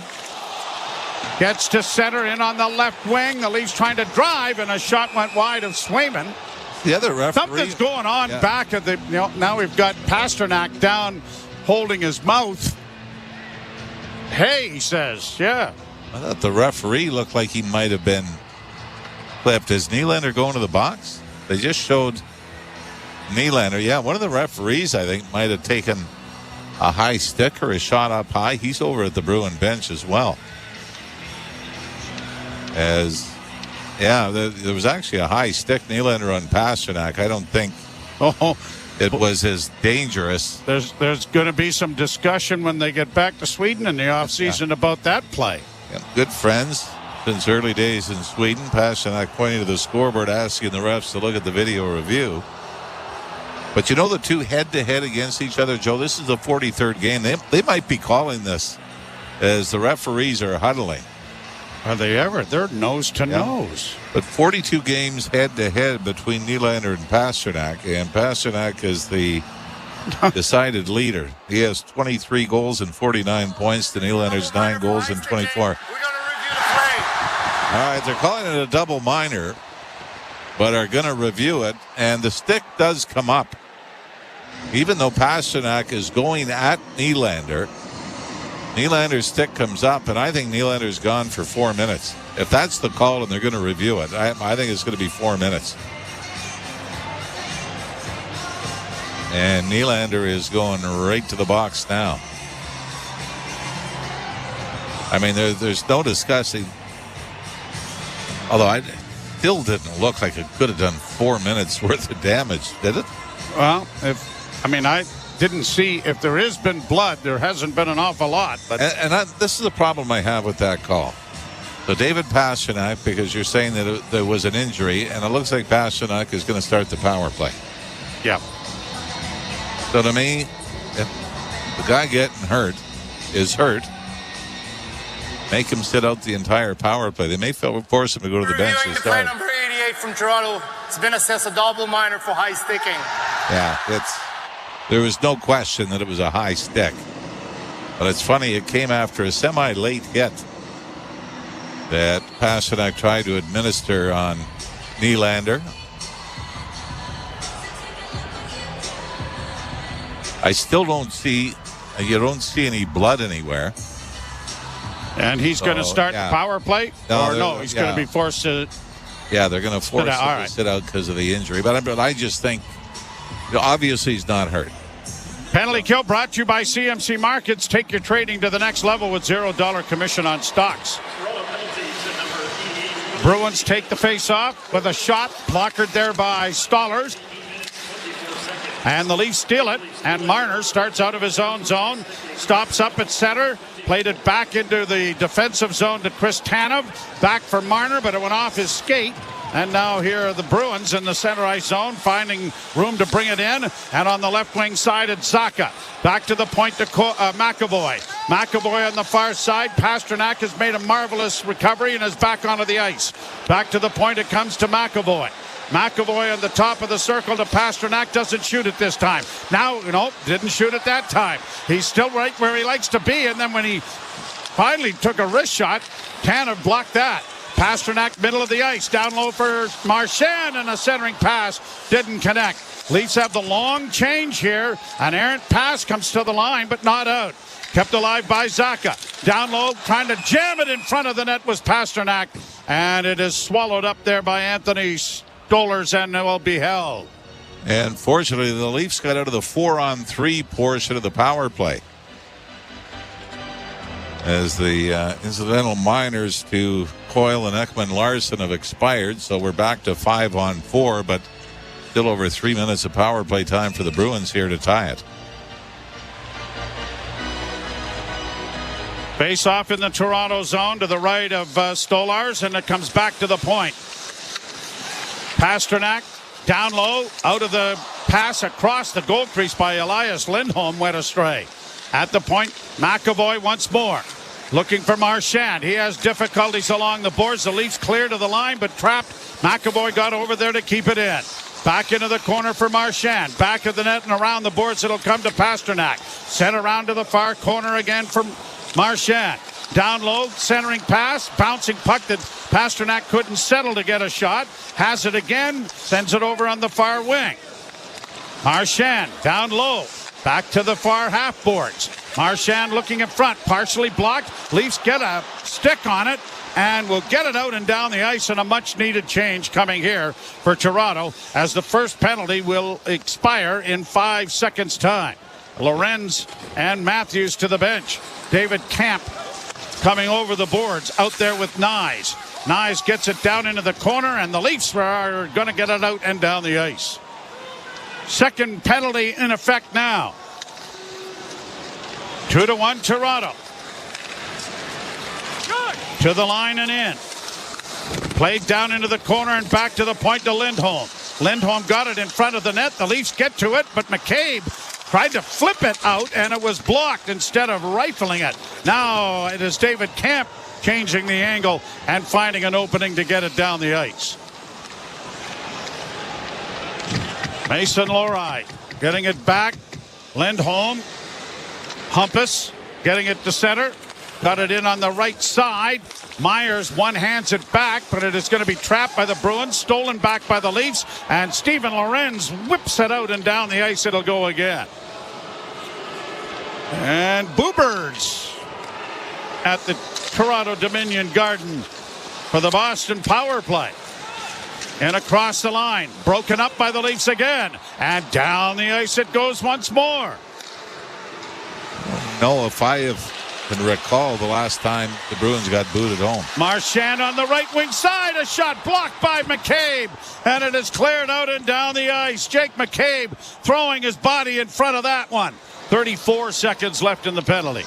Gets to center, in on the left wing. The Leafs trying to drive, and a shot went wide of Swayman. The other referee. Something's going on back at the. Now we've got Pasternak down, holding his mouth. Hey, he says, yeah. I thought the referee looked like he might have been clipped. Is Nylander going to the box? They just showed Nylander. Yeah, one of the referees, I think, might have taken a high stick or a shot up high. He's over at the Bruin bench as well. There was actually a high stick. Nylander on Pasternak. I don't think it was as dangerous. There's going to be some discussion when they get back to Sweden in the offseason about that play. Yeah, good friends since early days in Sweden. Pasternak pointing to the scoreboard, asking the refs to look at the video review. But you know, the two head-to-head against each other, Joe, this is the 43rd game. They might be calling this as the referees are huddling. Are they ever? They're nose to nose. But 42 games head-to-head between Nylander and Pasternak, and Pasternak is the decided leader. He has 23 goals and 49 points to Nylander's 9 goals and 24. All right, they're calling it a double minor, but are going to review it, and the stick does come up. Even though Pasternak is going at Nylander, Nylander's stick comes up, and I think Nylander's gone for 4 minutes. If that's the call and they're going to review it, I think it's going to be 4 minutes. And Nylander is going right to the box now. I mean, there's no discussing. Although it still didn't look like it could have done 4 minutes worth of damage, did it? Well, I didn't see, if there has been blood, there hasn't been an awful lot. But this is the problem I have with that call. So David Pastrnak, because you're saying that there was an injury, and it looks like Pastrnak is going to start the power play. Yeah. So to me, if the guy getting hurt is hurt, make him sit out the entire power play. They may force him to go to the bench and start. Reviewing the play number 88 from Toronto. It's been assessed a double minor for high sticking. Yeah, there was no question that it was a high stick. But it's funny, it came after a semi-late hit that Pastrnak tried to administer on Nylander. I still don't see any blood anywhere. And he's going to start the power play? No, he's going to be forced to... Yeah, they're going to force him to sit out because of the injury. But I just think, obviously he's not hurt. Penalty kill brought to you by CMC Markets. Take your trading to the next level with $0 commission on stocks. Bruins take the face-off with a shot blockered there by Stollers. And the Leafs steal it. And Marner starts out of his own zone. Stops up at center. Played it back into the defensive zone to Chris Tanev. Back for Marner, but it went off his skate. And now here are the Bruins in the center ice zone, finding room to bring it in. And on the left wing side, it's Zacha. Back to the point to McAvoy. McAvoy on the far side. Pastrnak has made a marvelous recovery and is back onto the ice. Back to the point it comes to McAvoy. McAvoy on the top of the circle to Pastrnak. Doesn't shoot it this time. Now, didn't shoot it that time. He's still right where he likes to be. And then when he finally took a wrist shot, Tanev blocked that. Pastrnak, middle of the ice, down low for Marchand, and a centering pass didn't connect. Leafs have the long change here. An errant pass comes to the line, but not out. Kept alive by Zacha. Down low, trying to jam it in front of the net was Pastrnak, and it is swallowed up there by Anthony Stollers, and it will be held. And fortunately, the Leafs got out of the 4-on-3 portion of the power play, as the incidental minors to Coyle and Ekman-Larsson have expired. So we're back to 5-on-4, but still over 3 minutes of power play time for the Bruins here to tie it. Face off in the Toronto zone to the right of Stolarz, and it comes back to the point. Pastrnak down low, out of the pass across the goal crease by Elias Lindholm went astray. At the point, McAvoy once more. Looking for Marchand. He has difficulties along the boards. The Leafs clear to the line, but trapped. McAvoy got over there to keep it in. Back into the corner for Marchand. Back of the net and around the boards. It'll come to Pastrnak. Sent around to the far corner again for Marchand. Down low, centering pass. Bouncing puck that Pastrnak couldn't settle to get a shot. Has it again. Sends it over on the far wing. Marchand down low. Back to the far half boards. Marchand looking in front, partially blocked. Leafs get a stick on it and will get it out and down the ice, and a much needed change coming here for Toronto as the first penalty will expire in 5 seconds time. Lorenz and Matthews to the bench. David Camp coming over the boards out there with Nyes. Nyes gets it down into the corner, and the Leafs are going to get it out and down the ice. Second penalty in effect now. 2-1 Toronto. To the line and in. Played down into the corner and back to the point to Lindholm. Lindholm got it in front of the net. The Leafs get to it, but McCabe tried to flip it out, and it was blocked instead of rifling it. Now it is David Camp changing the angle and finding an opening to get it down the ice. Mason Lohrei getting it back. Lindholm. Humpus getting it to center. Got it in on the right side. Myers one-hands it back, but it is going to be trapped by the Bruins. Stolen back by the Leafs. And Steven Lorenz whips it out, and down the ice it'll go again. And Boobers at the Toronto Dominion Garden for the Boston power play. And across the line. Broken up by the Leafs again. And down the ice it goes once more. No, if I can recall the last time the Bruins got booed at home. Marchand on the right wing side. A shot blocked by McCabe. And it is cleared out and down the ice. Jake McCabe throwing his body in front of that one. 34 seconds left in the penalty.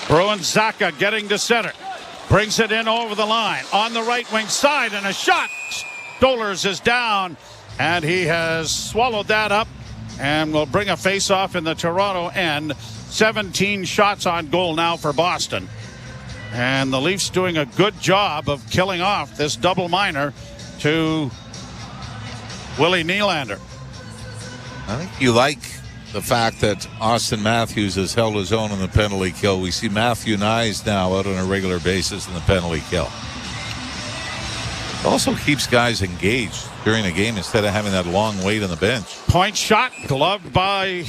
Bruins Zaka getting to center. Brings it in over the line. On the right wing side, and a shot. Stolers is down, and he has swallowed that up and will bring a face-off in the Toronto end. 17 shots on goal now for Boston. And the Leafs doing a good job of killing off this double minor to Willie Nylander. I think you like the fact that Austin Matthews has held his own in the penalty kill. We see Matthew Nyes now out on a regular basis in the penalty kill. It also keeps guys engaged during a game instead of having that long wait on the bench. Point shot, gloved by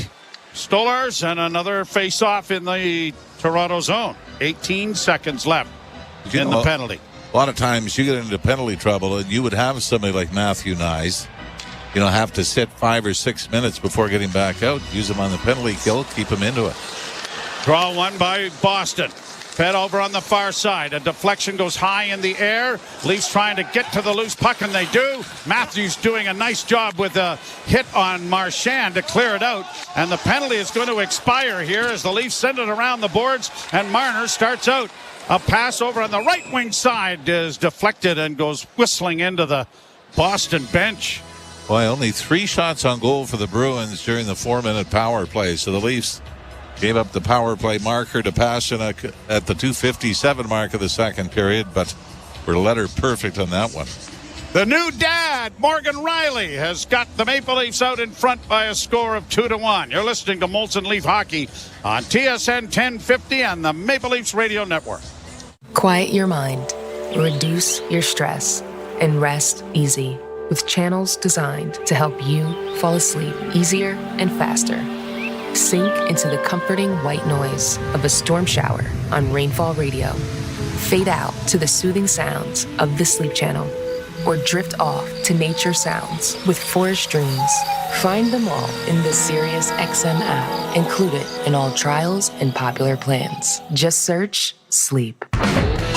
Stolars, and another face-off in the Toronto zone. 18 seconds left in the penalty. A lot of times you get into penalty trouble, and you would have somebody like Matthew Nyes, have to sit 5 or 6 minutes before getting back out. Use him on the penalty kill, keep him into it. Draw one by Boston. Fed over on the far side. A deflection goes high in the air. Leafs trying to get to the loose puck, and they do. Matthews doing a nice job with a hit on Marchand to clear it out. And the penalty is going to expire here as the Leafs send it around the boards, and Marner starts out. A pass over on the right wing side is deflected and goes whistling into the Boston bench. Boy, only 3 shots on goal for the Bruins during the 4-minute power play. So the Leafs gave up the power play marker to Pasternak at the 2:57 mark of the second period, but we're letter perfect on that one. The new dad, Morgan Riley, has got the Maple Leafs out in front by a score of 2-1. You're listening to Molson Leaf Hockey on TSN 1050 and the Maple Leafs Radio Network. Quiet your mind, reduce your stress, and rest easy with channels designed to help you fall asleep easier and faster. Sink into the comforting white noise of a storm shower on Rainfall Radio. Fade out to the soothing sounds of the Sleep Channel, or drift off to nature sounds with Forest Dreams. Find them all in the SiriusXM app, included in all trials and popular plans. Just search Sleep.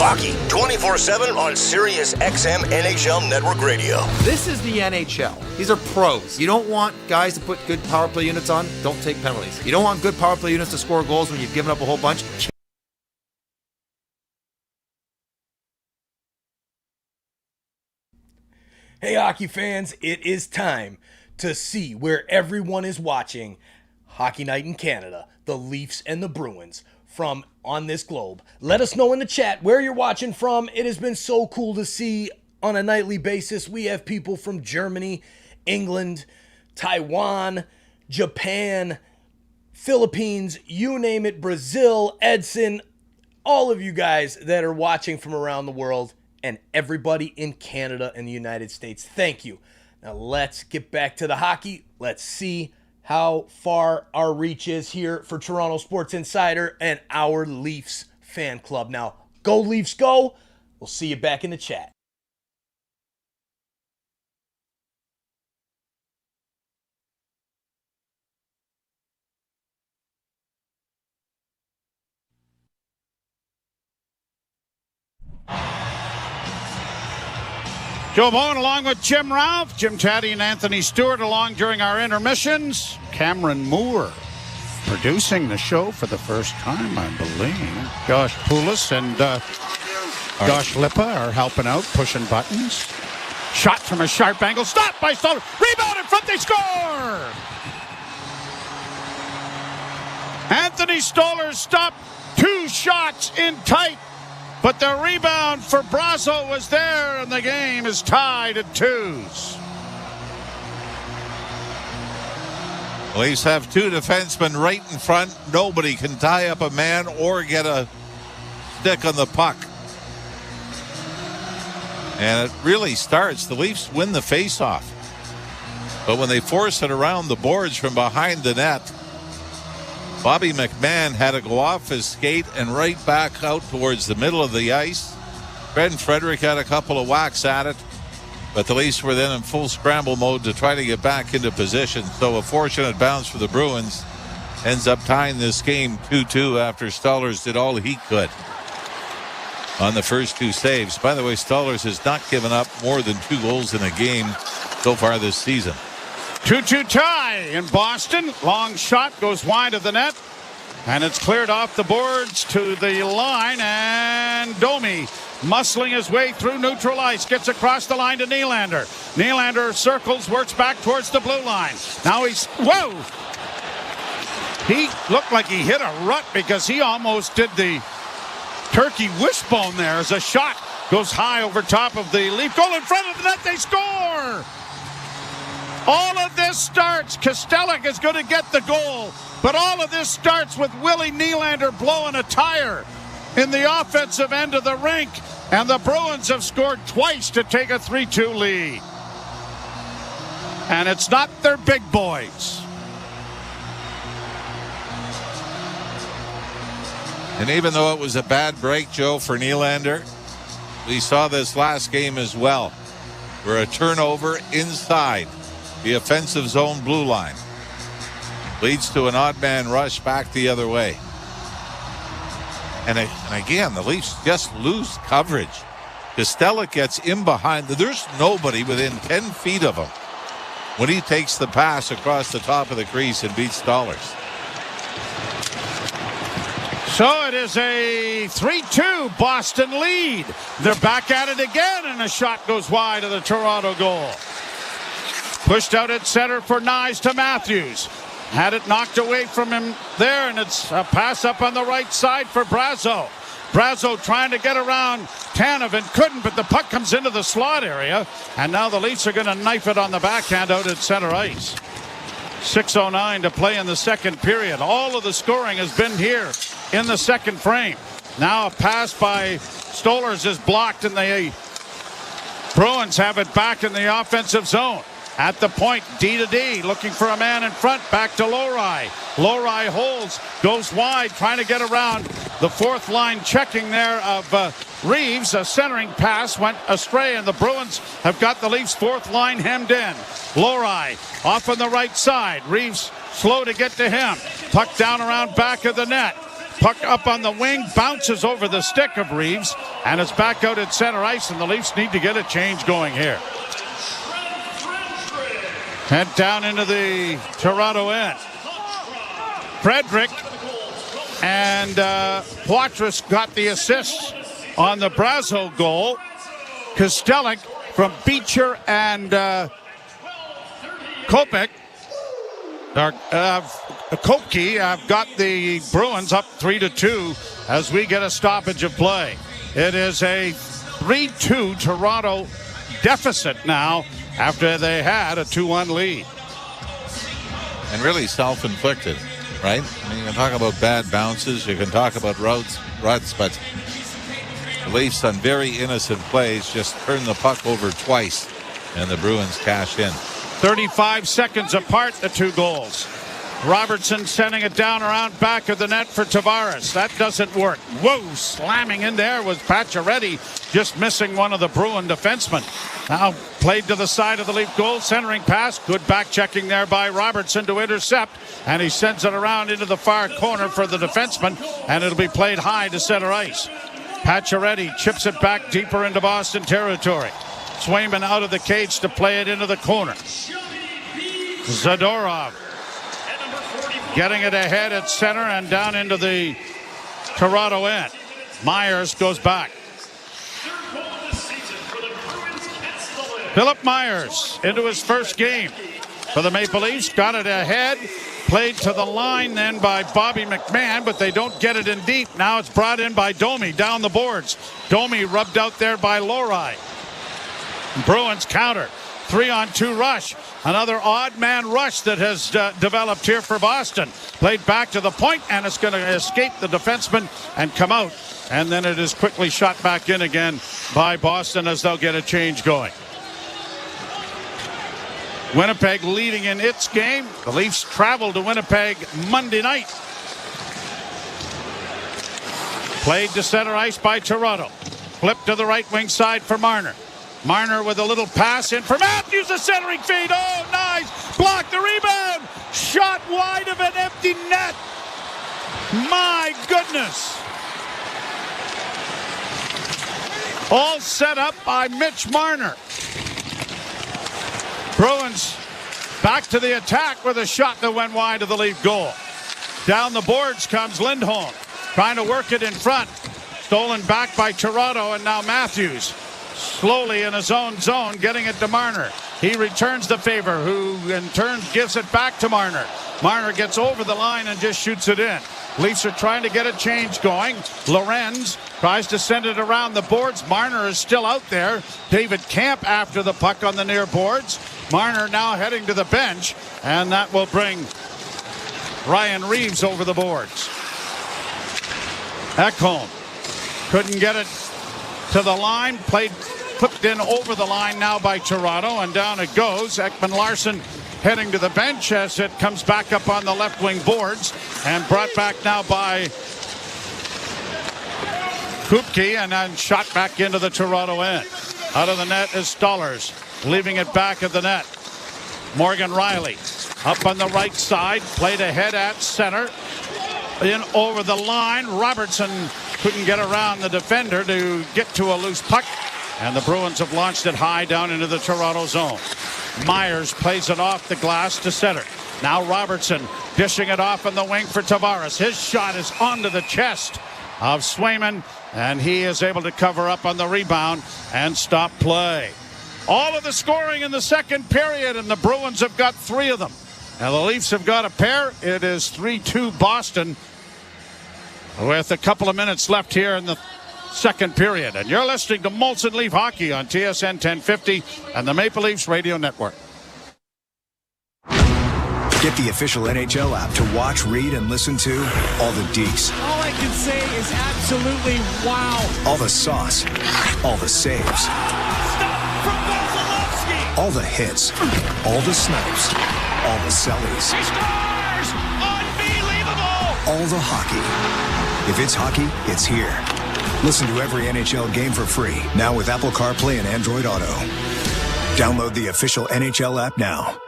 Hockey 24/7 on Sirius XM NHL Network Radio. This is the NHL. These are pros. You don't want guys to put good power play units on, don't take penalties. You don't want good power play units to score goals when you've given up a whole bunch. Hey, hockey fans, it is time to see where everyone is watching Hockey Night in Canada, the Leafs and the Bruins from on this globe. Let us know in the chat where you're watching from. It has been so cool to see on a nightly basis. We have people from Germany, England, Taiwan, Japan, Philippines, you name it, Brazil, Edson, all of you guys that are watching from around the world, and everybody in Canada and the United States. Thank you. Now let's get back to the hockey. Let's see how far our reach is here for Toronto Sports Insider and our Leafs fan club. Now, go Leafs, go. We'll see you back in the chat. Joe Bowen along with Jim Ralph, Jim Taddy and Anthony Stewart along during our intermissions. Cameron Moore producing the show for the first time, I believe. Josh Poulos and Josh Lippa are helping out, pushing buttons. Shot from a sharp angle, stopped by Stoller. Rebound in front, they score! Anthony Stoller stopped 2 shots in tight. But the rebound for Brasso was there, and the game is tied at 2s. Leafs have 2 defensemen right in front. Nobody can tie up a man or get a stick on the puck. And it really starts. The Leafs win the faceoff. But when they force it around the boards from behind the net, Bobby McMahon had to go off his skate and right back out towards the middle of the ice. Ben Frederick had a couple of whacks at it, but the Leafs were then in full scramble mode to try to get back into position. So a fortunate bounce for the Bruins ends up tying this game 2-2 after Stollers did all he could on the first 2 saves. By the way, Stollers has not given up more than 2 goals in a game so far this season. 2-2 tie in Boston. Long shot goes wide of the net. And it's cleared off the boards to the line, and Domi muscling his way through neutral ice, gets across the line to Nylander. Nylander circles, works back towards the blue line. Now he's, whoa! He looked like he hit a rut because he almost did the turkey wishbone there as a shot goes high over top of the Leaf goal in front of the net. They score! All of this starts, Kostelic is going to get the goal, but all of this starts with Willie Nylander blowing a tire in the offensive end of the rink, and the Bruins have scored twice to take a 3-2 lead. And it's not their big boys. And even though it was a bad break, Joe, for Nylander, we saw this last game as well, where a turnover inside the offensive zone blue line leads to an odd man rush back the other way. And again, the Leafs just lose coverage. Kostelic gets in behind. There's nobody within 10 feet of him when he takes the pass across the top of the crease and beats Stollers. So it is a 3-2 Boston lead. They're back at it again, and a shot goes wide of the Toronto goal. Pushed out at center for Nyes to Matthews. Had it knocked away from him there, and it's a pass up on the right side for Brazeau. Brazeau trying to get around Tanev and couldn't, but the puck comes into the slot area, and now the Leafs are going to knife it on the backhand out at center ice. 6:09 to play in the second period. All of the scoring has been here in the second frame. Now a pass by Stollers is blocked, and the Bruins have it back in the offensive zone. At the point, D to D, looking for a man in front, back to Lowry. Lowry holds, goes wide, trying to get around the fourth line checking there of Reeves. A centering pass went astray, and the Bruins have got the Leafs' fourth line hemmed in. Lowry off on the right side. Reeves slow to get to him. Puck down around back of the net. Puck up on the wing, bounces over the stick of Reeves, and it's back out at center ice, and the Leafs need to get a change going here. Head down into the Toronto end. Frederick and Poitras got the assists on the Brazeau goal. Kostelic from Beecher and Kopech. Kopke have got the Bruins up 3-2 as we get a stoppage of play. It is a 3-2 Toronto deficit now after they had a 2-1 lead. And really self-inflicted, right? I mean, you can talk about bad bounces, you can talk about ruts, but the Leafs on very innocent plays just turned the puck over twice, and the Bruins cash in. 35 seconds apart, the two goals. Robertson sending it down around back of the net for Tavares. That doesn't work. Whoa, slamming in there was Pacioretty, just missing one of the Bruin defensemen. Now played to the side of the Leaf goal, centering pass. Good back checking there by Robertson to intercept, and he sends it around into the far corner for the defenseman, and it'll be played high to center ice. Pacioretty chips it back deeper into Boston territory. Swayman out of the cage to play it into the corner. Zadorov getting it ahead at center and down into the Toronto end. Myers goes back. Philip Myers into his first game for the Maple Leafs. Got it ahead. Played to the line then by Bobby McMahon, but they don't get it in deep. Now it's brought in by Domi down the boards. Domi rubbed out there by Lowry. Bruins counter. 3-on-2 rush. Another odd man rush that has developed here for Boston. Played back to the point, and it's going to escape the defenseman and come out. And then it is quickly shot back in again by Boston as they'll get a change going. Winnipeg leading in its game. The Leafs travel to Winnipeg Monday night. Played to center ice by Toronto. Flipped to the right wing side for Marner. Marner with a little pass in for Matthews, a centering feed. Oh, nice. Blocked the rebound. Shot wide of an empty net. My goodness. All set up by Mitch Marner. Bruins back to the attack with a shot that went wide of the Leaf goal. Down the boards comes Lindholm, trying to work it in front. Stolen back by Toronto, and now Matthews slowly in his own zone, getting it to Marner. He returns the favor, who in turn gives it back to Marner. Marner gets over the line and just shoots it in. Leafs are trying to get a change going. Lorenz tries to send it around the boards. Marner is still out there. David Camp after the puck on the near boards. Marner now heading to the bench, and that will bring Ryan Reeves over the boards. Ekholm couldn't get it to the line. Flipped in over the line now by Toronto, and down it goes. Ekman-Larsson heading to the bench as it comes back up on the left wing boards, and brought back now by Kupke, and then shot back into the Toronto end. Out of the net is Stollers, leaving it back at the net. Morgan Riley up on the right side, played ahead at center. In over the line, Robertson couldn't get around the defender to get to a loose puck, and the Bruins have launched it high down into the Toronto zone. Myers plays it off the glass to center. Now Robertson dishing it off on the wing for Tavares. His shot is onto the chest of Swayman, and he is able to cover up on the rebound and stop play. All of the scoring in the second period, and the Bruins have got 3 of them. Now the Leafs have got a pair. It is 3-2 Boston with a couple of minutes left here in the second period. And you're listening to Molson Leaf Hockey on TSN 1050 and the Maple Leafs Radio Network. Get the official NHL app to watch, read, and listen to all the deets. All I can say is absolutely wow. All the sauce. All the saves. Stop from Vasilevsky. All the hits. All the snipes. All the sellies. He scores! Unbelievable! All the hockey. If it's hockey, it's here. Listen to every NHL game for free, now with Apple CarPlay and Android Auto. Download the official NHL app now.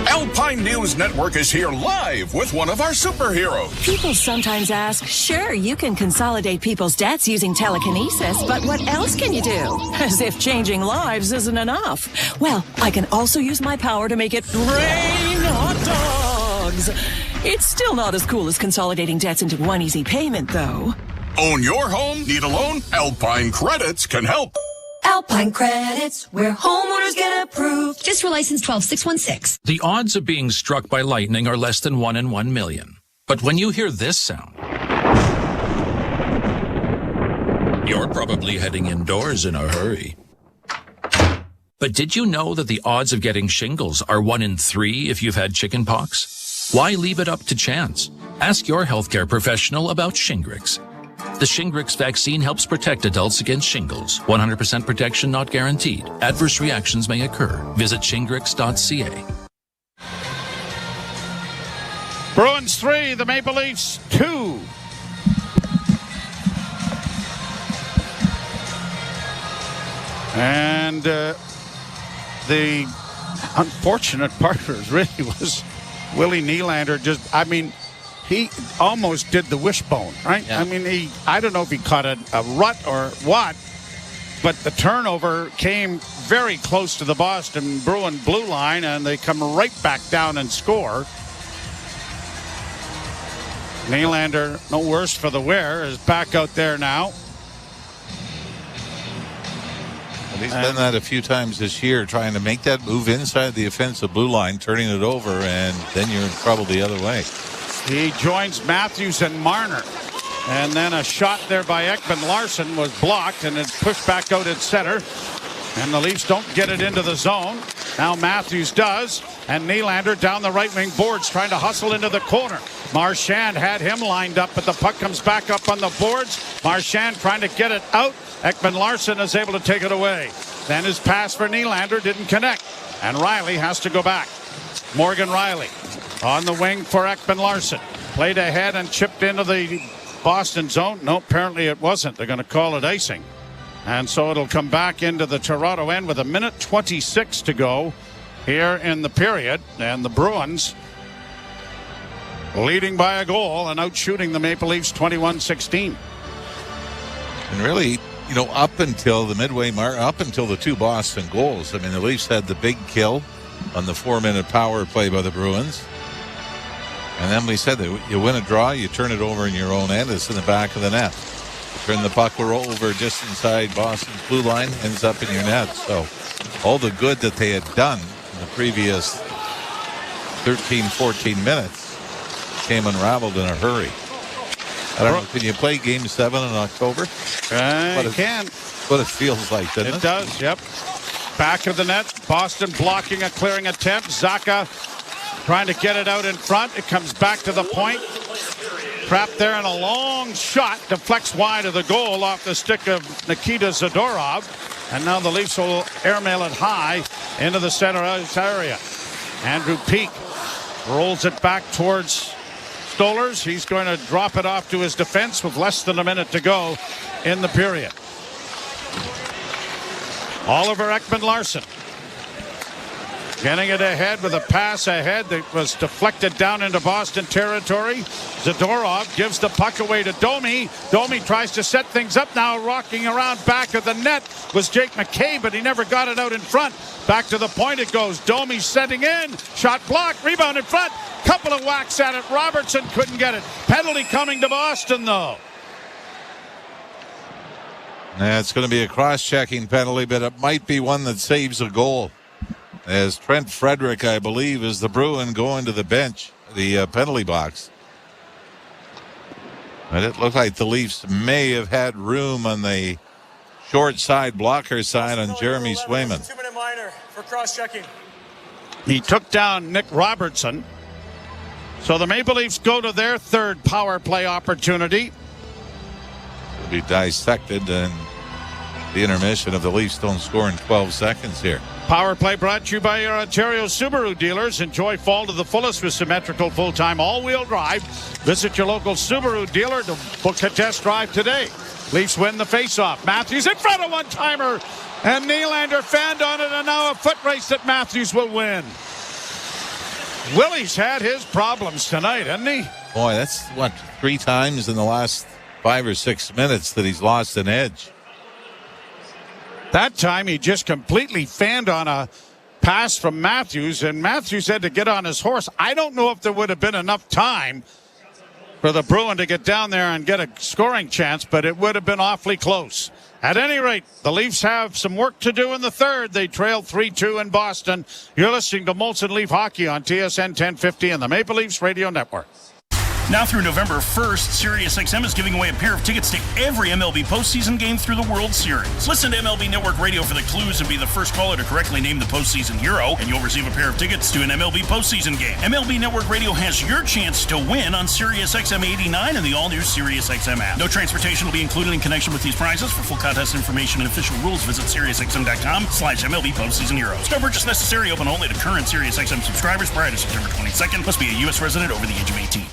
Alpine News Network is here live with one of our superheroes. People sometimes ask, sure, you can consolidate people's debts using telekinesis, but what else can you do? As if changing lives isn't enough. Well, I can also use my power to make it rain hot dogs. It's still not as cool as consolidating debts into one easy payment, though. Own your home? Need a loan? Alpine Credits can help. Alpine Credits, where homeowners get approved. Just for license 12616. The odds of being struck by lightning are less than 1 in 1 million. But when you hear this sound, you're probably heading indoors in a hurry. But did you know that the odds of getting shingles are 1 in 3 if you've had chickenpox? Why leave it up to chance? Ask your healthcare professional about Shingrix. The Shingrix vaccine helps protect adults against shingles. 100% protection not guaranteed. Adverse reactions may occur. Visit shingrix.ca. Bruins 3, the Maple Leafs 2. And the unfortunate part really was Willie Nylander he almost did the wishbone, right? Yeah. I don't know if he caught a rut or what, but the turnover came very close to the Boston Bruin blue line, and they come right back down and score. Nylander, no worse for the wear, is back out there now. Well, he's done that a few times this year, trying to make that move inside the offensive blue line, turning it over, and then you're in trouble the other way. He joins Matthews and Marner. And then a shot there by Ekman-Larsson was blocked, and it's pushed back out at center. And the Leafs don't get it into the zone. Now Matthews does. And Nylander down the right wing boards, trying to hustle into the corner. Marchand had him lined up, but the puck comes back up on the boards. Marchand trying to get it out. Ekman-Larsson is able to take it away. Then his pass for Nylander didn't connect. And Riley has to go back. Morgan Riley on the wing for Ekman-Larsson. Played ahead and chipped into the Boston zone. No, apparently it wasn't. They're going to call it icing. And so it'll come back into the Toronto end with 1:26 to go here in the period. And the Bruins leading by a goal and out shooting the Maple Leafs 21-16. And really, up until the midway mark, up until the 2 Boston goals, the Leafs had the big kill on the 4-minute power play by the Bruins. And then we said that you win a draw, you turn it over in your own end. It's in the back of the net. Turn the puck over just inside Boston's blue line, ends up in your net. So all the good that they had done in the previous 13, 14 minutes came unraveled in a hurry. I don't know, can you play Game 7 in October? You can. What it feels like, doesn't it? It does, yep. Back of the net, Boston blocking a clearing attempt. Zaka trying to get it out in front. It comes back to the point. Trapped there in a long shot. Deflects wide of the goal off the stick of Nikita Zadorov. And now the Leafs will airmail it high into the center ice area. Andrew Peak rolls it back towards Stolarz. He's going to drop it off to his defense with less than a minute to go in the period. Oliver Ekman-Larsson getting it ahead with a pass ahead that was deflected down into Boston territory. Zadorov gives the puck away to Domi. Domi tries to set things up now, rocking around back of the net was Jake McKay, but he never got it out in front. Back to the point it goes. Domi setting in. Shot blocked. Rebound in front. Couple of whacks at it. Robertson couldn't get it. Penalty coming to Boston, though. It's going to be a cross-checking penalty, but it might be one that saves a goal. As Trent Frederick, I believe, is the Bruin going to the bench, the penalty box. But it looked like the Leafs may have had room on the short side, blocker side on Jeremy Swayman. 2-minute minor for cross-checking. He took down Nick Robertson. So the Maple Leafs go to their third power play opportunity. It'll be dissected in the intermission if the Leafs don't score in 12 seconds here. Power play brought to you by your Ontario Subaru dealers. Enjoy fall to the fullest with symmetrical full-time all-wheel drive. Visit your local Subaru dealer to book a test drive today. Leafs win the face-off. Matthews in front of one-timer. And Nylander fanned on it, and now a foot race that Matthews will win. Willie's had his problems tonight, hasn't he? Boy, that's, 3 times in the last 5 or 6 minutes that he's lost an edge. That time he just completely fanned on a pass from Matthews, and Matthews had to get on his horse. I don't know if there would have been enough time for the Bruin to get down there and get a scoring chance, but it would have been awfully close. At any rate, the Leafs have some work to do in the third. They trailed 3-2 in Boston. You're listening to Molson Leaf Hockey on TSN 1050 and the Maple Leafs Radio Network. Now through November 1st, SiriusXM is giving away a pair of tickets to every MLB postseason game through the World Series. Listen to MLB Network Radio for the clues and be the first caller to correctly name the postseason hero, and you'll receive a pair of tickets to an MLB postseason game. MLB Network Radio has your chance to win on SiriusXM 89 and the all-new SiriusXM app. No transportation will be included in connection with these prizes. For full contest information and official rules, visit SiriusXM.com/MLB postseason heroes. No purchase necessary. Open only to current SiriusXM subscribers prior to September 22nd. Must be a U.S. resident over the age of 18.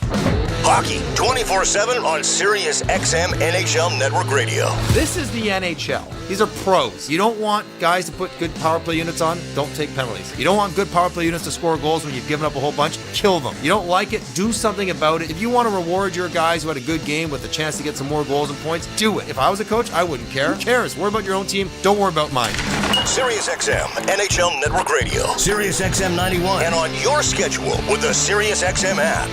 Hockey 24/7 on Sirius XM NHL Network Radio. This is the NHL. These are pros. You don't want guys to put good power play units on, don't take penalties. You don't want good power play units to score goals when you've given up a whole bunch, kill them. You don't like it, do something about it. If you want to reward your guys who had a good game with a chance to get some more goals and points, do it. If I was a coach, I wouldn't care. Who cares? Worry about your own team. Don't worry about mine. Sirius XM NHL Network Radio. Sirius XM 91. And on your schedule with the Sirius XM app.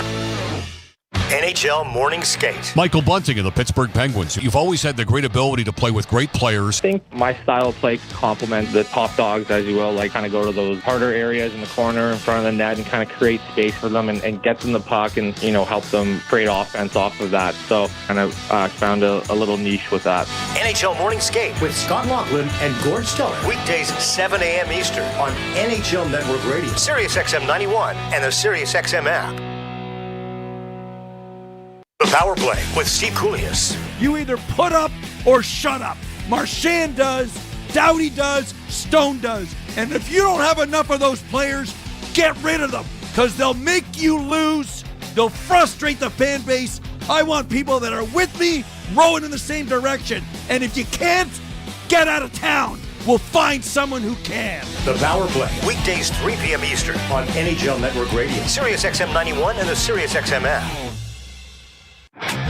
NHL Morning Skate. Michael Bunting of the Pittsburgh Penguins. You've always had the great ability to play with great players. I think my style of play complements the top dogs, as you will, like kind of go to those harder areas in the corner in front of the net and kind of create space for them and get them the puck and, help them create offense off of that. So kind of found a little niche with that. NHL Morning Skate with Scott Laughlin and Gord Stellar. Weekdays 7 a.m. Eastern on NHL Network Radio. Sirius XM 91 and the Sirius XM app. The Power Play with Steve Koulias. You either put up or shut up. Marchand does, Doughty does, Stone does. And if you don't have enough of those players, get rid of them because they'll make you lose. They'll frustrate the fan base. I want people that are with me, rowing in the same direction. And if you can't, get out of town. We'll find someone who can. The Power Play. Weekdays 3 p.m. Eastern on NHL Network Radio. Sirius XM 91 and the Sirius XM app.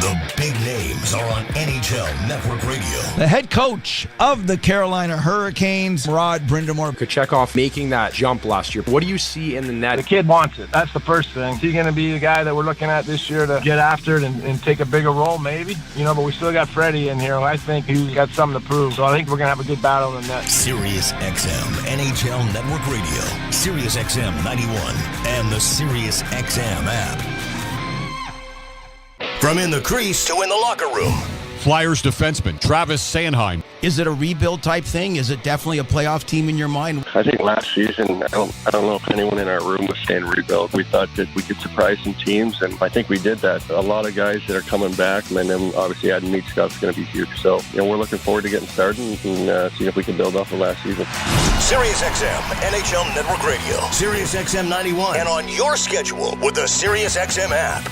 The big names Philosophies are on NHL Network Radio. The head coach of the Carolina Hurricanes, Rod Brindamore. Kochetkov making that jump last year. What do you see in the net? The kid wants it. That's the first thing. Is he going to be the guy that we're looking at this year to get after it and take a bigger role? Maybe. But we still got Freddie in here. I think he's got something to prove. So I think we're going to have a good battle in the net. Sirius XM NHL Network Radio. Sirius XM 91 and the Sirius XM app. From in the crease to in the locker room. Flyers defenseman Travis Sanheim. Is it a rebuild type thing? Is it definitely a playoff team in your mind? I think last season, I don't know if anyone in our room was saying rebuild. We thought that we could surprise some teams, and I think we did that. A lot of guys that are coming back, and then obviously adding neat stuff is going to be huge. So, we're looking forward to getting started and seeing if we can build off of last season. Sirius XM NHL Network Radio. Sirius XM 91 and on your schedule with the Sirius XM app.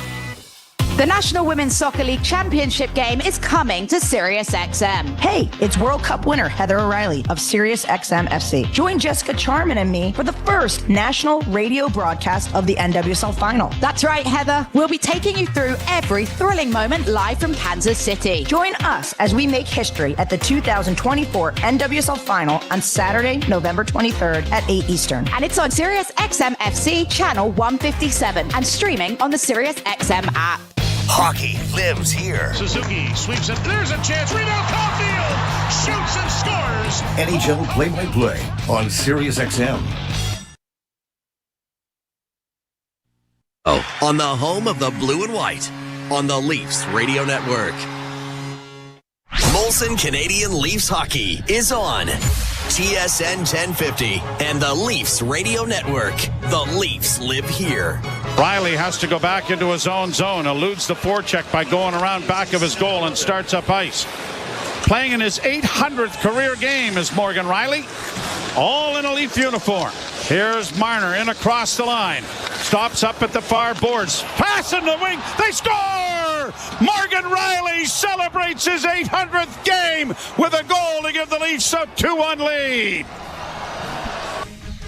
The National Women's Soccer League Championship game is coming to SiriusXM. Hey, it's World Cup winner Heather O'Reilly of SiriusXM FC. Join Jessica Charman and me for the first national radio broadcast of the NWSL Final. That's right, Heather. We'll be taking you through every thrilling moment live from Kansas City. Join us as we make history at the 2024 NWSL Final on Saturday, November 23rd at 8 Eastern. And it's on SiriusXM FC channel 157 and streaming on the SiriusXM app. Hockey lives here. Suzuki sweeps it. There's a chance. Rebound. Caulfield shoots and scores. NHL play-by-play on SiriusXM. On the home of the blue and white, on the Leafs Radio Network. Molson Canadian Leafs Hockey is on TSN 1050 and the Leafs Radio Network. The Leafs live here. Riley has to go back into his own zone, eludes the forecheck by going around back of his goal and starts up ice. Playing in his 800th career game is Morgan Riley, all in a Leaf uniform. Here's Marner in across the line. Stops up at the far boards. Pass in the wing. They score! Morgan Riley celebrates his 800th game with a goal to give the Leafs a 2-1 lead.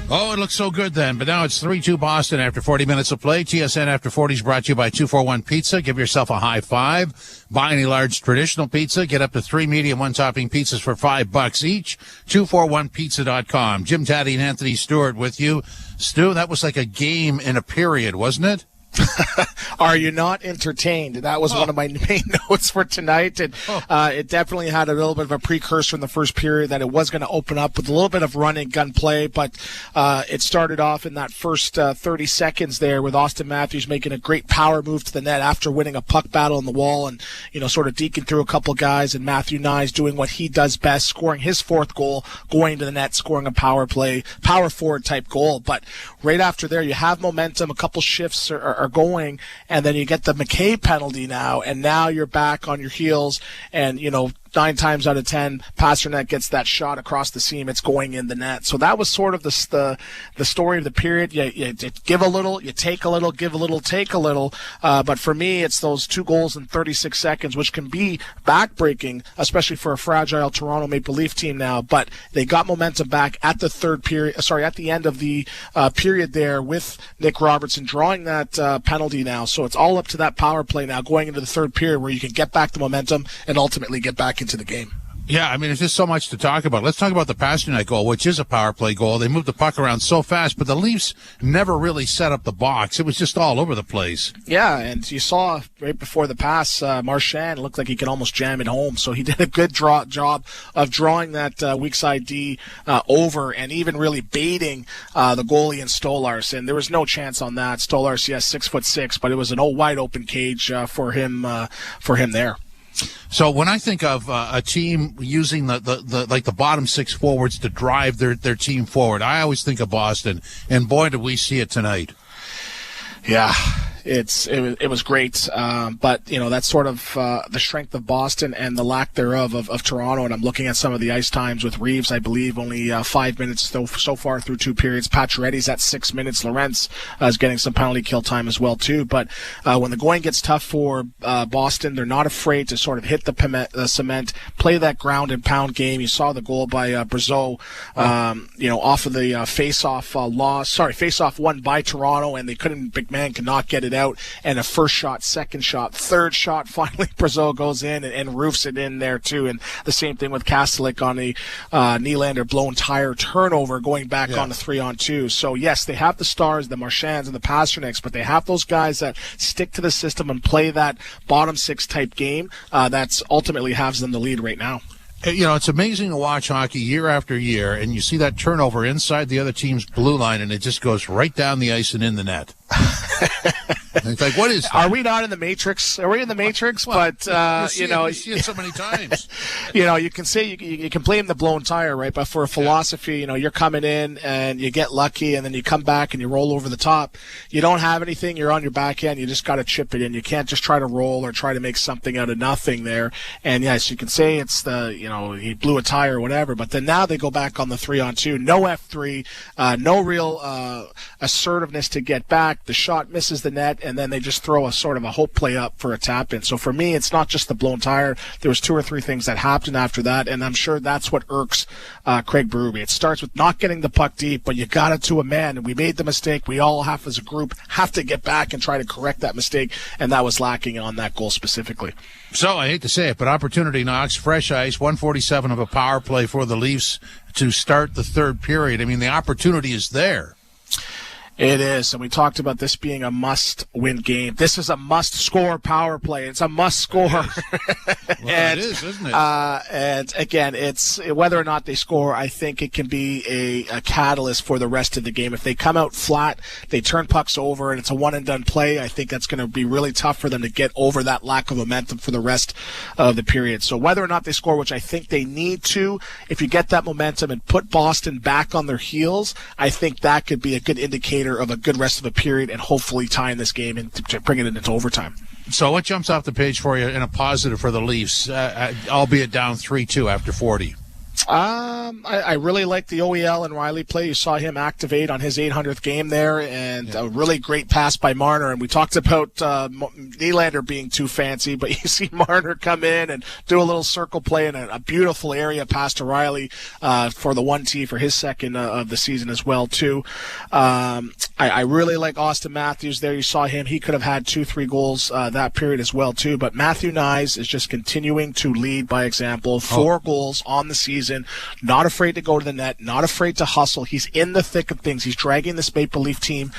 Oh, it looks so good then. But now it's 3-2 Boston after 40 minutes of play. TSN After 40 is brought to you by 241 Pizza. Give yourself a high five. Buy any large traditional pizza. Get up to 3 medium one-topping pizzas for $5 each. 241pizza.com. Jim Taddy and Anthony Stewart with you. Stu, that was like a game in a period, wasn't it? Are you not entertained? That was one of my main notes for tonight. And it definitely had a little bit of a precursor in the first period that it was going to open up with a little bit of run and gun play. But it started off in that first 30 seconds there with Austin Matthews making a great power move to the net after winning a puck battle on the wall and, sort of deking through a couple guys. And Matthew Nyes doing what he does best, scoring his fourth goal, going to the net, scoring a power play, power forward type goal. But right after there, you have momentum. A couple shifts are going, and then you get the McKay penalty now, and now you're back on your heels, and 9 times out of 10, Pasternak gets that shot across the seam. It's going in the net. So that was sort of the story of the period. You give a little, you take a little, give a little, take a little. But for me, it's those 2 goals in 36 seconds, which can be backbreaking, especially for a fragile Toronto Maple Leaf team now. But they got momentum back at the at the end of the period there with Nick Robertson drawing that penalty now. So it's all up to that power play now going into the third period where you can get back the momentum and ultimately get back into the game. Yeah, I mean, it's just so much to talk about. Let's talk about the Pasternak goal, which is a power play goal. They moved the puck around so fast, but the Leafs never really set up the box. It was just all over the place. Yeah, and you saw right before the pass, Marchand looked like he could almost jam it home. So he did a good job of drawing that weak side D over and even really baiting the goalie in Stolarz. And there was no chance on that. Stolarz, yes, 6'6", but it was an wide open cage for him there. So when I think of a team using the bottom 6 forwards to drive their team forward, I always think of Boston, and boy, did we see it tonight. Yeah, it was great, but that's sort of the strength of Boston and the lack thereof of Toronto. And I'm looking at some of the ice times with Reeves. I believe only 5 minutes so far through 2 periods. Pacioretty's at 6 minutes. Lorentz is getting some penalty kill time as well too. But when the going gets tough for Boston, they're not afraid to sort of hit the cement, play that ground and pound game. You saw the goal by Brazeau, off of the face-off won by Toronto, and McMahon could not get it out, and a first shot, second shot, third shot, finally Brazeau goes in and roofs it in there too. And the same thing with Kastelik on the Nylander blown tire turnover going back on the 3-on-2. So yes, they have the stars, the Marchands and the Pasterniks, but they have those guys that stick to the system and play that bottom six type game that's ultimately has them the lead right now. You know, it's amazing to watch hockey year after year, and you see that turnover inside the other team's blue line, and it just goes right down the ice and in the net. It's like, what is that? Are we not in the Matrix? Are we in the Matrix? Well, but, you see it so many times. You can say you can blame the blown tire, right? But for a philosophy, you're coming in and you get lucky and then you come back and you roll over the top. You don't have anything. You're on your backhand. You just got to chip it in. You can't just try to roll or try to make something out of nothing there. And yes, you can say it's he blew a tire or whatever, but then now they go back on the 3-on-2. No F3, no real assertiveness to get back. The shot misses the net, and then they just throw a sort of a hope play up for a tap in. So for me, it's not just the blown tire. There was 2 or 3 things that happened after that, and I'm sure that's what irks Craig Berube. It starts with not getting the puck deep, but you got it to a man, and we made the mistake. We all have, as a group, have to get back and try to correct that mistake, and that was lacking on that goal specifically. So I hate to say it, but opportunity knocks, fresh ice, 147 of a power play for the Leafs to start the third period. I mean, the opportunity is there. It is, and we talked about this being a must-win game. This is a must-score power play. It's a must-score. Well, it is, isn't it? And again, it's whether or not they score, I think it can be a catalyst for the rest of the game. If they come out flat, they turn pucks over, and it's a one-and-done play, I think that's going to be really tough for them to get over that lack of momentum for the rest of the period. So whether or not they score, which I think they need to, if you get that momentum and put Boston back on their heels, I think that could be a good indicator of a good rest of a period and hopefully tying this game and to bring it into overtime. So what jumps off the page for you in a positive for the Leafs, albeit down 3-2 after 40? I really like the OEL and Riley play. You saw him activate on his 800th game there, and a really great pass by Marner. And we talked about Nylander being too fancy, but you see Marner come in and do a little circle play and a beautiful area pass to Riley for the 1T for his second of the season as well, too. I really like Austin Matthews there. You saw him. He could have had 2-3 goals that period as well, too. But Matthew Nyes is just continuing to lead by example. 4 goals on the season. Not afraid to go to the net, not afraid to hustle. He's in the thick of things. He's dragging this Maple Leaf team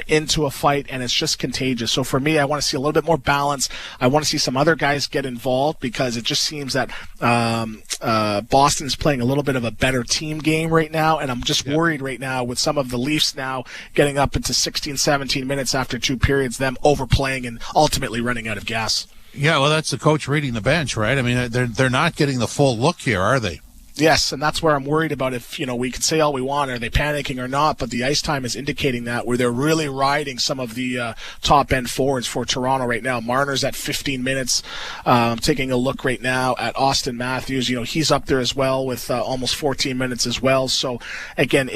into a fight, and it's just contagious. So for me, I want to see a little bit more balance. I want to see some other guys get involved because it just seems that Boston is playing a little bit of a better team game right now, and I'm just worried right now with some of the Leafs now getting up into 16, 17 minutes after 2 periods, them overplaying and ultimately running out of gas. Yeah, well, that's the coach reading the bench, right? I mean, they're not getting the full look here, are they? Yes, and that's where I'm worried about if, we can say all we want, are they panicking or not, but the ice time is indicating that, where they're really riding some of the top-end forwards for Toronto right now. Marner's at 15 minutes. Taking a look right now at Austin Matthews. He's up there as well with almost 14 minutes as well. So, again,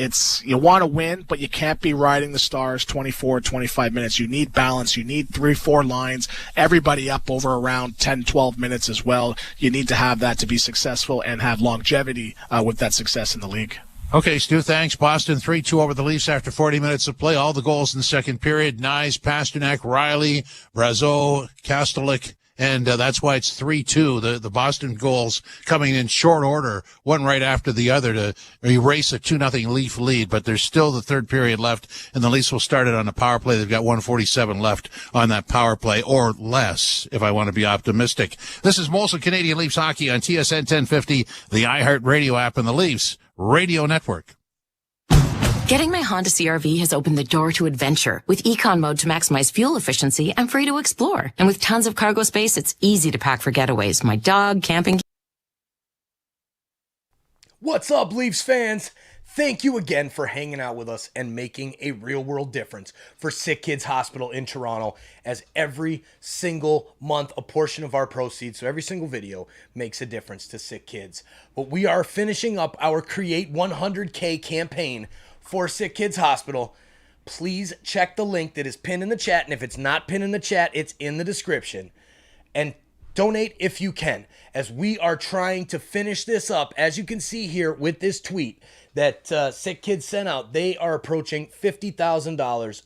you want to win, but you can't be riding the Stars 24, 25 minutes. You need balance. You need 3-4 lines. Everybody up over around 10, 12 minutes as well. You need to have that to be successful and have longevity with that success in the league. Okay, Stu, thanks. Boston 3-2 over the Leafs after 40 minutes of play. All the goals in the second period. Nyes, Pasternak, Riley, Brazeau, Kastelik, and that's why it's 3-2. The Boston goals coming in short order, one right after the other to erase a 2-0 Leaf lead. But there's still the third period left, and the Leafs will start it on a power play. They've got 147 left on that power play, or less, if I want to be optimistic. This is Molson Canadian Leafs Hockey on TSN 1050, the iHeartRadio app, and the Leafs Radio Network. Getting my Honda CR-V has opened the door to adventure. With Econ Mode to maximize fuel efficiency, I'm free to explore. And with tons of cargo space, it's easy to pack for getaways. My dog, camping. What's up, Leafs fans? Thank you again for hanging out with us and making a real-world difference for Sick Kids Hospital in Toronto, as every single month a portion of our proceeds, so every single video, makes a difference to sick kids. But we are finishing up our Create 100K campaign for Sick Kids Hospital. Please check the link that is pinned in the chat, and if it's not pinned in the chat, it's in the description. And donate if you can, as we are trying to finish this up. As you can see here with this tweet that Sick Kids sent out, they are approaching $50,000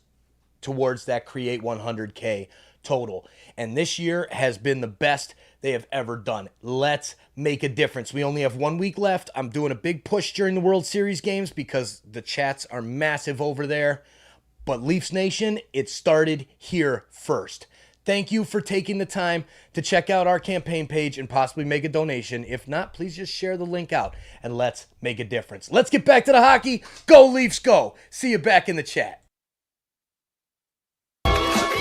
towards that Create 100K total. And this year has been the best they have ever done. Let's make a difference. We only have 1 week left. I'm doing a big push during the World Series games because the chats are massive over there. But Leafs Nation, it started here first. Thank you for taking the time to check out our campaign page and possibly make a donation. If not, please just share the link out and let's make a difference. Let's get back to the hockey. Go Leafs, go. See you back in the chat.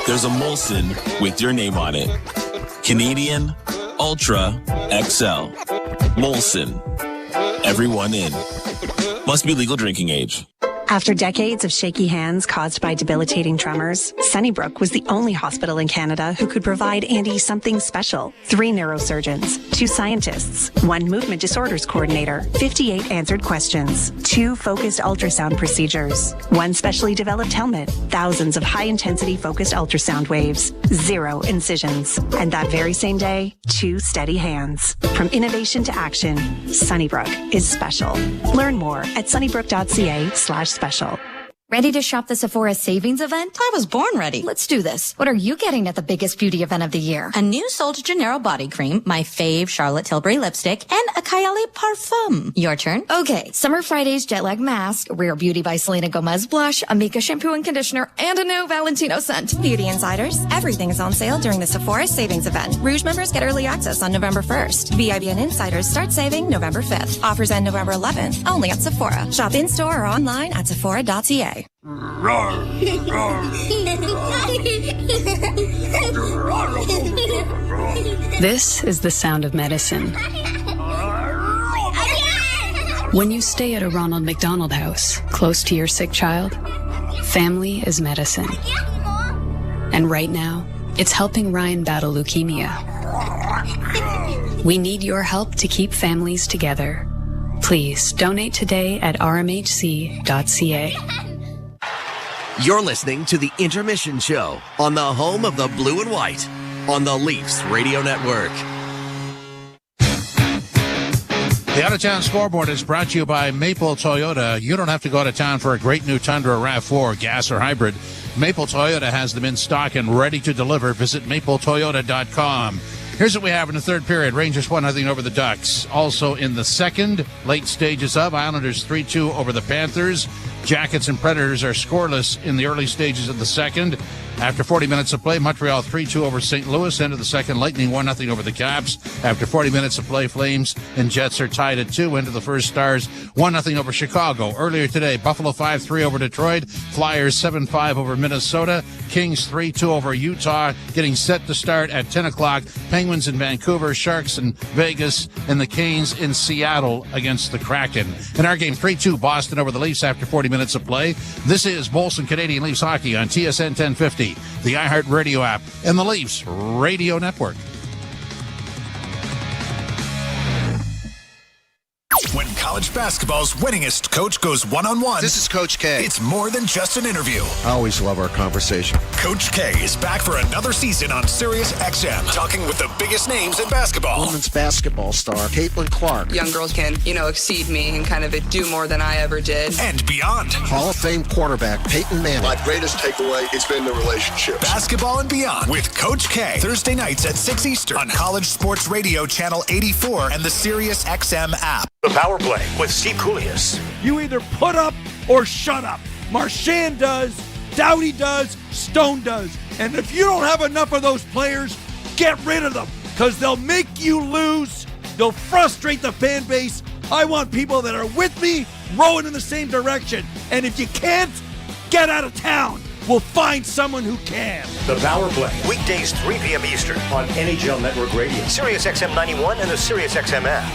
There's a Molson with your name on it. Canadian Ultra XL. Molson. Everyone in. Must be legal drinking age. After decades of shaky hands caused by debilitating tremors, Sunnybrook was the only hospital in Canada who could provide Andy something special. 3 neurosurgeons, 2 scientists, 1 movement disorders coordinator, 58 answered questions, 2 focused ultrasound procedures, 1 specially developed helmet, thousands of high-intensity focused ultrasound waves, 0 incisions, and that very same day, 2 steady hands. From innovation to action, Sunnybrook is special. Learn more at sunnybrook.ca/special. Ready to shop the Sephora Savings Event? I was born ready. Let's do this. What are you getting at the biggest beauty event of the year? A new Sol de Janeiro body cream, my fave Charlotte Tilbury lipstick, and a Kylie parfum. Your turn. Okay. Summer Fridays jet lag mask, Rare Beauty by Selena Gomez blush, Amika shampoo and conditioner, and a new Valentino scent. Beauty Insiders, everything is on sale during the Sephora Savings Event. Rouge members get early access on November 1st. VIBN Insiders start saving November 5th. Offers end November 11th, only at Sephora. Shop in-store or online at sephora.ca. This is the sound of medicine. When you stay at a Ronald McDonald House, close to your sick child, family is medicine. And right now, it's helping Ryan battle leukemia. We need your help to keep families together. Please donate today at rmhc.ca. You're listening to the Intermission Show on the home of the blue and white on the Leafs Radio Network. The out-of-town scoreboard is brought to you by Maple Toyota. You don't have to go out of town for a great new Tundra RAV4, gas or hybrid. Maple Toyota has them in stock and ready to deliver. Visit mapletoyota.com. Here's what we have in the third period. Rangers 1-0 over the Ducks. Also in the second, late stages of, Islanders 3-2 over the Panthers. Jackets and Predators are scoreless in the early stages of the second. After 40 minutes of play, Montreal 3-2 over St. Louis. End of the second, Lightning 1-0 over the Caps. After 40 minutes of play, Flames and Jets are tied at 2. End of the first, Stars 1-0 over Chicago. Earlier today, Buffalo 5-3 over Detroit. Flyers 7-5 over Minnesota. Kings 3-2 over Utah. Getting set to start at 10 o'clock. Penguins in Vancouver, Sharks in Vegas, and the Canes in Seattle against the Kraken. In our game, 3-2 Boston over the Leafs after 40 minutes of play. This is Molson Canadian Leafs Hockey on TSN 1050, the iHeart Radio app, and the Leafs Radio Network. When college basketball's winningest coach goes one-on-one. This is Coach K. It's more than just an interview. I always love our conversation. Coach K is back for another season on Sirius XM, talking with the biggest names in basketball. Women's basketball star Caitlin Clark. Young girls can, exceed me and kind of do more than I ever did. And beyond. Hall of Fame quarterback Peyton Manning. My greatest takeaway, it's been the relationships. Basketball and beyond with Coach K. Thursday nights at 6 Eastern on College Sports Radio Channel 84 and the Sirius XM app. The Power Play with Steve Koulias. You either put up or shut up. Marchand does, Doughty does, Stone does. And if you don't have enough of those players, get rid of them because they'll make you lose. They'll frustrate the fan base. I want people that are with me, rowing in the same direction. And if you can't, get out of town. We'll find someone who can. The Power Play, weekdays 3 p.m. Eastern on NHL Network Radio, Sirius XM 91, and the Sirius XM app.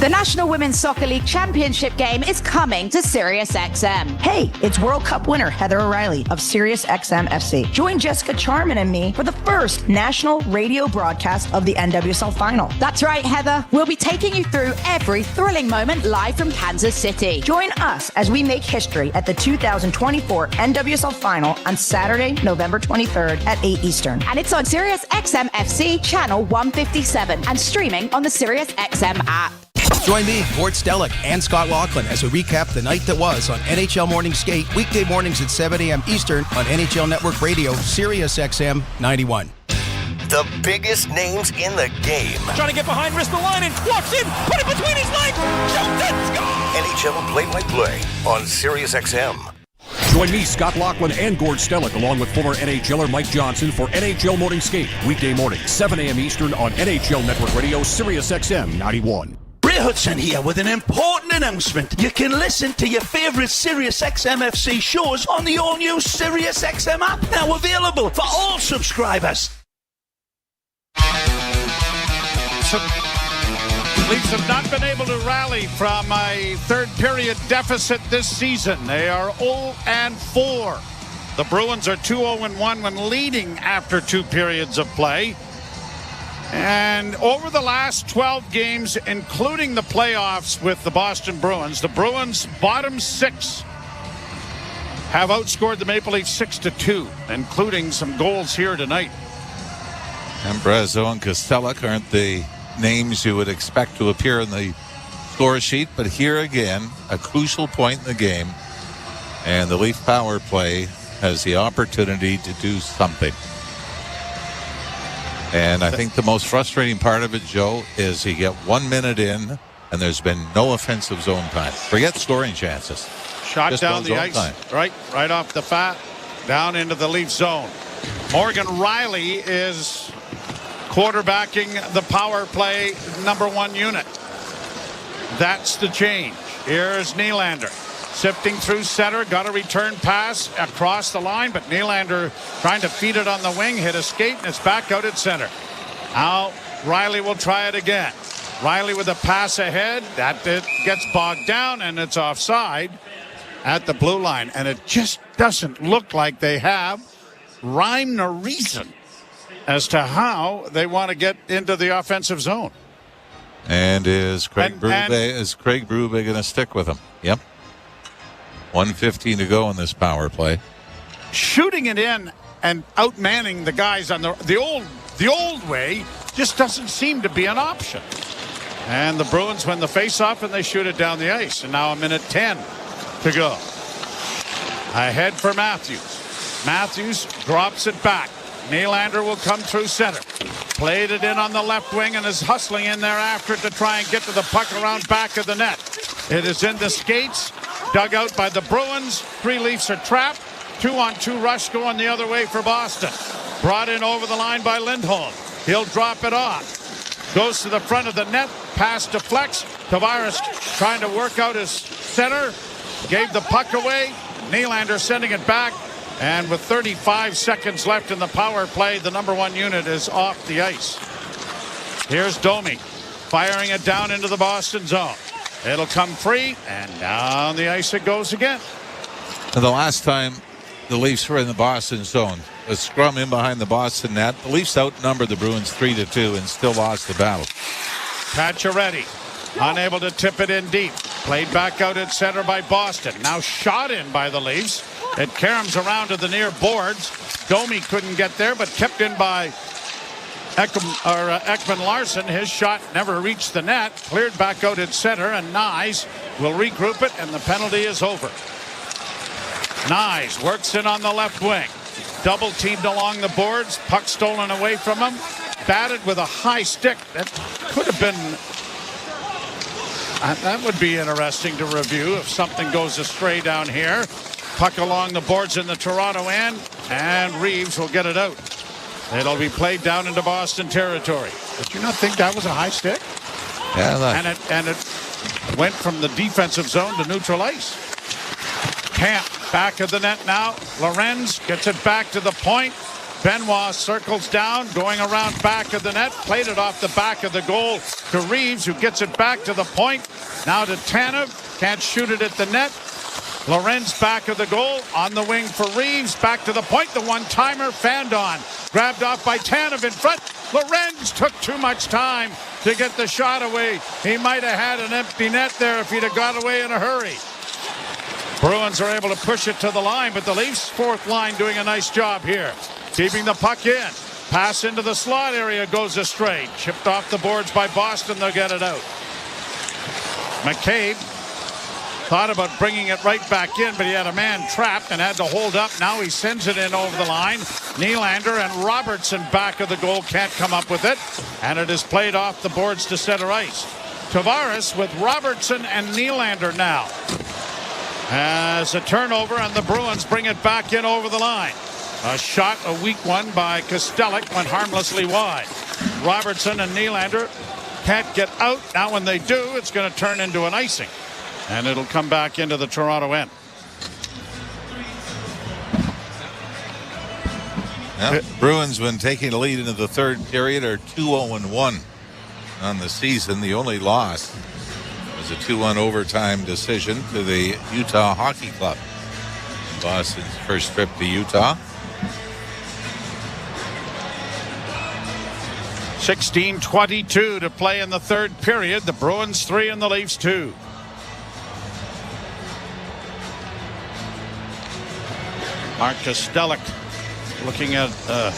The National Women's Soccer League Championship game is coming to SiriusXM. Hey, it's World Cup winner Heather O'Reilly of SiriusXM FC. Join Jessica Charman and me for the first national radio broadcast of the NWSL Final. That's right, Heather. We'll be taking you through every thrilling moment live from Kansas City. Join us as we make history at the 2024 NWSL Final on Saturday, November 23rd at 8 Eastern. And it's on SiriusXM FC channel 157 and streaming on the SiriusXM app. Join me, Gord Stellick, and Scott Laughlin as we recap the night that was on NHL Morning Skate, weekday mornings at 7 a.m. Eastern on NHL Network Radio, Sirius XM 91. The biggest names in the game. Trying to get behind Ristolainen, walks in, put it between his legs, shoots it, score! NHL play-by-play on Sirius XM. Join me, Scott Laughlin, and Gord Stellick, along with former NHLer Mike Johnson for NHL Morning Skate, weekday morning, 7 a.m. Eastern on NHL Network Radio, Sirius XM 91. Ray Hudson here with an important announcement. You can listen to your favourite Sirius XM FC shows on the all-new Sirius XM app, now available for all subscribers. Leafs have not been able to rally from a third period deficit this season. They are 0-4. The Bruins are 2-0-1 when leading after 2 periods of play. And over the last 12 games, including the playoffs with the Boston Bruins, the Bruins' bottom 6 have outscored the Maple Leafs 6-2, including some goals here tonight. And Brazeau and Kosteluk aren't the names you would expect to appear in the score sheet, but here again, a crucial point in the game, and the Leaf power play has the opportunity to do something. And I think the most frustrating part of it, Joe, is you get 1 minute in, and there's been no offensive zone time. Forget scoring chances. Shot Just down the ice, right off the fat, down into the Leaf zone. Morgan Rielly is quarterbacking the power play number 1 unit. That's the change. Here's Nylander. Sifting through center, got a return pass across the line, but Nylander trying to feed it on the wing, hit a skate, and it's back out at center. Now Rielly will try it again. Rielly with a pass ahead. That it gets bogged down, and it's offside at the blue line. And it just doesn't look like they have rhyme nor reason as to how they want to get into the offensive zone. And is Craig Berube going to stick with him? Yep. 1:15 to go in this power play. Shooting it in and outmanning the guys on the old way just doesn't seem to be an option. And the Bruins win the faceoff and they shoot it down the ice. And now 1:10 to go. Ahead for Matthews. Matthews drops it back. Nylander will come through center. Played it in on the left wing and is hustling in there after it to try and get to the puck around back of the net. It is in the skates. Dug out by the Bruins. 3 Leafs are trapped. 2-on-2 rush going the other way for Boston. Brought in over the line by Lindholm. He'll drop it off. Goes to the front of the net. Pass deflects. Tavares trying to work out his center. Gave the puck away. Nylander sending it back. And with 35 seconds left in the power play, the number 1 unit is off the ice. Here's Domi firing it down into the Boston zone. It'll come free, and down the ice it goes again. And the last time the Leafs were in the Boston zone, a scrum in behind the Boston net. The Leafs outnumbered the Bruins 3-2 and still lost the battle. Pacioretty unable to tip it in deep. Played back out at center by Boston. Now shot in by the Leafs. It caroms around to the near boards. Domi couldn't get there, but kept in by Ekman-Larsson. His shot never reached the net. Cleared back out at center, and Nyes will regroup it, and the penalty is over. Nyes works in on the left wing. Double teamed along the boards. Puck stolen away from him. Batted with a high stick. That could have been... that would be interesting to review if something goes astray down here. Puck along the boards in the Toronto end, and Reeves will get it out. It'll be played down into Boston territory. Did you not think that was a high stick? Yeah, and it went from the defensive zone to neutral ice. Camp back of the net now. Lorenz gets it back to the point. Benoit circles down, going around back of the net. Played it off the back of the goal to Reeves, who gets it back to the point. Now to Tanev. Can't shoot it at the net. Lorenz back of the goal, on the wing for Reeves, back to the point, the one-timer, Fandon, grabbed off by Tanev in front. Lorenz took too much time to get the shot away. He might have had an empty net there if he'd have got away in a hurry. Bruins are able to push it to the line, but the Leafs' fourth line doing a nice job here, keeping the puck in. Pass into the slot area goes astray. Chipped off the boards by Boston, they'll get it out. McCabe thought about bringing it right back in, but he had a man trapped and had to hold up. Now he sends it in over the line. Nylander and Robertson back of the goal can't come up with it, and it is played off the boards to center ice. Tavares with Robertson and Nylander now. As a turnover, and the Bruins bring it back in over the line. A shot, a weak one by Kostelic, went harmlessly wide. Robertson and Nylander can't get out. Now when they do, it's going to turn into an icing. And it'll come back into the Toronto end. Yeah, Bruins, when taking the lead into the third period, are 2-0-1 on the season. The only loss was a 2-1 overtime decision to the Utah Hockey Club. Boston's first trip to Utah. 16:22 to play in the third period. The Bruins 3 and the Leafs 2. Mark Kostelic looking at a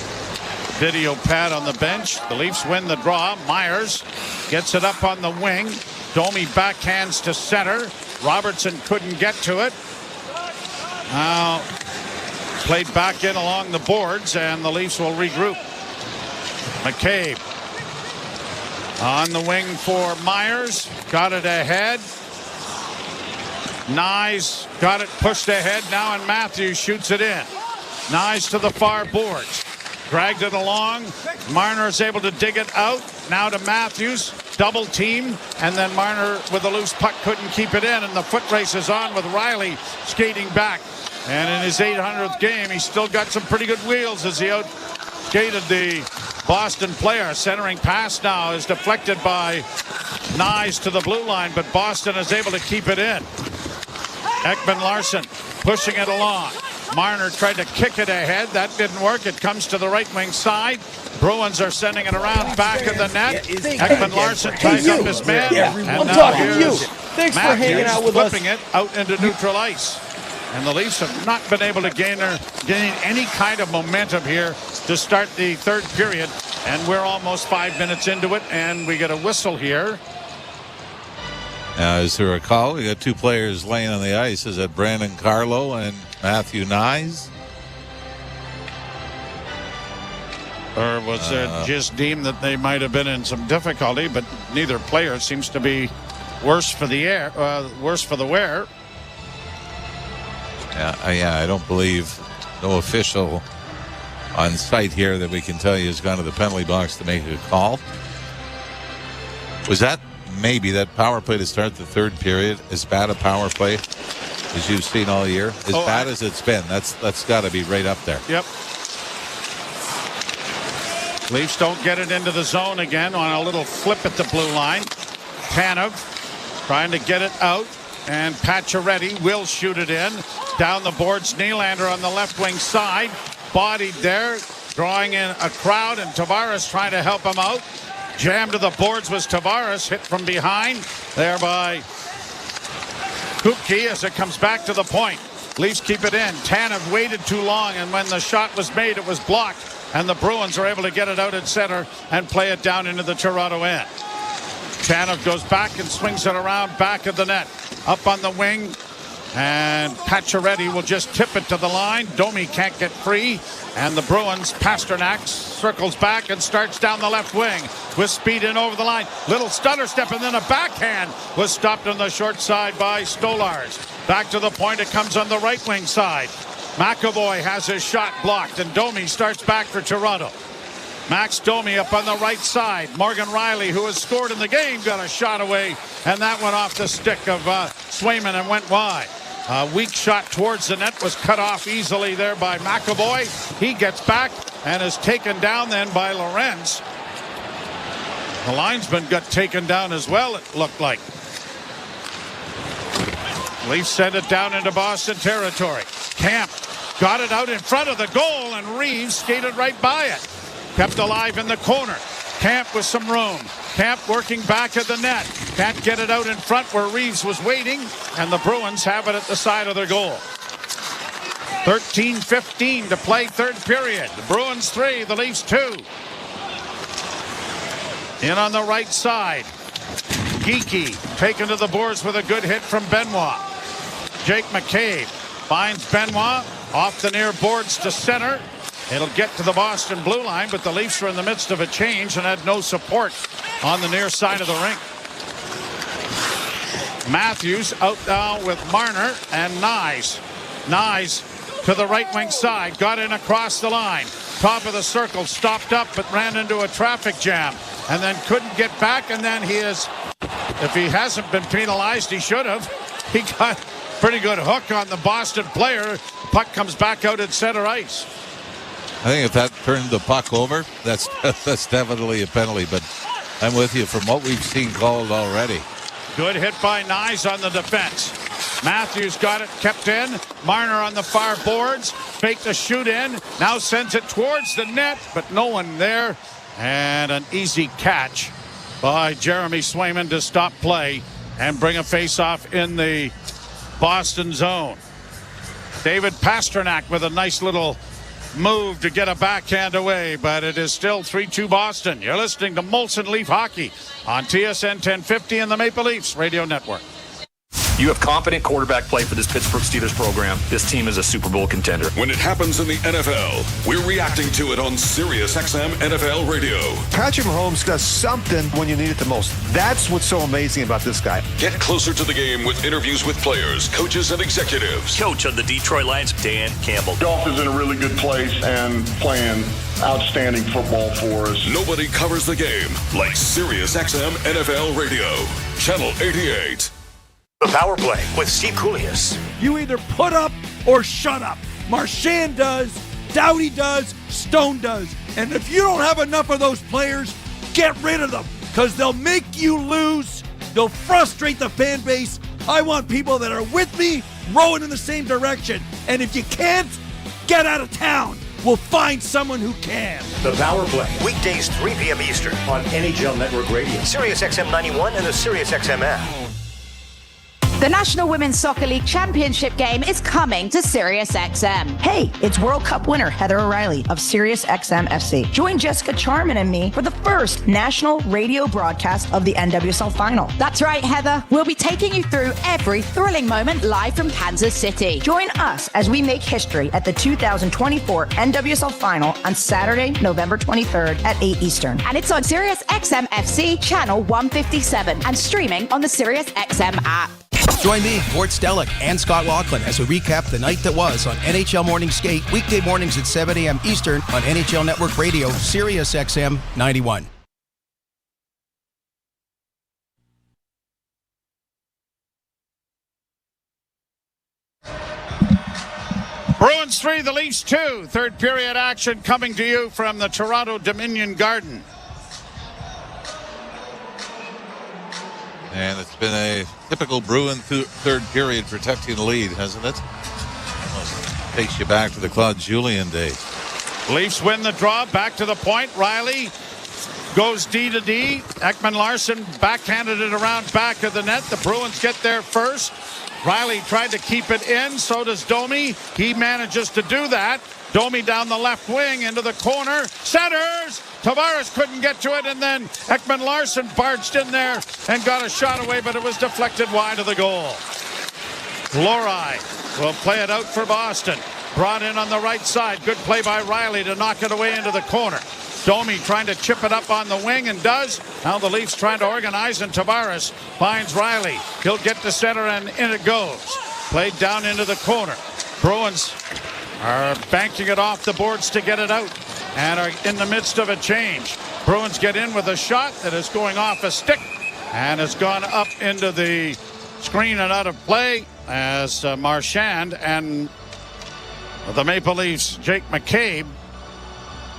video pad on the bench. The Leafs win the draw. Myers gets it up on the wing. Domi backhands to center. Robertson couldn't get to it. Now played back in along the boards, and the Leafs will regroup. McCabe on the wing for Myers. Got it ahead. Nyes got it pushed ahead now, and Matthews shoots it in. Nyes to the far boards. Dragged it along. Marner is able to dig it out. Now to Matthews. Double team. And then Marner with a loose puck couldn't keep it in. And the foot race is on with Riley skating back. And in his 800th game, he's still got some pretty good wheels as he out-skated the Boston player. Centering pass now is deflected by Nyes to the blue line, but Boston is able to keep it in. Ekman Larsson pushing it along. Marner tried to kick it ahead. That didn't work. It comes to the right wing side. Bruins are sending it around back of the net. Ekman Larsson ties up his man. And I'm now talking to you. here's Thanks for hanging out with us. flipping it out into neutral ice. And the Leafs have not been able to gain any kind of momentum here to start the third period. And we're almost 5 minutes into it, and we get a whistle here. As you recall, we got two players laying on the ice. Is that Brandon Carlo and Matthew Nyes? Or was it just deemed that they might have been in some difficulty, but neither player seems to be worse for the wear. Yeah, I don't believe no official on site here that we can tell you has gone to the penalty box to make a call. Was that maybe that power play to start the third period as bad a power play as you've seen all year? As bad as it's been, that's got to be right up there. Yep. Leafs don't get it into the zone again on a little flip at the blue line. Tanev trying to get it out, and Pacioretty will shoot it in. Down the boards, Nylander on the left wing side. Bodied there, drawing in a crowd, and Tavares trying to help him out. Jammed to the boards was Tavares, hit from behind there by Kupke as it comes back to the point. Leafs keep it in. Tanev waited too long, and when the shot was made, it was blocked, and the Bruins are able to get it out at center and play it down into the Toronto end. Tanev goes back and swings it around back of the net. Up on the wing, and Pacioretty will just tip it to the line. Domi can't get free, and the Bruins, Pasternak circles back and starts down the left wing with speed in over the line. Little stutter step, and then a backhand was stopped on the short side by Stolars. Back to the point, it comes on the right wing side. McAvoy has his shot blocked, and Domi starts back for Toronto. Max Domi up on the right side. Morgan Riley, who has scored in the game, got a shot away, and that went off the stick of Swayman and went wide. A weak shot towards the net was cut off easily there by McAvoy. He gets back and is taken down then by Lorenz. The linesman got taken down as well, it looked like. Leafs send it down into Boston territory. Camp got it out in front of the goal, and Reeves skated right by it. Kept alive in the corner. Camp with some room. Camp working back at the net. Can't get it out in front where Reeves was waiting, and the Bruins have it at the side of their goal. 13:15 to play third period. The Bruins 3, the Leafs 2. In on the right side. Geeky taken to the boards with a good hit from Benoit. Jake McCabe finds Benoit off the near boards to center. It'll get to the Boston blue line, but the Leafs are in the midst of a change and had no support on the near side of the rink. Matthews out now with Marner and Nyes. Nyes to the right wing side, got in across the line. Top of the circle, stopped up, but ran into a traffic jam and then couldn't get back. And then he is, if he hasn't been penalized, he should have. He got pretty good hook on the Boston player. Puck comes back out at center ice. I think if that turned the puck over, that's definitely a penalty. But I'm with you from what we've seen called already. Good hit by Nyes on the defense. Matthews got it, kept in. Marner on the far boards, faked a shoot in. Now sends it towards the net, but no one there. And an easy catch by Jeremy Swayman to stop play and bring a face-off in the Boston zone. David Pastrnak with a nice little move to get a backhand away, but it is still 3-2 Boston. You're listening to Molson Leaf Hockey on TSN 1050 and the Maple Leafs Radio Network. You have competent quarterback play for this Pittsburgh Steelers program. This team is a Super Bowl contender. When it happens in the NFL, we're reacting to it on SiriusXM NFL Radio. Patrick Mahomes does something when you need it the most. That's what's so amazing about this guy. Get closer to the game with interviews with players, coaches, and executives. Coach of the Detroit Lions, Dan Campbell. Golf is in a really good place and playing outstanding football for us. Nobody covers the game like SiriusXM NFL Radio. Channel 88. The Power Play with Steve Koulias. You either put up or shut up. Marchand does, Doughty does, Stone does. And if you don't have enough of those players, get rid of them, because they'll make you lose. They'll frustrate the fan base. I want people that are with me, rowing in the same direction. And if you can't, get out of town. We'll find someone who can. The Power Play, weekdays 3 p.m. Eastern on NHL Network Radio, SiriusXM 91, and the SiriusXM app. The National Women's Soccer League Championship game is coming to SiriusXM. Hey, it's World Cup winner Heather O'Reilly of SiriusXM FC. Join Jessica Charman and me for the first national radio broadcast of the NWSL Final. That's right, Heather. We'll be taking you through every thrilling moment live from Kansas City. Join us as we make history at the 2024 NWSL Final on Saturday, November 23rd at 8 Eastern. And it's on SiriusXM FC channel 157 and streaming on the SiriusXM app. Join me, Gord Stellick, and Scott Laughlin as we recap the night that was on NHL Morning Skate, weekday mornings at 7 a.m. Eastern on NHL Network Radio, SiriusXM 91. Bruins 3, the Leafs 2. Third period action coming to you from the Toronto Dominion Garden. And it's been a typical Bruin third period protecting the lead, hasn't it? Almost takes you back to the Claude Julien days. Leafs win the draw, back to the point. Riley goes D to D. Ekman-Larsson backhanded it around back of the net. The Bruins get there first. Riley tried to keep it in, so does Domi. He manages to do that. Domi down the left wing into the corner. Centers! Tavares couldn't get to it, and then Ekman-Larsson barged in there and got a shot away, but it was deflected wide of the goal. Lohrei will play it out for Boston. Brought in on the right side. Good play by Riley to knock it away into the corner. Domi trying to chip it up on the wing and does. Now the Leafs trying to organize, and Tavares finds Riley. He'll get to center, and in it goes. Played down into the corner. Bruins are banking it off the boards to get it out and are in the midst of a change. Bruins get in with a shot that is going off a stick and has gone up into the screen and out of play as Marchand and the Maple Leafs, Jake McCabe,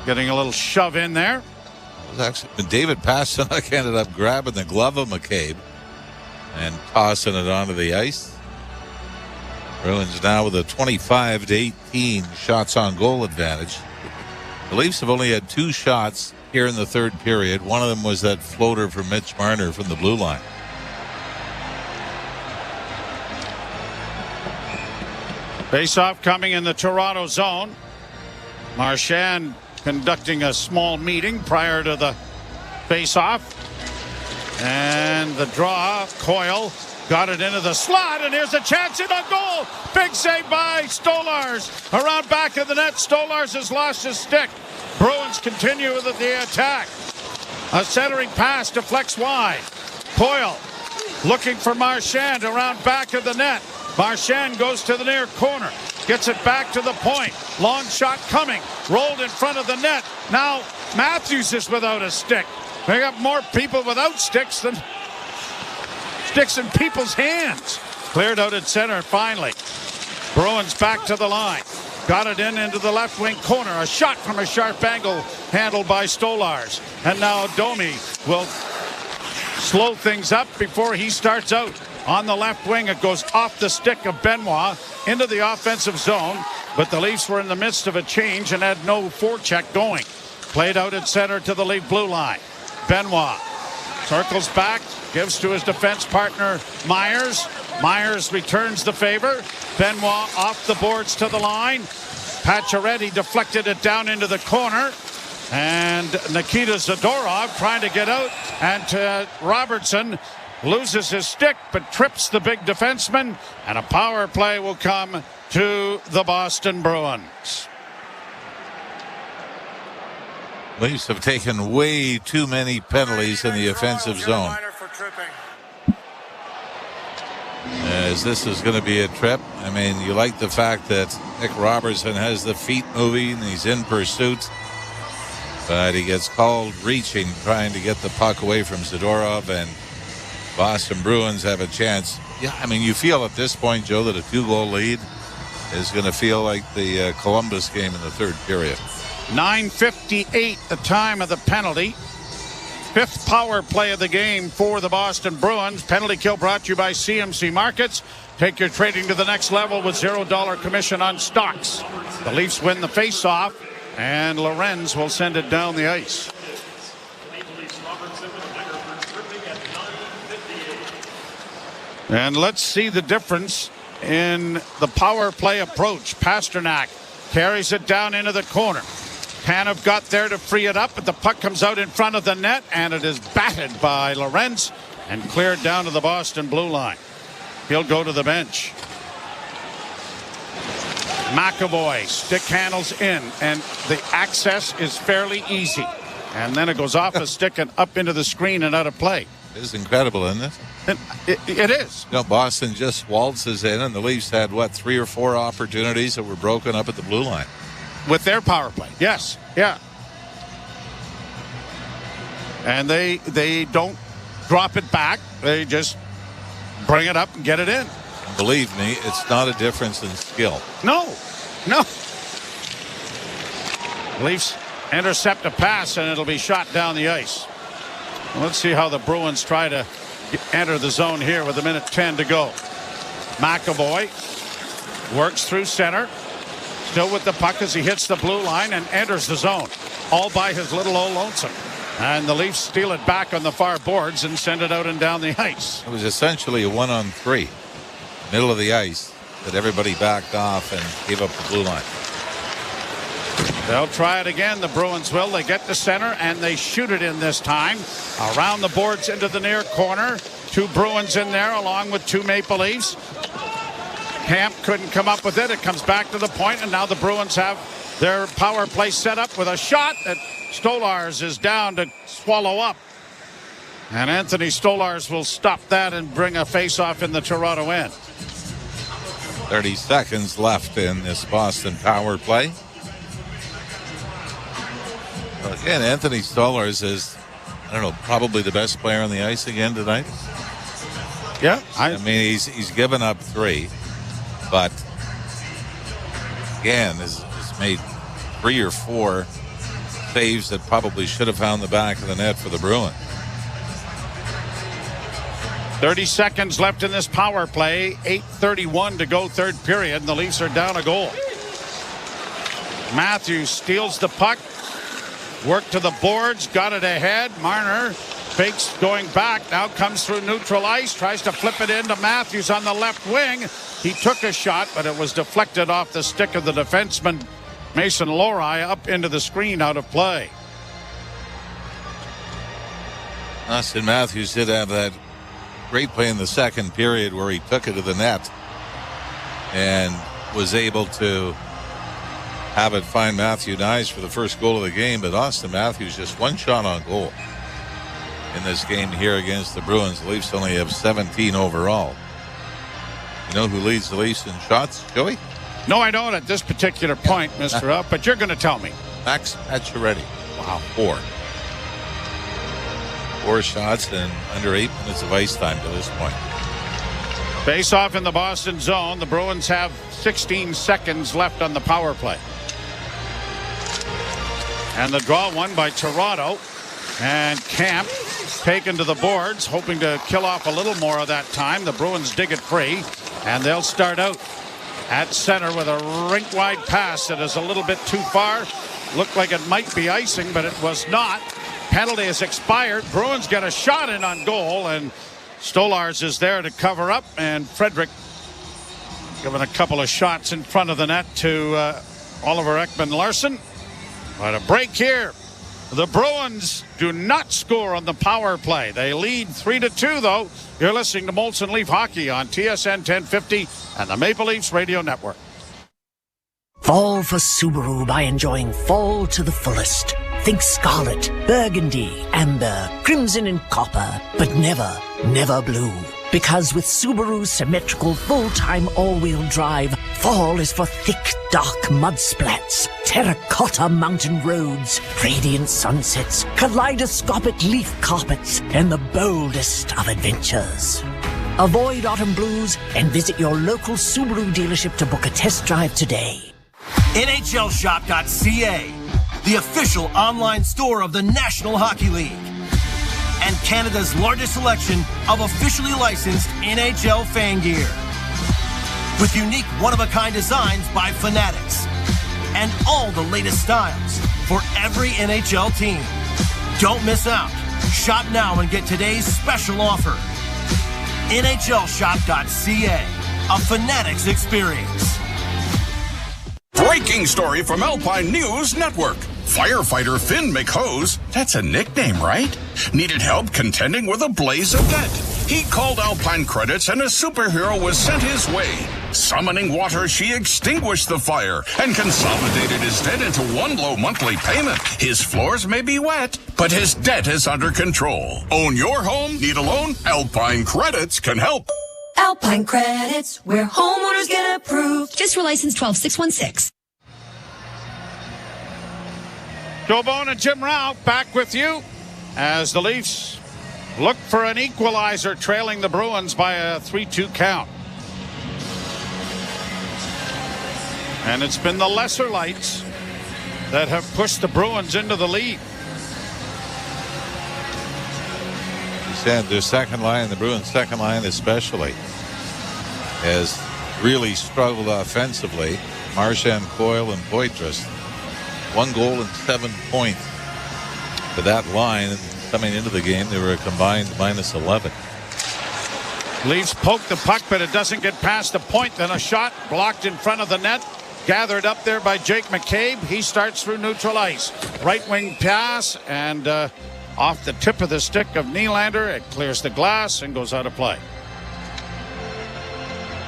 getting a little shove in there. It was actually David Pastrnak ended up grabbing the glove of McCabe and tossing it onto the ice. Bruins now with a 25-18 shots on goal advantage. The Leafs have only had 2 shots here in the third period. One of them was that floater from Mitch Marner from the blue line. Face-off coming in the Toronto zone. Marchand conducting a small meeting prior to the face-off. And the draw, Coyle got it into the slot, and here's a chance in a goal. Big save by Stolars. Around back of the net, Stolars has lost his stick. Bruins continue with the attack. A centering pass deflects wide. Coyle looking for Marchand around back of the net. Marchand goes to the near corner. Gets it back to the point. Long shot coming. Rolled in front of the net. Now Matthews is without a stick. They got more people without sticks than sticks in people's hands. Cleared out at center finally. Bruins back to the line. Got it into the left wing corner. A shot from a sharp angle handled by Stolars. And now Domi will slow things up before he starts out. On the left wing, it goes off the stick of Benoit into the offensive zone. But the Leafs were in the midst of a change and had no forecheck going. Played out at center to the Leaf blue line. Benoit circles back, gives to his defense partner Myers. Myers returns the favor. Benoit off the boards to the line. Pacioretty deflected it down into the corner. And Nikita Zadorov trying to get out. And Robertson loses his stick but trips the big defenseman. And a power play will come to the Boston Bruins. Leafs have taken way too many penalties in the offensive zone. As this is going to be a trip. I mean, you like the fact that Nick Robertson has the feet moving. He's in pursuit. But he gets called reaching, trying to get the puck away from Zadorov, and Boston Bruins have a chance. Yeah, I mean, you feel at this point, Joe, that a 2-goal lead is going to feel like the Columbus game in the third period. 9:58 the time of the penalty. Fifth power play of the game for the Boston Bruins. Penalty kill brought to you by CMC Markets. Take your trading to the next level with $0 commission on stocks. The Leafs win the face-off, and Lorenz will send it down the ice. And let's see the difference in the power play approach. Pasternak carries it down into the corner. Tanev got there to free it up, but the puck comes out in front of the net, and it is batted by Lorenz and cleared down to the Boston blue line. He'll go to the bench. McAvoy stick handles in, and the access is fairly easy. And then it goes off a stick and up into the screen and out of play. It is incredible, isn't it? It is. You know, Boston just waltzes in, and the Leafs had, 3 or 4 opportunities that were broken up at the blue line. With their power play. Yes. Yeah. And they don't drop it back. They just bring it up and get it in. Believe me, it's not a difference in skill. No. Leafs intercept a pass, and it'll be shot down the ice. Let's see how the Bruins try to enter the zone here with 1:10 to go. McAvoy works through center. Still with the puck as he hits the blue line and enters the zone. All by his little old lonesome. And the Leafs steal it back on the far boards and send it out and down the ice. It was essentially a 1-on-3. Middle of the ice that everybody backed off and gave up the blue line. They'll try it again. The Bruins will. They get to center and they shoot it in this time. Around the boards into the near corner. 2 Bruins in there along with 2 Maple Leafs. Camp couldn't come up with it. It comes back to the point, and now the Bruins have their power play set up with a shot that Stolars is down to swallow up. And Anthony Stolars will stop that and bring a face-off in the Toronto end. 30 seconds left in this Boston power play. Well, again, Anthony Stolars is, probably the best player on the ice again tonight. Yeah. I mean, he's given up 3. But again, has made 3 or 4 saves that probably should have found the back of the net for the Bruins. 30 seconds left in this power play. 8:31 to go, third period, and the Leafs are down a goal. Matthews steals the puck. Work to the boards. Got it ahead. Marner fakes going back. Now comes through neutral ice. Tries to flip it into Matthews on the left wing. He took a shot, but it was deflected off the stick of the defenseman, Mason Lohrei, up into the screen, out of play. Austin Matthews did have that great play in the second period where he took it to the net and was able to have it find Matthew Nyes for the first goal of the game. But Austin Matthews just one shot on goal in this game here against the Bruins. The Leafs only have 17 overall. You know who leads the Leafs in shots, Joey? No, I don't at this particular point, Mr. Up, but you're going to tell me. Max Pacioretty. Wow. 4 shots and under 8 minutes of ice time to this point. Face off in the Boston zone. The Bruins have 16 seconds left on the power play. And the draw won by Toronto. And Camp taken to the boards, hoping to kill off a little more of that time. The Bruins dig it free, and they'll start out at center with a rink-wide pass that is a little bit too far. Looked like it might be icing, but it was not. Penalty has expired. Bruins get a shot in on goal, and Stolarz is there to cover up, and Frederick giving a couple of shots in front of the net to Oliver Ekman-Larsson. But a break here. The Bruins do not score on the power play. They lead 3-2, though. You're listening to Molson Leaf Hockey on TSN 1050 and the Maple Leafs Radio Network. Fall for Subaru by enjoying fall to the fullest. Think scarlet, burgundy, amber, crimson and copper, but never, never blue. Because with Subaru's symmetrical full-time all-wheel drive, fall is for thick, dark mud splats, terracotta mountain roads, radiant sunsets, kaleidoscopic leaf carpets, and the boldest of adventures. Avoid autumn blues and visit your local Subaru dealership to book a test drive today. NHLShop.ca, the official online store of the National Hockey League, and Canada's largest selection of officially licensed NHL fan gear. With unique one-of-a-kind designs by Fanatics, and all the latest styles for every NHL team. Don't miss out. Shop now and get today's special offer. NHLShop.ca, a Fanatics experience. Breaking story from Alpine News Network. Firefighter Finn McHose, that's a nickname, right? Needed help contending with a blaze of debt. He called Alpine Credits and a superhero was sent his way. Summoning water, she extinguished the fire and consolidated his debt into one low monthly payment. His floors may be wet, but his debt is under control. Own your home? Need a loan? Alpine Credits can help. Alpine Credits, where homeowners get approved. Just for license 12616. Joe Bone and Jim Rao back with you as the Leafs look for an equalizer, trailing the Bruins by a 3-2 count. And it's been the lesser lights that have pushed the Bruins into the lead. You said their second line, the Bruins' second line especially, has really struggled offensively. Marchand, Coyle, and Poitras. 1 goal and 7 points for that line. And coming into the game, they were a combined -11. Leafs poke the puck, but it doesn't get past the point. Then a shot blocked in front of the net. Gathered up there by Jake McCabe. He starts through neutral ice. Right wing pass, and off the tip of the stick of Nylander. It clears the glass and goes out of play.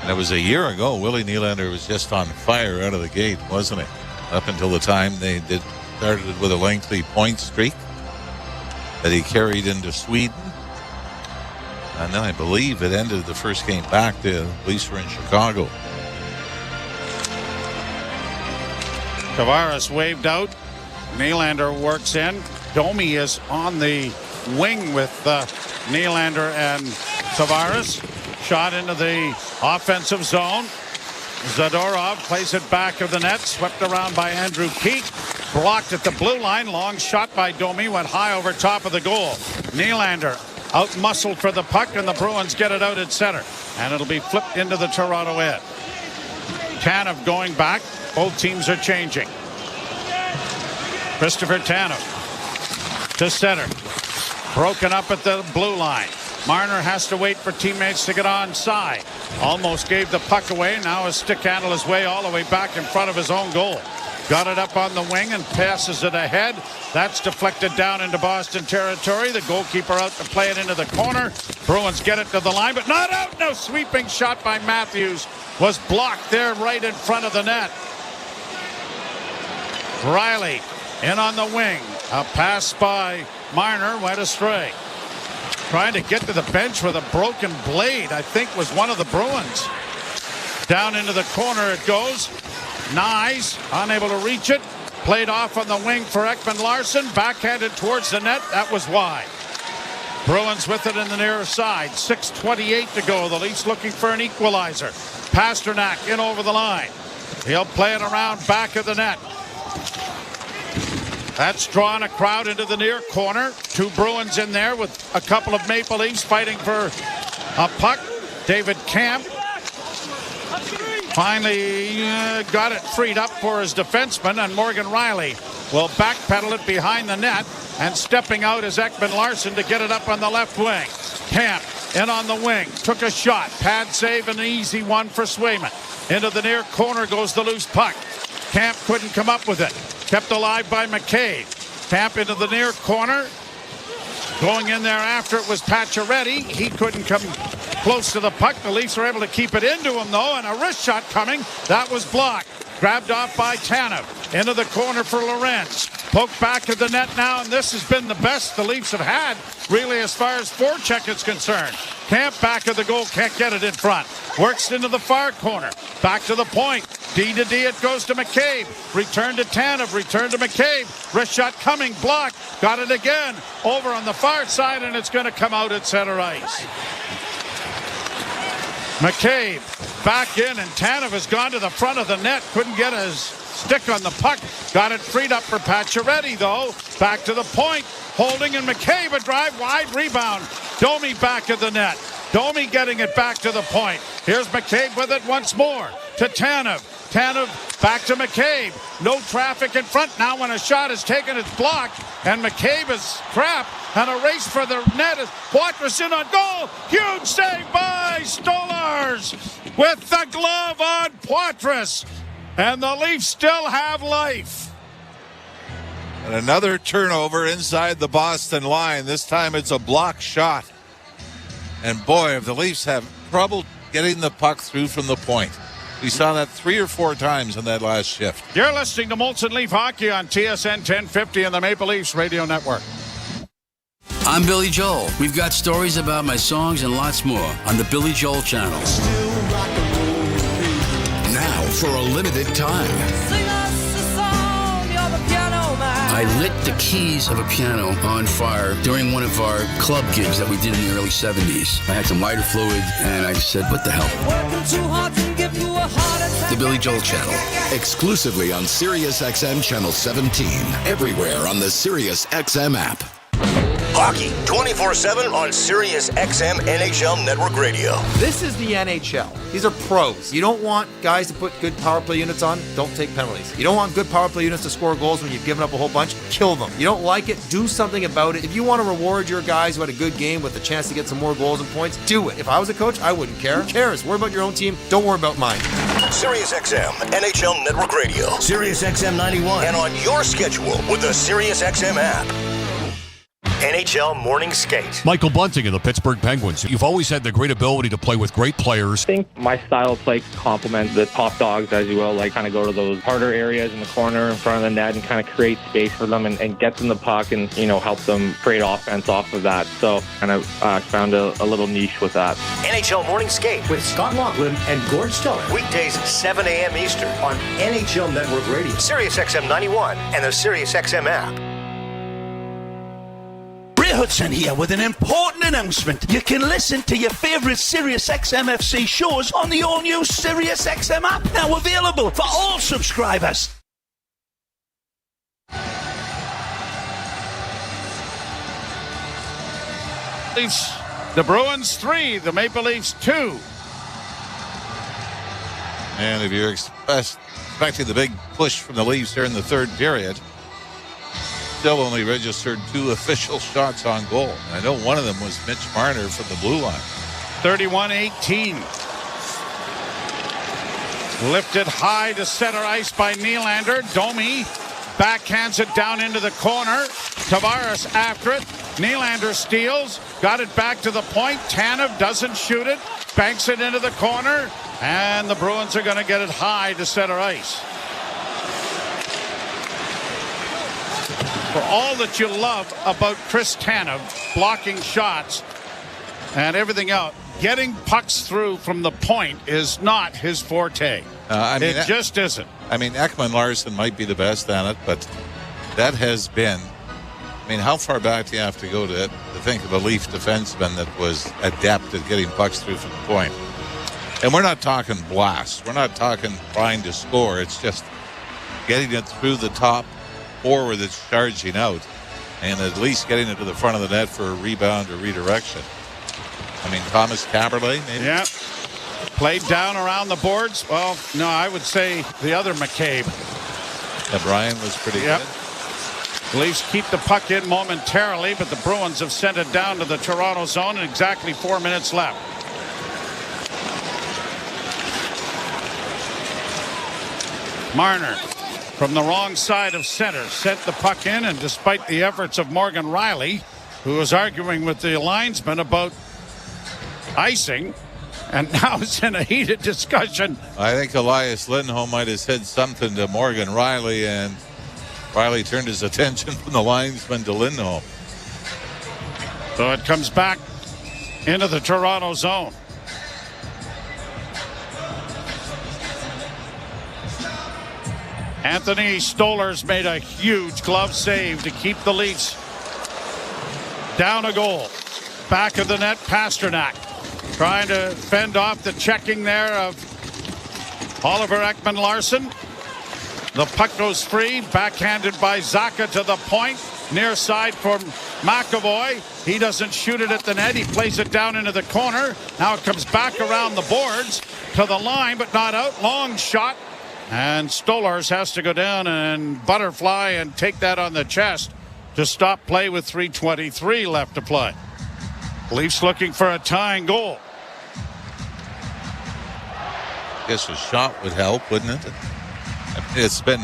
And it was a year ago. Willie Nylander was just on fire out of the gate, wasn't it? Up until the time they started with a lengthy point streak that he carried into Sweden. And then I believe it ended the first game back. The Leafs were in Chicago. Tavares waved out. Nylander works in. Domi is on the wing with Nylander and Tavares. Shot into the offensive zone. Zadorov plays it back of the net. Swept around by Andrew Keith. Blocked at the blue line. Long shot by Domi. Went high over top of the goal. Nylander out-muscled for the puck, and the Bruins get it out at center. And it'll be flipped into the Toronto end. Tanev going back. Both teams are changing. Christopher Tanev to center. Broken up at the blue line. Marner has to wait for teammates to get onside. Almost gave the puck away. Now a stick handle his way all the way back in front of his own goal. got it up on the wing and passes it ahead. That's deflected down into Boston territory. The goalkeeper out to play it into the corner. Bruins get it to the line, but not out. No, sweeping shot by Matthews was blocked there right in front of the net. Riley in on the wing. A pass by Marner went astray. Trying to get to the bench with a broken blade, I think, was one of the Bruins. Down into the corner it goes. Nyes unable to reach it. Played off on the wing for Ekman Larsson. Backhanded towards the net. That was wide. Bruins with it in the near side. 6:28 to go. The Leafs looking for an equalizer. Pasternak in over the line. He'll play it around back of the net. That's drawn a crowd into the near corner. Two Bruins in there with a couple of Maple Leafs fighting for a puck. David Camp finally got it freed up for his defenseman, and Morgan Riley will backpedal it behind the net, and stepping out is Ekman Larsson to get it up on the left wing. Camp in on the wing, took a shot, pad save, an easy one for Swayman. Into the near corner goes the loose puck. Camp couldn't come up with it. Kept alive by McCabe. Camp into the near corner. Going in there after it was Pacioretty. He couldn't come close to the puck. The Leafs were able to keep it into him, though, and a wrist shot coming. That was blocked. Grabbed off by Tanev. Into the corner for Lorenz. Poked back of the net now, and this has been the best the Leafs have had, really, as far as forecheck is concerned. Camp back of the goal, can't get it in front. Works into the far corner. Back to the point. D to D, it goes to McCabe. Return to Tanev, return to McCabe. Wrist shot coming, blocked. Got it again. Over on the far side, and it's going to come out at center ice. McCabe back in, and Tanev has gone to the front of the net. Couldn't get his stick on the puck. Got it freed up for Pacioretty, though. Back to the point. Holding, and McCabe a drive, wide rebound. Domi back of the net. Domi getting it back to the point. Here's McCabe with it once more to Tanev. Tanev back to McCabe. No traffic in front. Now when a shot is taken, it's blocked. And McCabe is trapped. And a race for the net. Poitras in on goal. Huge save by Stolarz with the glove on Poitras. And the Leafs still have life. And another turnover inside the Boston line. This time it's a block shot. And boy, if the Leafs have trouble getting the puck through from the point. We saw that 3 or 4 times in that last shift. You're listening to Molson Leaf Hockey on TSN 1050 and the Maple Leafs Radio Network. I'm Billy Joel. We've got stories about my songs and lots more on the Billy Joel channel. Now, for a limited time, I lit the keys of a piano on fire during one of our club gigs that we did in the early 70s. I had some lighter fluid, and I said, what the hell? The Billy Joel Channel. Exclusively on SiriusXM Channel 17. Everywhere on the SiriusXM app. Hockey 24/7 on Sirius XM NHL Network Radio. This is the NHL. These are pros. You don't want guys to put good power play units on, don't take penalties. You don't want good power play units to score goals when you've given up a whole bunch, kill them. You don't like it, do something about it. If you want to reward your guys who had a good game with a chance to get some more goals and points, do it. If I was a coach, I wouldn't care. Who cares? Worry about your own team. Don't worry about mine. Sirius XM NHL Network Radio. Sirius XM 91. And on your schedule with the Sirius XM app. NHL Morning Skate. Michael Bunting of the Pittsburgh Penguins. You've always had the great ability to play with great players. I think my style of play complements the top dogs, as you will, like kind of go to those harder areas in the corner in front of the net and kind of create space for them and get them the puck and, you know, help them create offense off of that. So kind of found a little niche with that. NHL Morning Skate with Scott Laughlin and Gord Stellar. Weekdays 7 a.m. Eastern on NHL Network Radio, Sirius XM 91, and the Sirius XM app. Ray Hudson here with an important announcement. You can listen to your favourite Sirius XM FC shows on the all-new Sirius XM app, now available for all subscribers. Leafs, the Bruins 3, the Maple Leafs 2. And if you're expecting the big push from the Leafs here in the third period, still only registered 2 official shots on goal. And I know one of them was Mitch Marner from the blue line. 31-18. Lifted high to center ice by Nylander. Domi backhands it down into the corner. Tavares after it. Nylander steals. Got it back to the point. Tanev doesn't shoot it. Banks it into the corner. And the Bruins are going to get it high to center ice. For all that you love about Chris Tanev blocking shots and everything else, getting pucks through from the point is not his forte. It just isn't. I mean, Ekman-Larsson might be the best at it, but that has been... I mean, how far back do you have to go to think of a Leaf defenseman that was adept at getting pucks through from the point? And we're not talking blast. We're not talking trying to score. It's just getting it through the top forward that's charging out and at least getting it to the front of the net for a rebound or redirection. I mean, Thomas Kaberle, maybe? Yeah. Played down around the boards. Well, no, I would say the other McCabe. Yeah, Brian was pretty good. The Leafs keep the puck in momentarily, but the Bruins have sent it down to the Toronto zone in exactly 4 minutes left. Marner from the wrong side of center sent the puck in, and despite the efforts of Morgan Rielly, who was arguing with the linesman about icing, and now is in a heated discussion. I think Elias Lindholm might have said something to Morgan Rielly, and Rielly turned his attention from the linesman to Lindholm. So it comes back into the Toronto zone. Anthony Stolarz made a huge glove save to keep the Leafs down a goal. Back of the net, Pasternak trying to fend off the checking there of Oliver Ekman-Larsson. The puck goes free, backhanded by Zacha to the point. Near side from McAvoy. He doesn't shoot it at the net. He plays it down into the corner. Now it comes back around the boards to the line, but not out. Long shot. And Stolarz has to go down and butterfly and take that on the chest to stop play with 3:23 left to play. Leafs looking for a tying goal. Guess a shot would help, wouldn't it? It's been...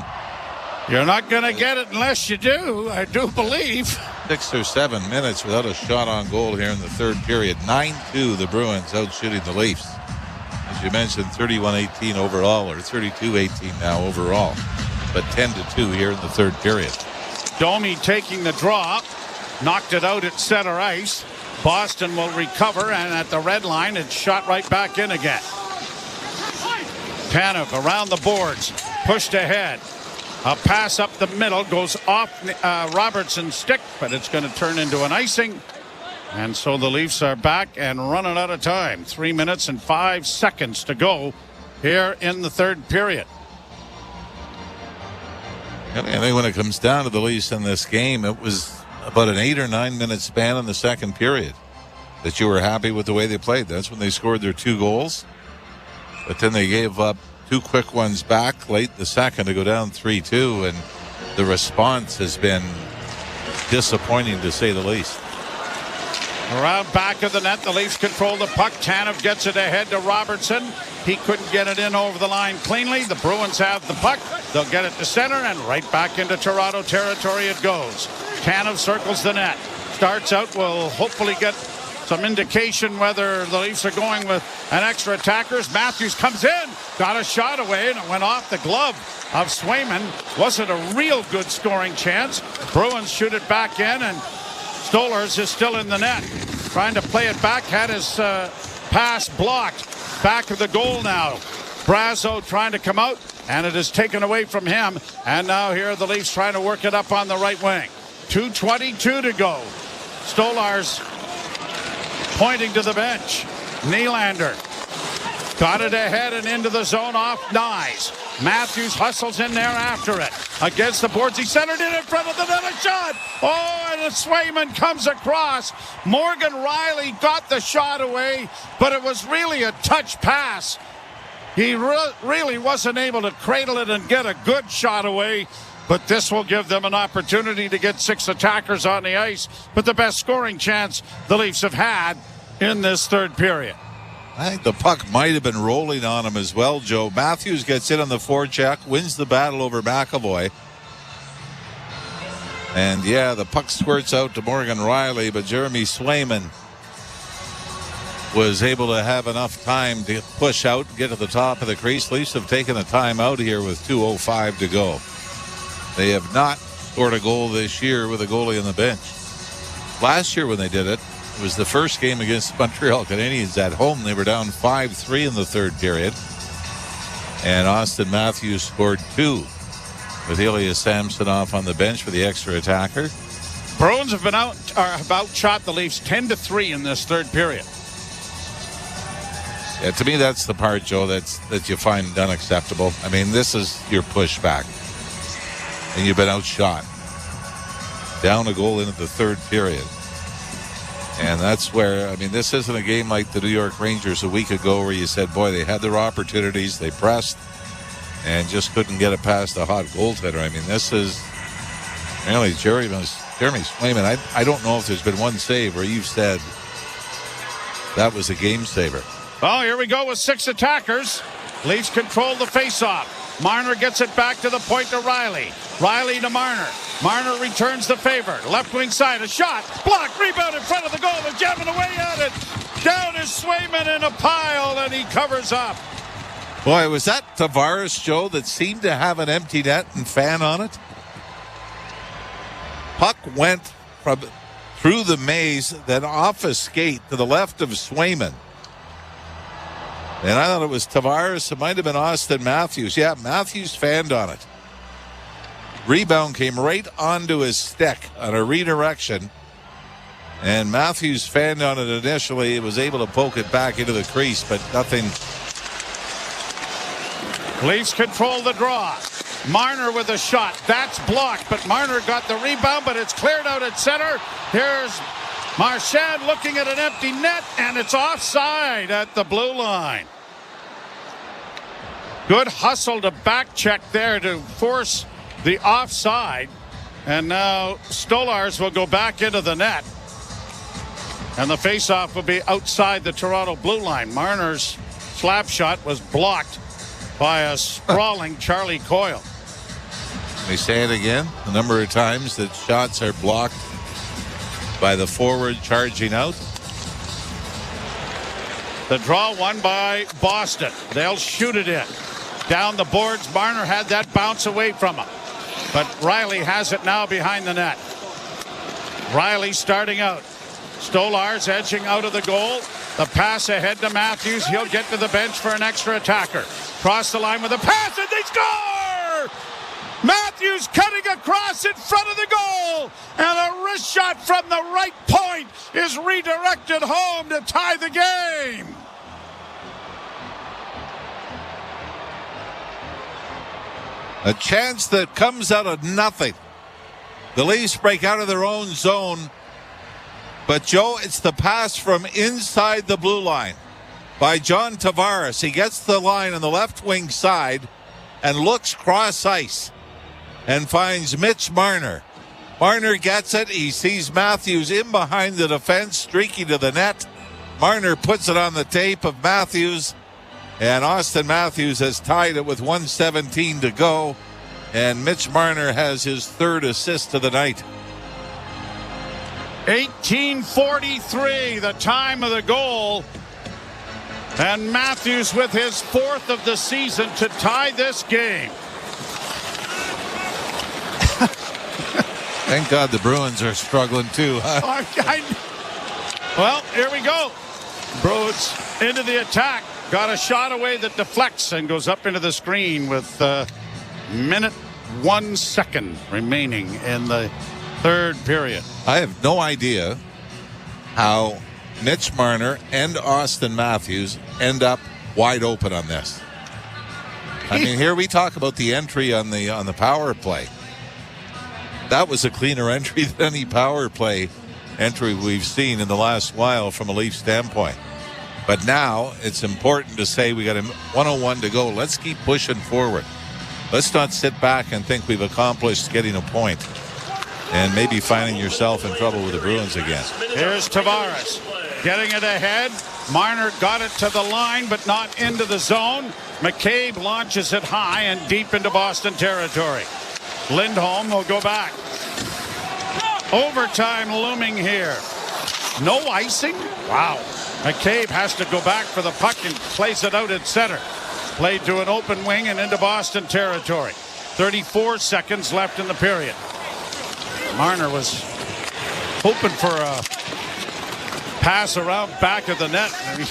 You're not going to get it unless you do, I do believe. 6 or 7 minutes without a shot on goal here in the third period. 9-2, the Bruins out shooting the Leafs. As you mentioned, 31-18 overall, or 32-18 now overall. But 10-2 here in the third period. Domi taking the draw. Knocked it out at center ice. Boston will recover, and at the red line, it's shot right back in again. Tanev around the boards. Pushed ahead. A pass up the middle goes off Robertson's stick, but it's going to turn into an icing. And so the Leafs are back and running out of time. 3 minutes and 5 seconds to go here in the third period. I think when it comes down to the Leafs in this game, it was about an 8 or 9 minute span in the second period that you were happy with the way they played. That's when they scored their 2 goals. But then they gave up 2 quick ones back late in the second to go down 3-2, and the response has been disappointing to say the least. Around back of the net, the Leafs control the puck. Tanev gets it ahead to Robertson. He couldn't get it in over the line cleanly. The Bruins have the puck. They'll get it to center, and right back into Toronto territory it goes. Tanev circles the net. Starts out, will hopefully get some indication whether the Leafs are going with an extra attackers. Matthews comes in, got a shot away, and it went off the glove of Swayman. Wasn't a real good scoring chance. Bruins shoot it back in, and Stolarz is still in the net. Trying to play it back, had his pass blocked. Back of the goal now. Brazo trying to come out, and it is taken away from him. And now here are the Leafs trying to work it up on the right wing. 2:22 to go. Stolarz pointing to the bench. Nylander got it ahead and into the zone off Nyes. Matthews hustles in there after it. Against the boards, he centered it in front of the net. A shot! Oh, and Swayman comes across. Morgan Rielly got the shot away, but it was really a touch pass. He really wasn't able to cradle it and get a good shot away. But this will give them an opportunity to get 6 attackers on the ice. But the best scoring chance the Leafs have had in this third period. I think the puck might have been rolling on him as well, Joe. Matthews gets in on the forecheck, wins the battle over McAvoy. And, yeah, the puck squirts out to Morgan Riley, but Jeremy Swayman was able to have enough time to push out, get to the top of the crease. Leafs have taken a timeout here with 2:05 to go. They have not scored a goal this year with a goalie on the bench. Last year when they did it, it was the first game against Montreal Canadiens at home. They were down 5-3 in the third period. And Austin Matthews scored 2 with Ilya Samsonov on the bench for the extra attacker. Bruins have been outshot the Leafs 10-3 in this third period. Yeah, to me, that's the part, Joe, that you find unacceptable. I mean, this is your pushback. And you've been outshot. Down a goal into the third period. And that's where, I mean, this isn't a game like the New York Rangers a week ago where you said, boy, they had their opportunities, they pressed, and just couldn't get it past a hot goaltender. I mean, this is really Jeremy Swayman. I don't know if there's been one save where you've said that was a game saver. Well, here we go with 6 attackers. Leafs control the faceoff. Marner gets it back to the point to Riley. Riley to Marner. Marner returns the favor. Left wing side, a shot. Block, rebound in front of the goal. They're jamming away at it. Down is Swayman in a pile, and he covers up. Boy, was that Tavares, Joe, that seemed to have an empty net and fan on it? Puck went through the maze, then off a skate to the left of Swayman. And I thought it was Tavares. It might have been Austin Matthews. Yeah, Matthews fanned on it. Rebound came right onto his stick on a redirection. And Matthews fanned on it initially. He was able to poke it back into the crease, but nothing. Leafs control the draw. Marner with a shot. That's blocked, but Marner got the rebound, but it's cleared out at center. Here's Marchand looking at an empty net, and it's offside at the blue line. Good hustle to back check there to force the offside. And now Stolars will go back into the net. And the faceoff will be outside the Toronto blue line. Marner's slap shot was blocked by a sprawling Charlie Coyle. Let me say it again. The number of times that shots are blocked by the forward charging out. The draw won by Boston. They'll shoot it in. Down the boards, Marner had that bounce away from him. But Riley has it now behind the net. Riley starting out. Stolars edging out of the goal. The pass ahead to Matthews. He'll get to the bench for an extra attacker. Cross the line with a pass, and they score! Matthews cutting across in front of the goal. And a wrist shot from the right point is redirected home to tie the game. A chance that comes out of nothing. The Leafs break out of their own zone. But, Joe, it's the pass from inside the blue line by John Tavares. He gets the line on the left wing side and looks cross ice and finds Mitch Marner. Marner gets it. He sees Matthews in behind the defense, streaking to the net. Marner puts it on the tape of Matthews. And Austin Matthews has tied it with 1:17 to go. And Mitch Marner has his third assist of the night. 18:43, the time of the goal. And Matthews with his 4th of the season to tie this game. Thank God the Bruins are struggling too. Huh? Well, here we go. Bruins into the attack. Got a shot away that deflects and goes up into the screen with minute 1 second remaining in the third period. I have no idea how Mitch Marner and Austin Matthews end up wide open on this. I mean, here we talk about the entry on the power play. That was a cleaner entry than any power play entry we've seen in the last while from a Leaf standpoint. But now it's important to say we got a 101 to go. Let's keep pushing forward. Let's not sit back and think we've accomplished getting a point and maybe finding yourself in trouble with the Bruins again. Here's Tavares getting it ahead. Marner got it to the line, but not into the zone. McCabe launches it high and deep into Boston territory. Lindholm will go back. Overtime looming here. No icing? Wow. McCabe has to go back for the puck and plays it out at center. Played to an open wing and into Boston territory. 34 seconds left in the period. Marner was hoping for a pass around back of the net. He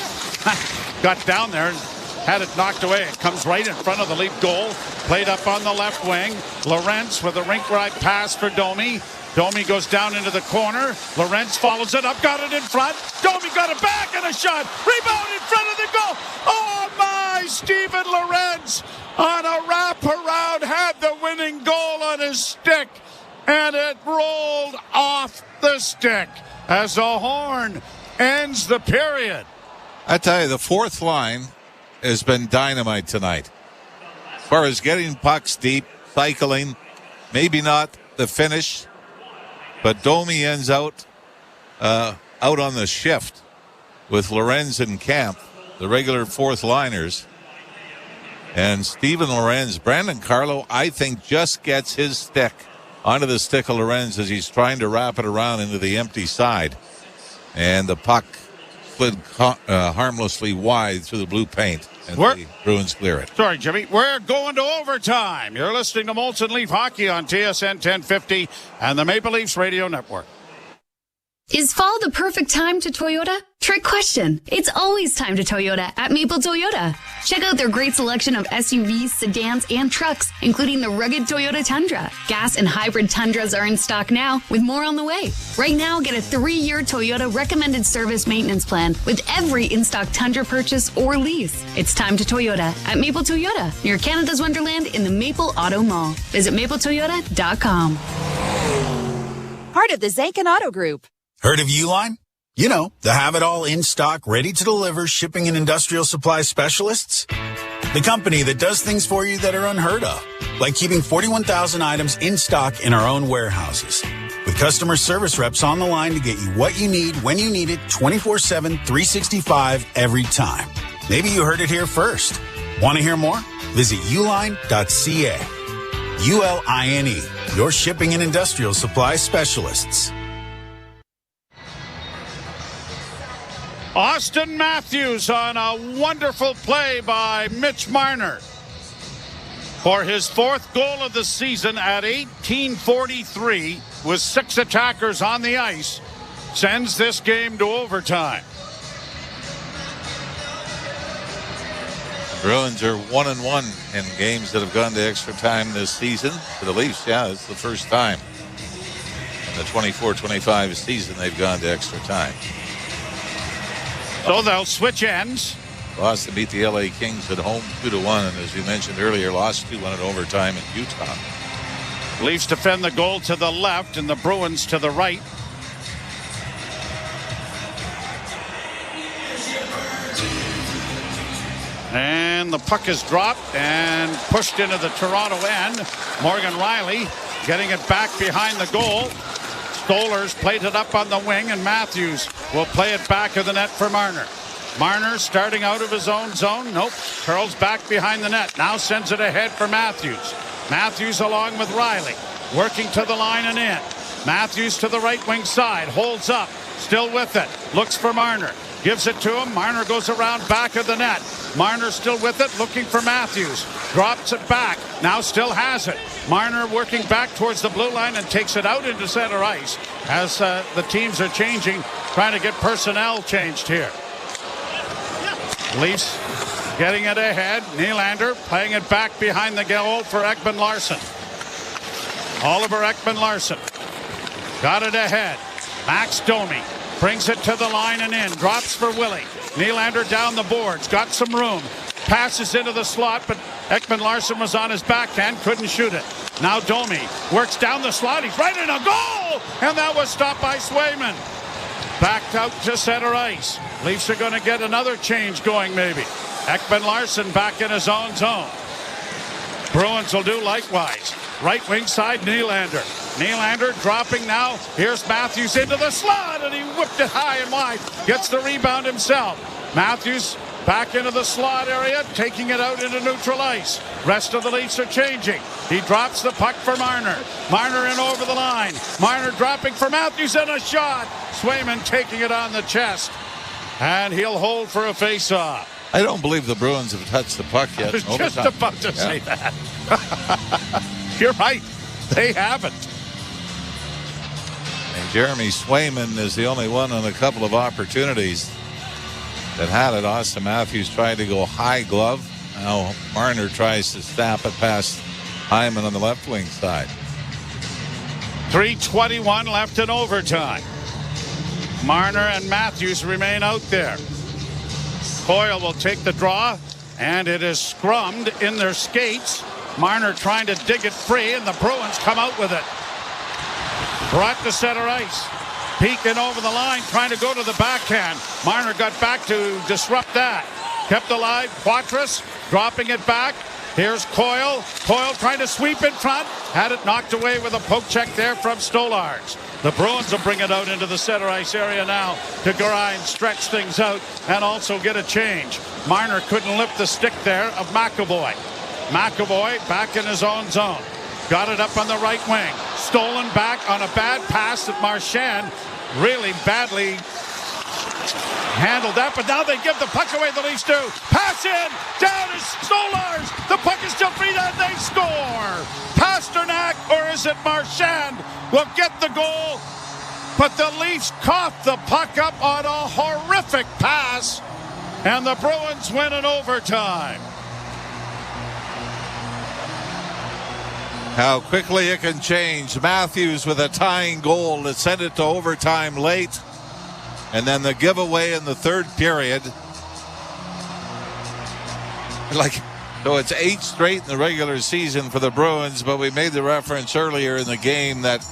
got down there and had it knocked away. It comes right in front of the Leaf goal. Played up on the left wing. Lorentz with a rink ride pass for Domi. Domi goes down into the corner. Lorentz follows it up, got it in front. Domi got it back and a shot. Rebound in front of the goal. Oh my, Steven Lorentz on a wraparound had the winning goal on his stick. And it rolled off the stick as the horn ends the period. I tell you, the fourth line has been dynamite tonight. As far as getting pucks deep, cycling, maybe not the finish, but Domi ends out on the shift with Lorenz and Camp, the regular fourth liners. And Steven Lorenz, Brandon Carlo, I think, just gets his stick onto the stick of Lorenz as he's trying to wrap it around into the empty side. And the puck slid harmlessly wide through the blue paint. And the Bruins clear it. Sorry, Jimmy. We're going to overtime. You're listening to Molson Leaf Hockey on TSN 1050 and the Maple Leafs Radio Network. Is fall the perfect time to Toyota? Trick question. It's always time to Toyota at Maple Toyota. Check out their great selection of SUVs, sedans, and trucks, including the rugged Toyota Tundra. Gas and hybrid Tundras are in stock now, with more on the way. Right now, get a 3-year Toyota recommended service maintenance plan with every in-stock Tundra purchase or lease. It's time to Toyota at Maple Toyota, near Canada's Wonderland in the Maple Auto Mall. Visit mapletoyota.com. Part of the Zankin Auto Group. Heard of Uline? You know, the have-it-all in-stock, ready-to-deliver shipping and industrial supply specialists. The company that does things for you that are unheard of, like keeping 41,000 items in stock in our own warehouses. With customer service reps on the line to get you what you need when you need it 24/7, 365 every time. Maybe you heard it here first. Want to hear more? Visit uline.ca. ULINE, your shipping and industrial supply specialists. Austin Matthews on a wonderful play by Mitch Marner for his fourth goal of the season at 18:43 with 6 attackers on the ice, sends this game to overtime. Bruins are 1-1 in games that have gone to extra time this season. For the Leafs, it's the first time in the 24-25 season they've gone to extra time. So they'll switch ends. Boston beat the LA Kings at home 2-1, and as we mentioned earlier, lost 2-1 in overtime in Utah. Leafs defend the goal to the left and the Bruins to the right. And the puck is dropped and pushed into the Toronto end. Morgan Riley getting it back behind the goal. Stolarz played it up on the wing, and Matthews will play it back of the net for Marner. Marner starting out of his own zone. Nope. Curls back behind the net. Now sends it ahead for Matthews. Matthews along with Riley. Working to the line and in. Matthews to the right wing side. Holds up. Still with it. Looks for Marner. Gives it to him. Marner goes around back of the net. Marner still with it. Looking for Matthews. Drops it back. Now still has it. Marner working back towards the blue line and takes it out into center ice as the teams are changing, trying to get personnel changed here. Leafs getting it ahead. Nylander playing it back behind the goal for Ekman Larsson. Oliver Ekman Larsson got it ahead. Max Domi brings it to the line and in. Drops for Willie. Nylander down the boards. Got some room. Passes into the slot, but Ekman Larsson was on his backhand. Couldn't shoot it. Now Domi works down the slot. He's right in a goal! And that was stopped by Swayman. Backed out to center ice. Leafs are going to get another change going maybe. Ekman Larsson back in his own zone. Bruins will do likewise. Right wing side, Nylander. Nylander dropping now. Here's Matthews into the slot, and he whipped it high and wide. Gets the rebound himself. Matthews back into the slot area, taking it out into neutral ice. Rest of the Leafs are changing. He drops the puck for Marner. Marner in over the line. Marner dropping for Matthews and a shot. Swayman taking it on the chest. And he'll hold for a face-off. I don't believe the Bruins have touched the puck yet. I was just about to say that. You're right. They haven't. And Jeremy Swayman is the only one on a couple of opportunities that had it. Austin Matthews tried to go high glove. Now Marner tries to snap it past Hyman on the left wing side. 3:21 left in overtime. Marner and Matthews remain out there. Coyle will take the draw, and it is scrummed in their skates. Marner trying to dig it free, and the Bruins come out with it. Brought to center ice. Peeking over the line, trying to go to the backhand. Marner got back to disrupt that. Kept alive. Quatras dropping it back. Here's Coyle. Coyle trying to sweep in front. Had it knocked away with a poke check there from Stolarz. The Bruins will bring it out into the center ice area now to grind, stretch things out, and also get a change. Marner couldn't lift the stick there of McAvoy. McAvoy back in his own zone. Got it up on the right wing. Stolen back on a bad pass that Marchand really badly handled that, but now they give the puck away. The Leafs do. Pass in. Down is Stolarz. The puck is still free, and they score. Pasternak, or is it Marchand, will get the goal, but the Leafs coughed the puck up on a horrific pass, and the Bruins win in overtime. How quickly it can change. Matthews with a tying goal to send it to overtime late. And then the giveaway in the third period. So it's 8 straight in the regular season for the Bruins, but we made the reference earlier in the game that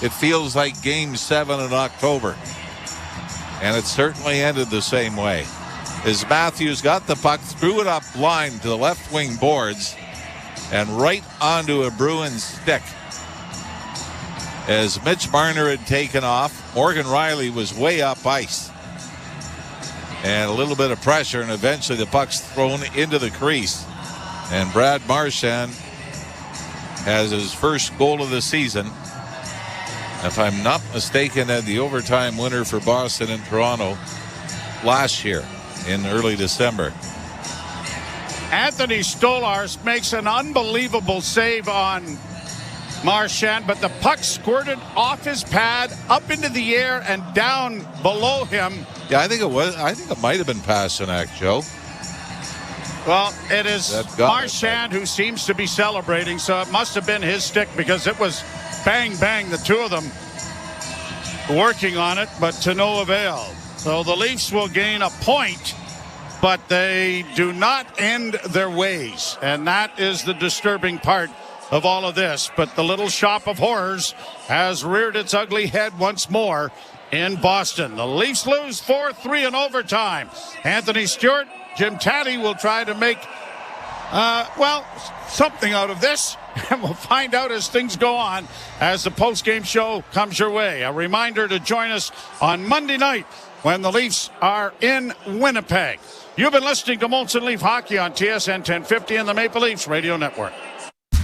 it feels like Game 7 in October. And it certainly ended the same way. As Matthews got the puck, threw it up line to the left wing boards, and right onto a Bruins stick. As Mitch Marner had taken off, Morgan Riley was way up ice. And a little bit of pressure, and eventually the puck's thrown into the crease. And Brad Marchand has his first goal of the season. If I'm not mistaken, had the overtime winner for Boston and Toronto last year in early December. Anthony Stolarz makes an unbelievable save on Marchand, but the puck squirted off his pad, up into the air, and down below him. Yeah, I think it might have been Pasternak, Joe. Well, it is Marchand who seems to be celebrating, so it must have been his stick, because it was bang, bang, the two of them working on it, but to no avail. So the Leafs will gain a point, but they do not end their ways, and that is the disturbing part of all of this. But the little shop of horrors has reared its ugly head once more in Boston. The Leafs lose 4-3 in overtime. Anthony Stewart, Jim Taddy will try to make something out of this, and we'll find out as things go on as the post-game show comes your way. A reminder to join us on Monday night when the Leafs are in Winnipeg. You've been listening to Molson Leaf Hockey on TSN 1050 and the Maple Leafs Radio Network.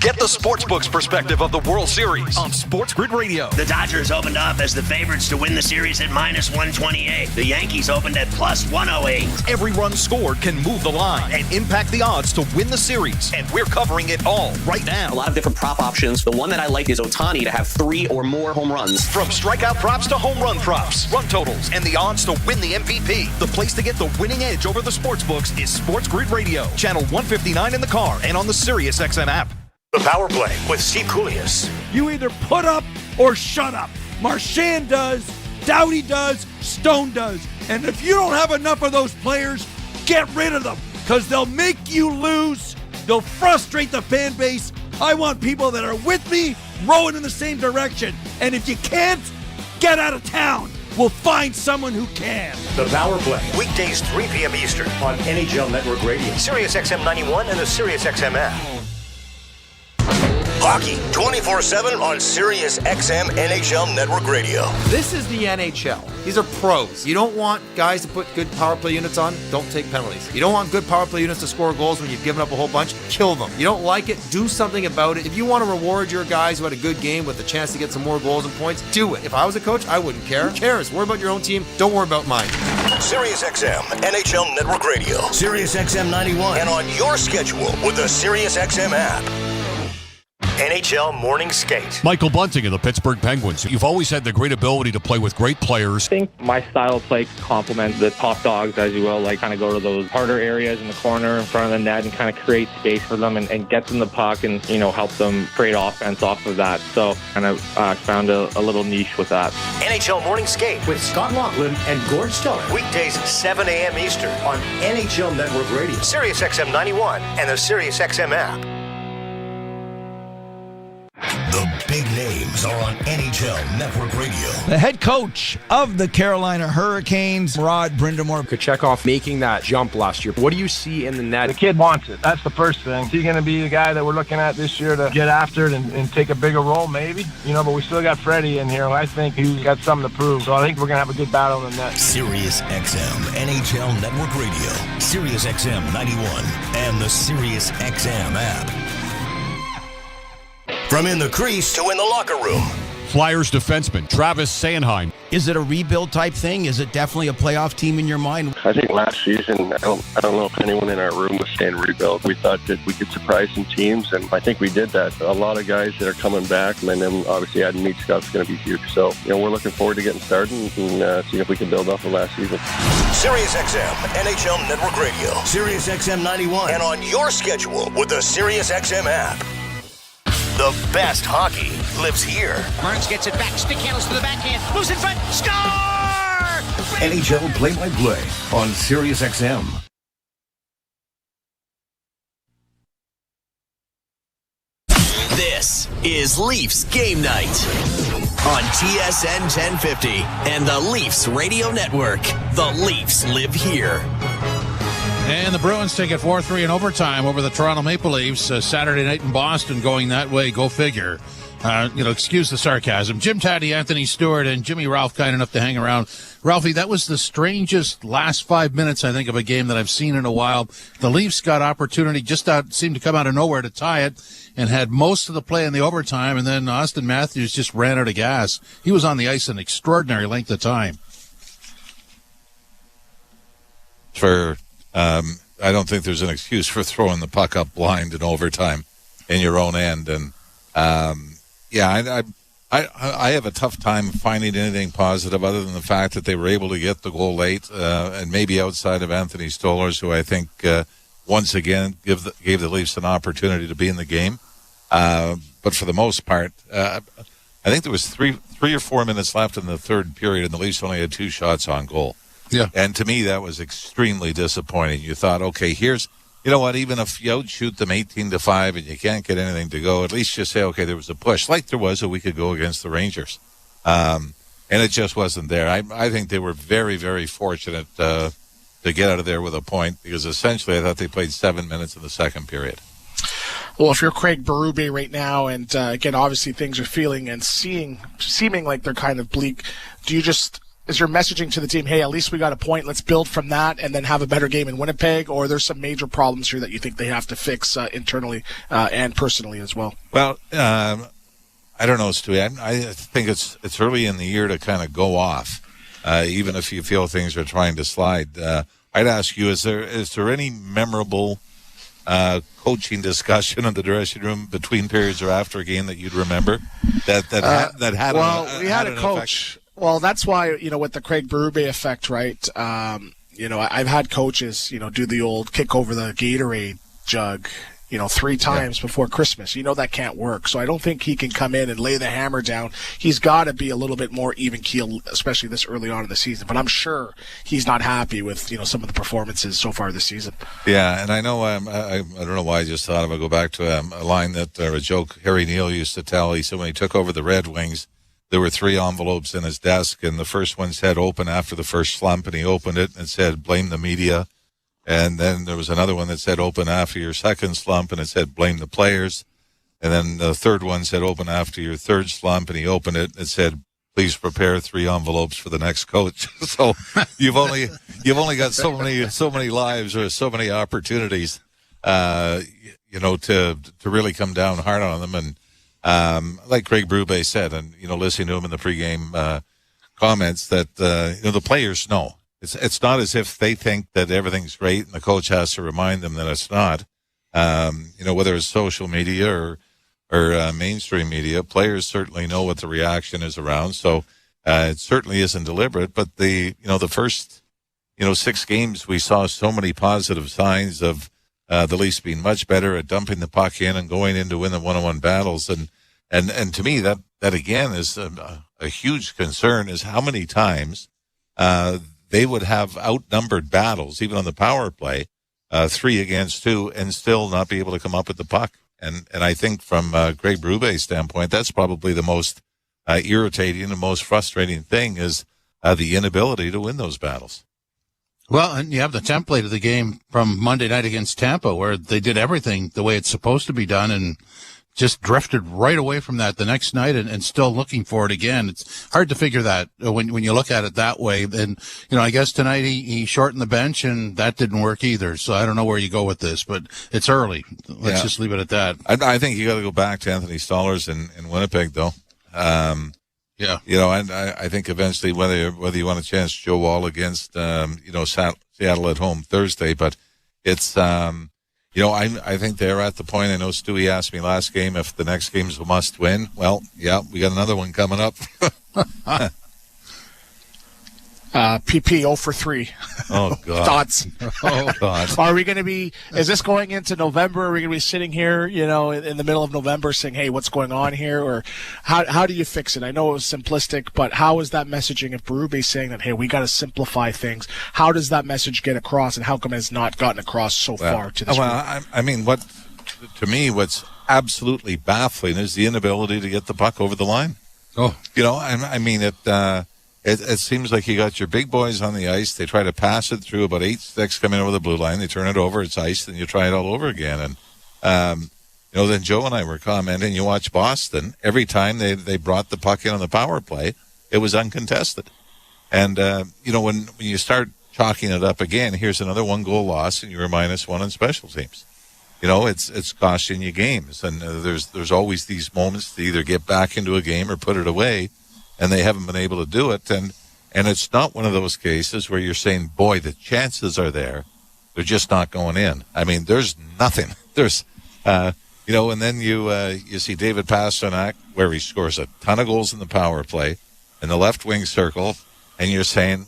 Get the Sportsbook's perspective of the World Series on Sports Grid Radio. The Dodgers opened up as the favorites to win the series at -128. The Yankees opened at +108. Every run scored can move the line and impact the odds to win the series. And we're covering it all right now. A lot of different prop options. The one that I like is Ohtani to have 3 or more home runs. From strikeout props to home run props, run totals, and the odds to win the MVP. The place to get the winning edge over the Sportsbooks is Sports Grid Radio. Channel 159 in the car and on the SiriusXM app. The Power Play with Steve Koulias. You either put up or shut up. Marchand does, Doughty does, Stone does. And if you don't have enough of those players, get rid of them, because they'll make you lose. They'll frustrate the fan base. I want people that are with me, rowing in the same direction. And if you can't, get out of town. We'll find someone who can. The Power Play, weekdays 3 p.m. Eastern on NHL Network Radio, SiriusXM 91, and the SiriusXM app. Hockey 24/7 on Sirius XM NHL Network Radio. This is the NHL. These are pros. You don't want guys to put good power play units on, don't take penalties. You don't want good power play units to score goals when you've given up a whole bunch, kill them. You don't like it, do something about it. If you want to reward your guys who had a good game with the chance to get some more goals and points, do it. If I was a coach, I wouldn't care. Who cares? Worry about your own team. Don't worry about mine. Sirius XM NHL Network Radio. Sirius XM 91. And on your schedule with the Sirius XM app. NHL Morning Skate. Michael Bunting of the Pittsburgh Penguins. You've always had the great ability to play with great players. I think my style of play complements the top dogs, as you will, like kind of go to those harder areas in the corner in front of the net and kind of create space for them and get them the puck and, help them create offense off of that. So kind of found a little niche with that. NHL Morning Skate with Scott Laughlin and Gord Stellar. Weekdays 7 a.m. Eastern on NHL Network Radio. Sirius XM 91 and the Sirius XM app. The big names are on NHL Network Radio. The head coach of the Carolina Hurricanes, Rod Brindamore. Kochetkov making that jump last year. What do you see in the net? The kid wants it. That's the first thing. Is he going to be the guy that we're looking at this year to get after it and take a bigger role? Maybe. But we still got Freddie in here. I think he's got something to prove. So I think we're going to have a good battle in the net. Sirius XM NHL Network Radio. Sirius XM 91 and the Sirius XM app. From in the crease to in the locker room. Flyers defenseman Travis Sanheim. Is it a rebuild type thing? Is it definitely a playoff team in your mind? I think last season, I don't know if anyone in our room was saying rebuild. We thought that we could surprise some teams, and I think we did that. A lot of guys that are coming back, and then obviously adding Meat Scott's going to be huge. So, we're looking forward to getting started and seeing if we can build off of last season. Sirius XM NHL Network Radio. Sirius XM 91 and on your schedule with the Sirius XM app. The best hockey lives here. Burns gets it back. Stick handles to the backhand. Moves in front. Score! NHL play-by-play on Sirius XM. This is Leafs Game Night on TSN 1050 and the Leafs Radio Network. The Leafs live here. And the Bruins take it 4-3 in overtime over the Toronto Maple Leafs. Saturday night in Boston, going that way. Go figure. Excuse the sarcasm. Jim Taddy, Anthony Stewart, and Jimmy Ralph kind enough to hang around. Ralphie, that was the strangest last 5 minutes, I think, of a game that I've seen in a while. The Leafs got opportunity, seemed to come out of nowhere to tie it, and had most of the play in the overtime, and then Austin Matthews just ran out of gas. He was on the ice an extraordinary length of time. I don't think there's an excuse for throwing the puck up blind in overtime in your own end. And, I have a tough time finding anything positive other than the fact that they were able to get the goal late, and maybe outside of Anthony Stolarz, who I think once again gave the Leafs an opportunity to be in the game. But for the most part, I think there was three or 4 minutes left in the third period, and the Leafs only had 2 shots on goal. Yeah. And to me, that was extremely disappointing. You thought, okay, even if you outshoot them 18-5 and you can't get anything to go, at least just say, okay, there was a push, like there was a week ago against the Rangers. And it just wasn't there. I think they were very, very fortunate to get out of there with a point, because essentially I thought they played 7 minutes in the second period. Well, if you're Craig Berube right now, and again, obviously things are feeling and seeming like they're kind of bleak, is your messaging to the team, hey, at least we got a point, let's build from that and then have a better game in Winnipeg, or there's some major problems here that you think they have to fix internally and personally as well? Well, I don't know, Stewie. I think it's early in the year to kind of go off, even if you feel things are trying to slide. I'd ask you, is there any memorable coaching discussion in the dressing room between periods or after a game that you'd remember that had we had a coach. Effect? Well, that's why, with the Craig Berube effect, right? I've had coaches, do the old kick over the Gatorade jug, 3 times before Christmas. That can't work. So I don't think he can come in and lay the hammer down. He's got to be a little bit more even keel, especially this early on in the season. But I'm sure he's not happy with, some of the performances so far this season. Yeah, and I know, I don't know why I just thought of it. Go back to a line a joke Harry Neal used to tell. He said when he took over the Red Wings, there were 3 envelopes in his desk, and the first one said open after the first slump, and he opened it and said blame the media. And then there was another one that said open after your second slump, and it said blame the players. And then the third one said, open after your third slump, and he opened it. It said, please prepare 3 envelopes for the next coach. So you've only got so many lives or so many opportunities, to really come down hard on them. And like Craig Berube said, and listening to him in the pregame comments, that the players know it's not as if they think that everything's great and the coach has to remind them that it's not. Whether it's social media or mainstream media, players certainly know what the reaction is around. So it certainly isn't deliberate. But the first 6 games, we saw so many positive signs of the Leafs being much better at dumping the puck in and going in to win the one-on-one battles. And to me, that again is a huge concern, is how many times they would have outnumbered battles, even on the power play, 3 against 2, and still not be able to come up with the puck. And I think from Craig Berube's standpoint, that's probably the most irritating and most frustrating thing, is the inability to win those battles. Well, and you have the template of the game from Monday night against Tampa, where they did everything the way it's supposed to be done and just drifted right away from that the next night and still looking for it again. It's hard to figure that when you look at it that way. And, I guess tonight he shortened the bench and that didn't work either. So I don't know where you go with this, but it's early. Let's just leave it at that. I think you got to go back to Anthony Stolarz in Winnipeg, though. Yeah. And I think eventually whether you want to chance Joe Wall against, Seattle at home Thursday, but it's, I think they're at the point. I know Stewie asked me last game if the next game's a must win. Well, yeah, we got another one coming up. PP 0 for 3. Oh, God. Thoughts? Oh, God. Are we going to be, is this going into November? Are we going to be sitting here, in the middle of November saying, hey, what's going on here? Or how do you fix it? I know it was simplistic, but how is that messaging? If Berube's saying that, hey, we got to simplify things, how does that message get across, and how come it's not gotten across so far to this group? To me, what's absolutely baffling is the inability to get the puck over the line. Oh. It seems like you got your big boys on the ice. They try to pass it through about 8 sticks coming over the blue line. They turn it over, it's ice, and you try it all over again. And, then Joe and I were commenting, you watch Boston, every time they brought the puck in on the power play, it was uncontested. And, when you start chalking it up again, here's another 1-goal loss, and you're -1 on special teams. It's costing you games. And there's always these moments to either get back into a game or put it away. And they haven't been able to do it. And it's not one of those cases where you're saying, boy, the chances are there. They're just not going in. There's nothing. There's, and then you see David Pastrnak, where he scores a ton of goals in the power play in the left wing circle. And you're saying,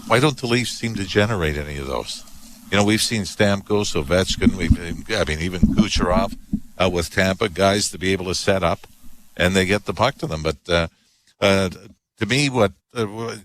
why don't the Leafs seem to generate any of those? We've seen Stamkos, Ovechkin, even Kucherov with Tampa, guys to be able to set up, and they get the puck to them. But, to me, what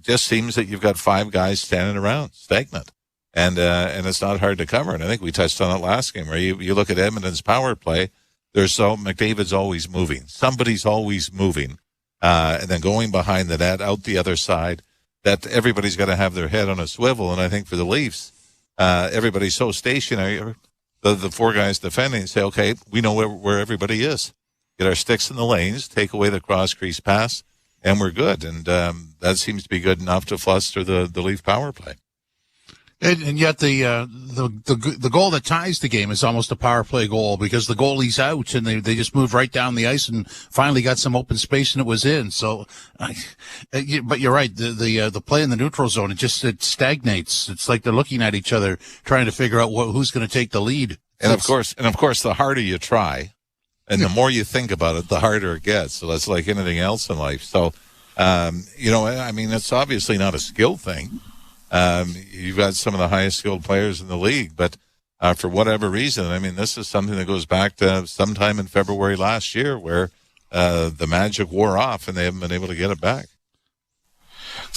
just seems that you've got 5 guys standing around, stagnant, and it's not hard to cover. And I think we touched on it last game, where you look at Edmonton's power play. McDavid's always moving, somebody's always moving, and then going behind the net, out the other side. That everybody's got to have their head on a swivel. And I think for the Leafs, everybody's so stationary. The 4 guys defending say, okay, we know where everybody is. Get our sticks in the lanes, take away the cross crease pass, and we're good. And that seems to be good enough to fluster the Leaf power play. And yet the goal that ties the game is almost a power play goal, because the goalie's out and they just moved right down the ice and finally got some open space and it was in. So, but you're right. The play in the neutral zone, it stagnates. It's like they're looking at each other, trying to figure out who's going to take the lead. And of course, the harder you try, and the more you think about it, the harder it gets. So that's like anything else in life. So, it's obviously not a skill thing. You've got some of the highest skilled players in the league, but for whatever reason, this is something that goes back to sometime in February last year, where the magic wore off and they haven't been able to get it back.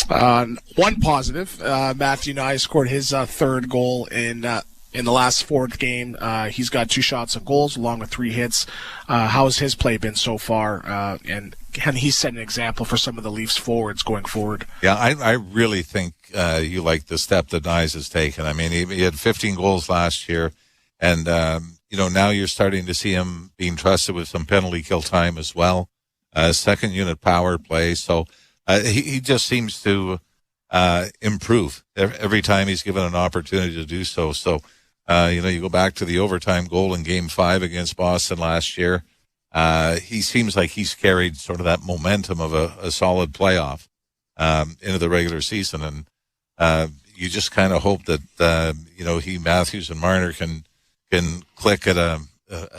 One positive, Matthew Nye scored his 3rd goal in the last 4th game. He's got 2 shots on goals along with 3 hits. How has his play been so far? And can he set an example for some of the Leafs forwards going forward? Yeah, I really think you like the step that Nyes has taken. He had 15 goals last year, and now you're starting to see him being trusted with some penalty kill time as well, second unit power play. So he just seems to improve every time he's given an opportunity to do so. So, you go back to the overtime goal in Game 5 against Boston last year. He seems like he's carried sort of that momentum of a solid playoff into the regular season. And you just kind of hope that, he, Matthews, and Marner can click at a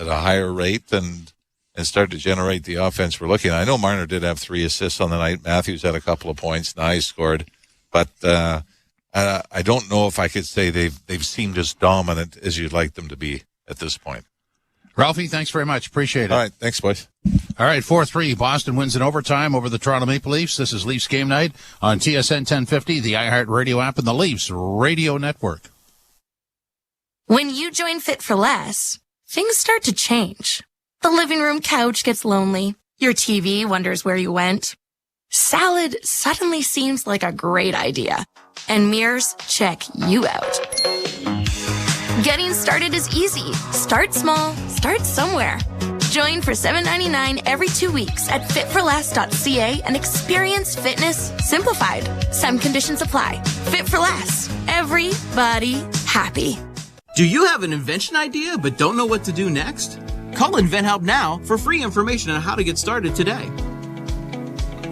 higher rate and start to generate the offense we're looking at. I know Marner did have 3 assists on the night. Matthews had a couple of points. Nye scored. But I don't know if I could say they've seemed as dominant as you'd like them to be at this point. Ralphie, thanks very much. Appreciate it. All right. Thanks, boys. All right, 4-3. Boston wins in overtime over the Toronto Maple Leafs. This is Leafs Game Night on TSN 1050, the iHeart Radio app, and the Leafs Radio Network. When you join Fit for Less, things start to change. The living room couch gets lonely. Your TV wonders where you went. Salad suddenly seems like a great idea. And mirrors check you out. Getting started is easy. Start small, start somewhere. Join for $7.99 every 2 weeks at fitforless.ca and experience fitness simplified. Some conditions apply. Fit for Less. Everybody happy. Do you have an invention idea but don't know what to do next? Call InventHelp now for free information on how to get started today.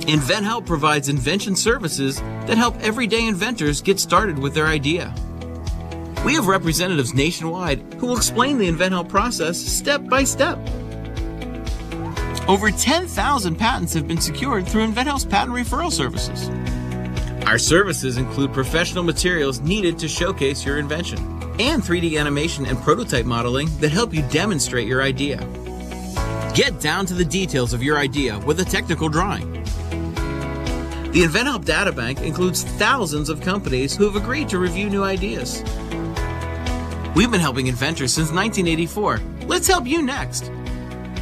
InventHelp provides invention services that help everyday inventors get started with their idea. We have representatives nationwide who will explain the InventHelp process step by step. Over 10,000 patents have been secured through InventHelp's patent referral services. Our services include professional materials needed to showcase your invention and 3D animation and prototype modeling that help you demonstrate your idea. Get down to the details of your idea with a technical drawing. The InventHelp Databank includes thousands of companies who have agreed to review new ideas. We've been helping inventors since 1984. Let's help you next.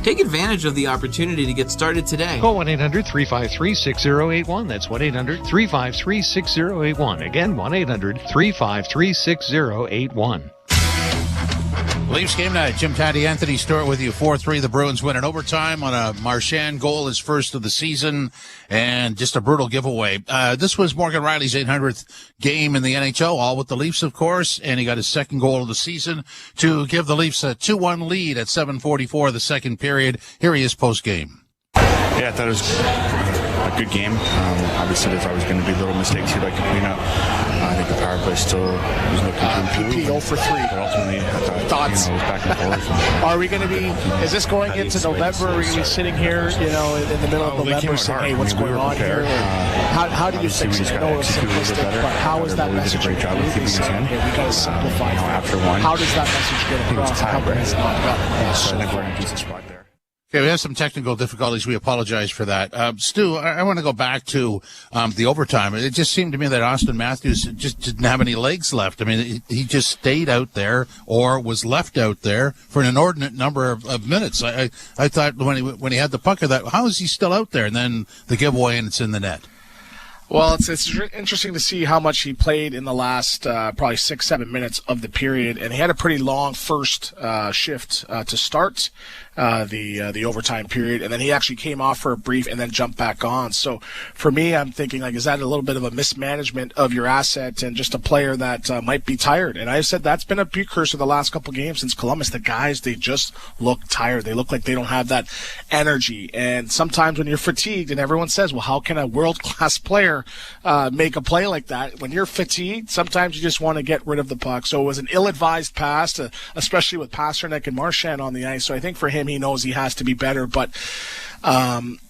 Take advantage of the opportunity to get started today. Call 1-800-353-6081. That's 1-800-353-6081. Again, 1-800-353-6081. Leafs Game Night. Jim Taddy, Anthony Stewart with you. 4-3. The Bruins win in overtime on a Marchand goal, his first of the season, and just a brutal giveaway. This was Morgan Rielly's 800th game in the NHL, all with the Leafs, of course, and he got his second goal of the season to give the Leafs a 2-1 lead at 7:44 the second period. Here he is post-game. Yeah, I thought it was a good game. Obviously, there's always going to be little mistakes you'd like to clean up. I think the power play still was looking to improve. PP 0 for 3. But ultimately, I thought, it was back and forth. Are we going to be, is this going into November? Are we going to be sitting here, in the middle of November saying, hey, what's going on here? How do you fix it? I know it's simplistic, but how is that message going to be? We got to simplify it. After one. How does that message get across? How come it's not gotten across? So I think we're in a decent spot there. Okay, we have some technical difficulties. We apologize for that. Stu, I want to go back to the overtime. It just seemed to me that Austin Matthews just didn't have any legs left. I mean, he just stayed out there or was left out there for an inordinate number of minutes. I thought when he had the puck, how is he still out there? And then the giveaway and it's in the net. Well, it's interesting to see how much he played in the last probably 6-7 minutes of the period, and he had a pretty long first shift to start the overtime period, and then he actually came off for a brief and then jumped back on. So for me, I'm thinking, is that a little bit of a mismanagement of your asset and just a player that might be tired? And I've said that's been a precursor the last couple of games since Columbus. The guys, they just look tired. They look like they don't have that energy. And sometimes when you're fatigued, and everyone says, well, how can a world-class player make a play like that? When you're fatigued, sometimes you just want to get rid of the puck. So it was an ill-advised pass, especially with Pasternak and Marchand on the ice. So I think for him, he knows he has to be better, but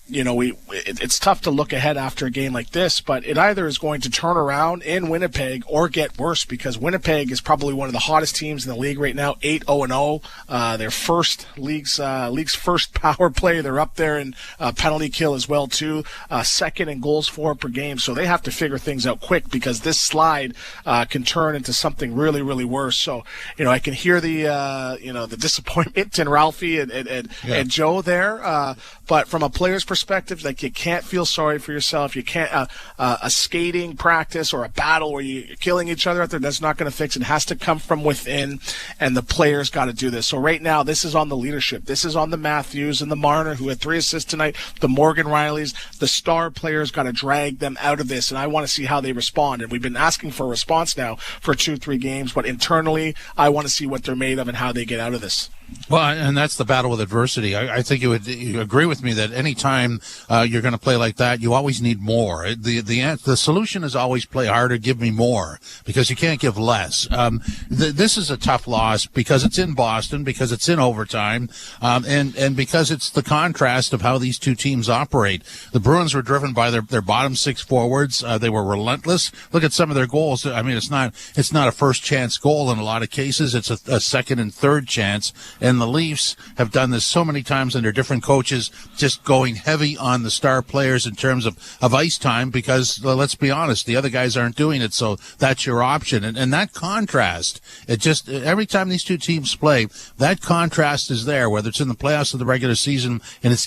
it's tough to look ahead after a game like this, but it either is going to turn around in Winnipeg or get worse, because Winnipeg is probably one of the hottest teams in the league right now, 8-0-0. Their league's first power play. They're up there in penalty kill as well too. Second in goals for per game. So they have to figure things out quick, because this slide can turn into something really, really worse. So, I can hear the disappointment in Ralphie and Joe there. But But from a player's perspective, like, you can't feel sorry for yourself. You can't a skating practice or a battle where you're killing each other out there, that's not going to fix it. It has to come from within, and the players got to do this. So right now, this is on the leadership. This is on the Matthews and the Marner, who had 3 assists tonight, the Morgan Rileys. The star players got to drag them out of this, and I want to see how they respond. And we've been asking for a response now for 2-3 games, but internally, I want to see what they're made of and how they get out of this. Well, and that's the battle with adversity. I think you agree with me that any time you're going to play like that, you always need more. The solution is always play harder, give me more, because you can't give less. This is a tough loss because it's in Boston, because it's in overtime, and because it's the contrast of how these two teams operate. The Bruins were driven by their bottom 6 forwards. They were relentless. Look at some of their goals. I mean, it's not a first chance goal in a lot of cases. It's a second and third chance. And the Leafs have done this so many times under different coaches, just going heavy on the star players in terms of ice time, because, let's be honest, the other guys aren't doing it, so that's your option. And that contrast, it just, every time these two teams play, that contrast is there, whether it's in the playoffs or the regular season, and it's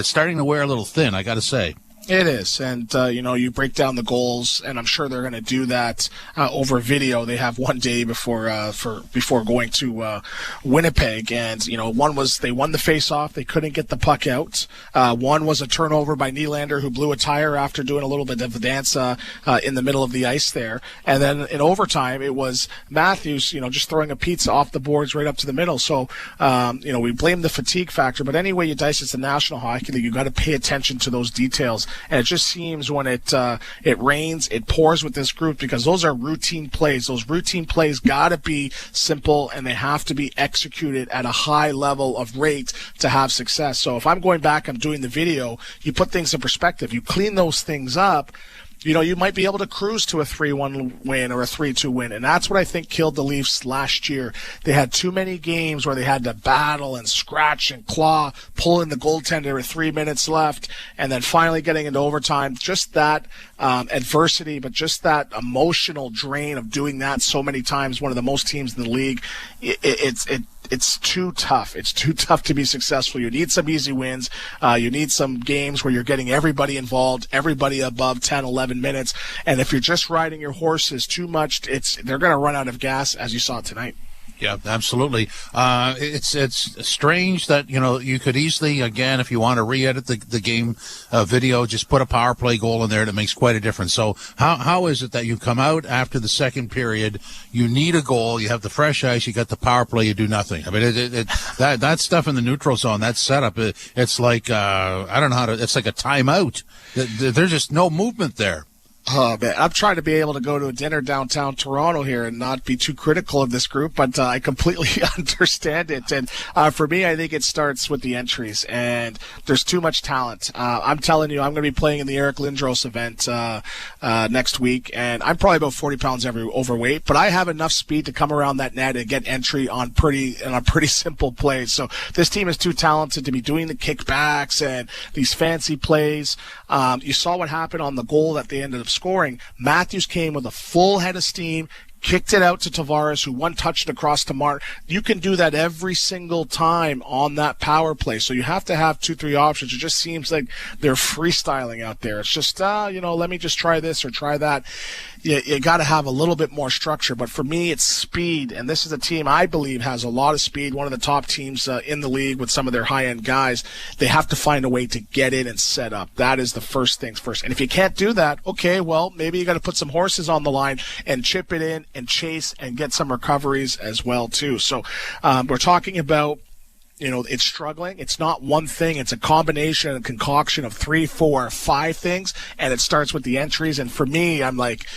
starting to wear a little thin, I got to say. It is, and you break down the goals, and I'm sure they're going to do that over video. They have one day before going to Winnipeg, and one was they won the face-off, they couldn't get the puck out. One was a turnover by Nylander, who blew a tire after doing a little bit of a dance in the middle of the ice there, and then in overtime it was Matthews, just throwing a pizza off the boards right up to the middle. So we blame the fatigue factor, but anyway you dice, it's the National Hockey League. You got to pay attention to those details. And it just seems when it rains, it pours with this group, because those are routine plays. Those routine plays got to be simple, and they have to be executed at a high level of rate to have success. So if I'm going back, I'm doing the video, you put things in perspective, you clean those things up, you might be able to cruise to a 3-1 win or a 3-2 win. And that's what I think killed the Leafs last year. They had too many games where they had to battle and scratch and claw, pulling the goaltender with 3 minutes left, and then finally getting into overtime. Just that adversity, but just that emotional drain of doing that so many times, one of the most teams in the league, it's too tough. It's too tough to be successful. You need some easy wins. You need some games where you're getting everybody involved, everybody above 10, 11 minutes. And if you're just riding your horses too much, they're going to run out of gas, as you saw tonight. Yeah, absolutely. It's strange that, you could easily, again, if you want to re-edit the game video, just put a power play goal in there, and it makes quite a difference. So how is it that you come out after the second period, you need a goal, you have the fresh ice, you got the power play, you do nothing? I mean, that stuff in the neutral zone, that setup, it's like, I don't know it's like a timeout. There's just no movement there. Oh, man. I'm trying to be able to go to a dinner downtown Toronto here and not be too critical of this group, but I completely understand it. And for me, I think it starts with the entries, and there's too much talent. I'm telling you, I'm going to be playing in the Eric Lindros event next week, and I'm probably about 40 pounds overweight, but I have enough speed to come around that net and get entry on pretty simple plays. So this team is too talented to be doing the kickbacks and these fancy plays. You saw what happened on the goal that they ended up scoring. Matthews came with a full head of steam, kicked it out to Tavares, who one-touched across to Martin. You can do that every single time on that power play. So you have to have 2-3 options. It just seems like they're freestyling out there. It's just, let me just try this or try that. You got to have a little bit more structure. But for me, it's speed. And this is a team I believe has a lot of speed, one of the top teams in the league with some of their high-end guys. They have to find a way to get in and set up. That is the first things first. And if you can't do that, okay, well, maybe you got to put some horses on the line and chip it in and chase and get some recoveries as well, too. So we're talking about, it's struggling. It's not one thing. It's a combination and concoction of 3, 4, 5 things, and it starts with the entries. And for me, I'm like,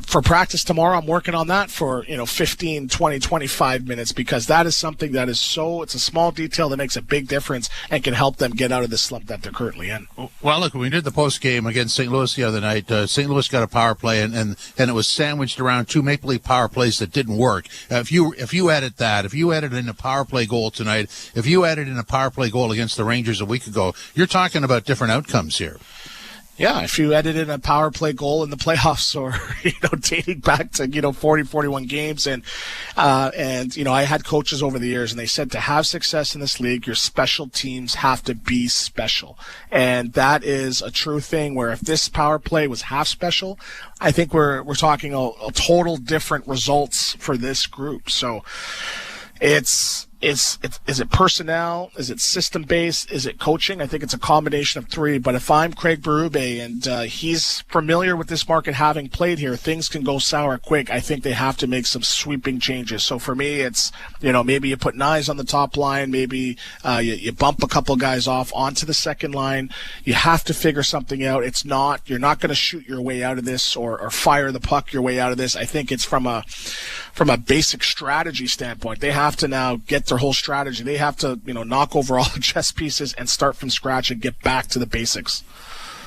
for practice tomorrow, I'm working on that for, 15, 20, 25 minutes, because that is something that is it's a small detail that makes a big difference and can help them get out of the slump that they're currently in. Well, look, we did the post game against St. Louis the other night. St. Louis got a power play, and it was sandwiched around 2 Maple Leaf power plays that didn't work. If you added that, if you added in a power play goal tonight, if you added in a power play goal against the Rangers a week ago, you're talking about different outcomes here. Yeah, if you edited a power play goal in the playoffs or, dating back to, 40, 41 games. And I had coaches over the years and they said to have success in this league, your special teams have to be special. And that is a true thing where if this power play was half special, I think we're talking a total different results for this group. So is it personnel? Is it system based? Is it coaching? I think it's a combination of three. But if I'm Craig Berube and he's familiar with this market, having played here, things can go sour quick. I think they have to make some sweeping changes. So for me, it's maybe you put Nyes on the top line, maybe you bump a couple guys off onto the second line. You have to figure something out. You're not going to shoot your way out of this or fire the puck your way out of this. I think it's from a basic strategy standpoint. They have to now get their whole strategy. They have to, knock over all the chess pieces and start from scratch and get back to the basics.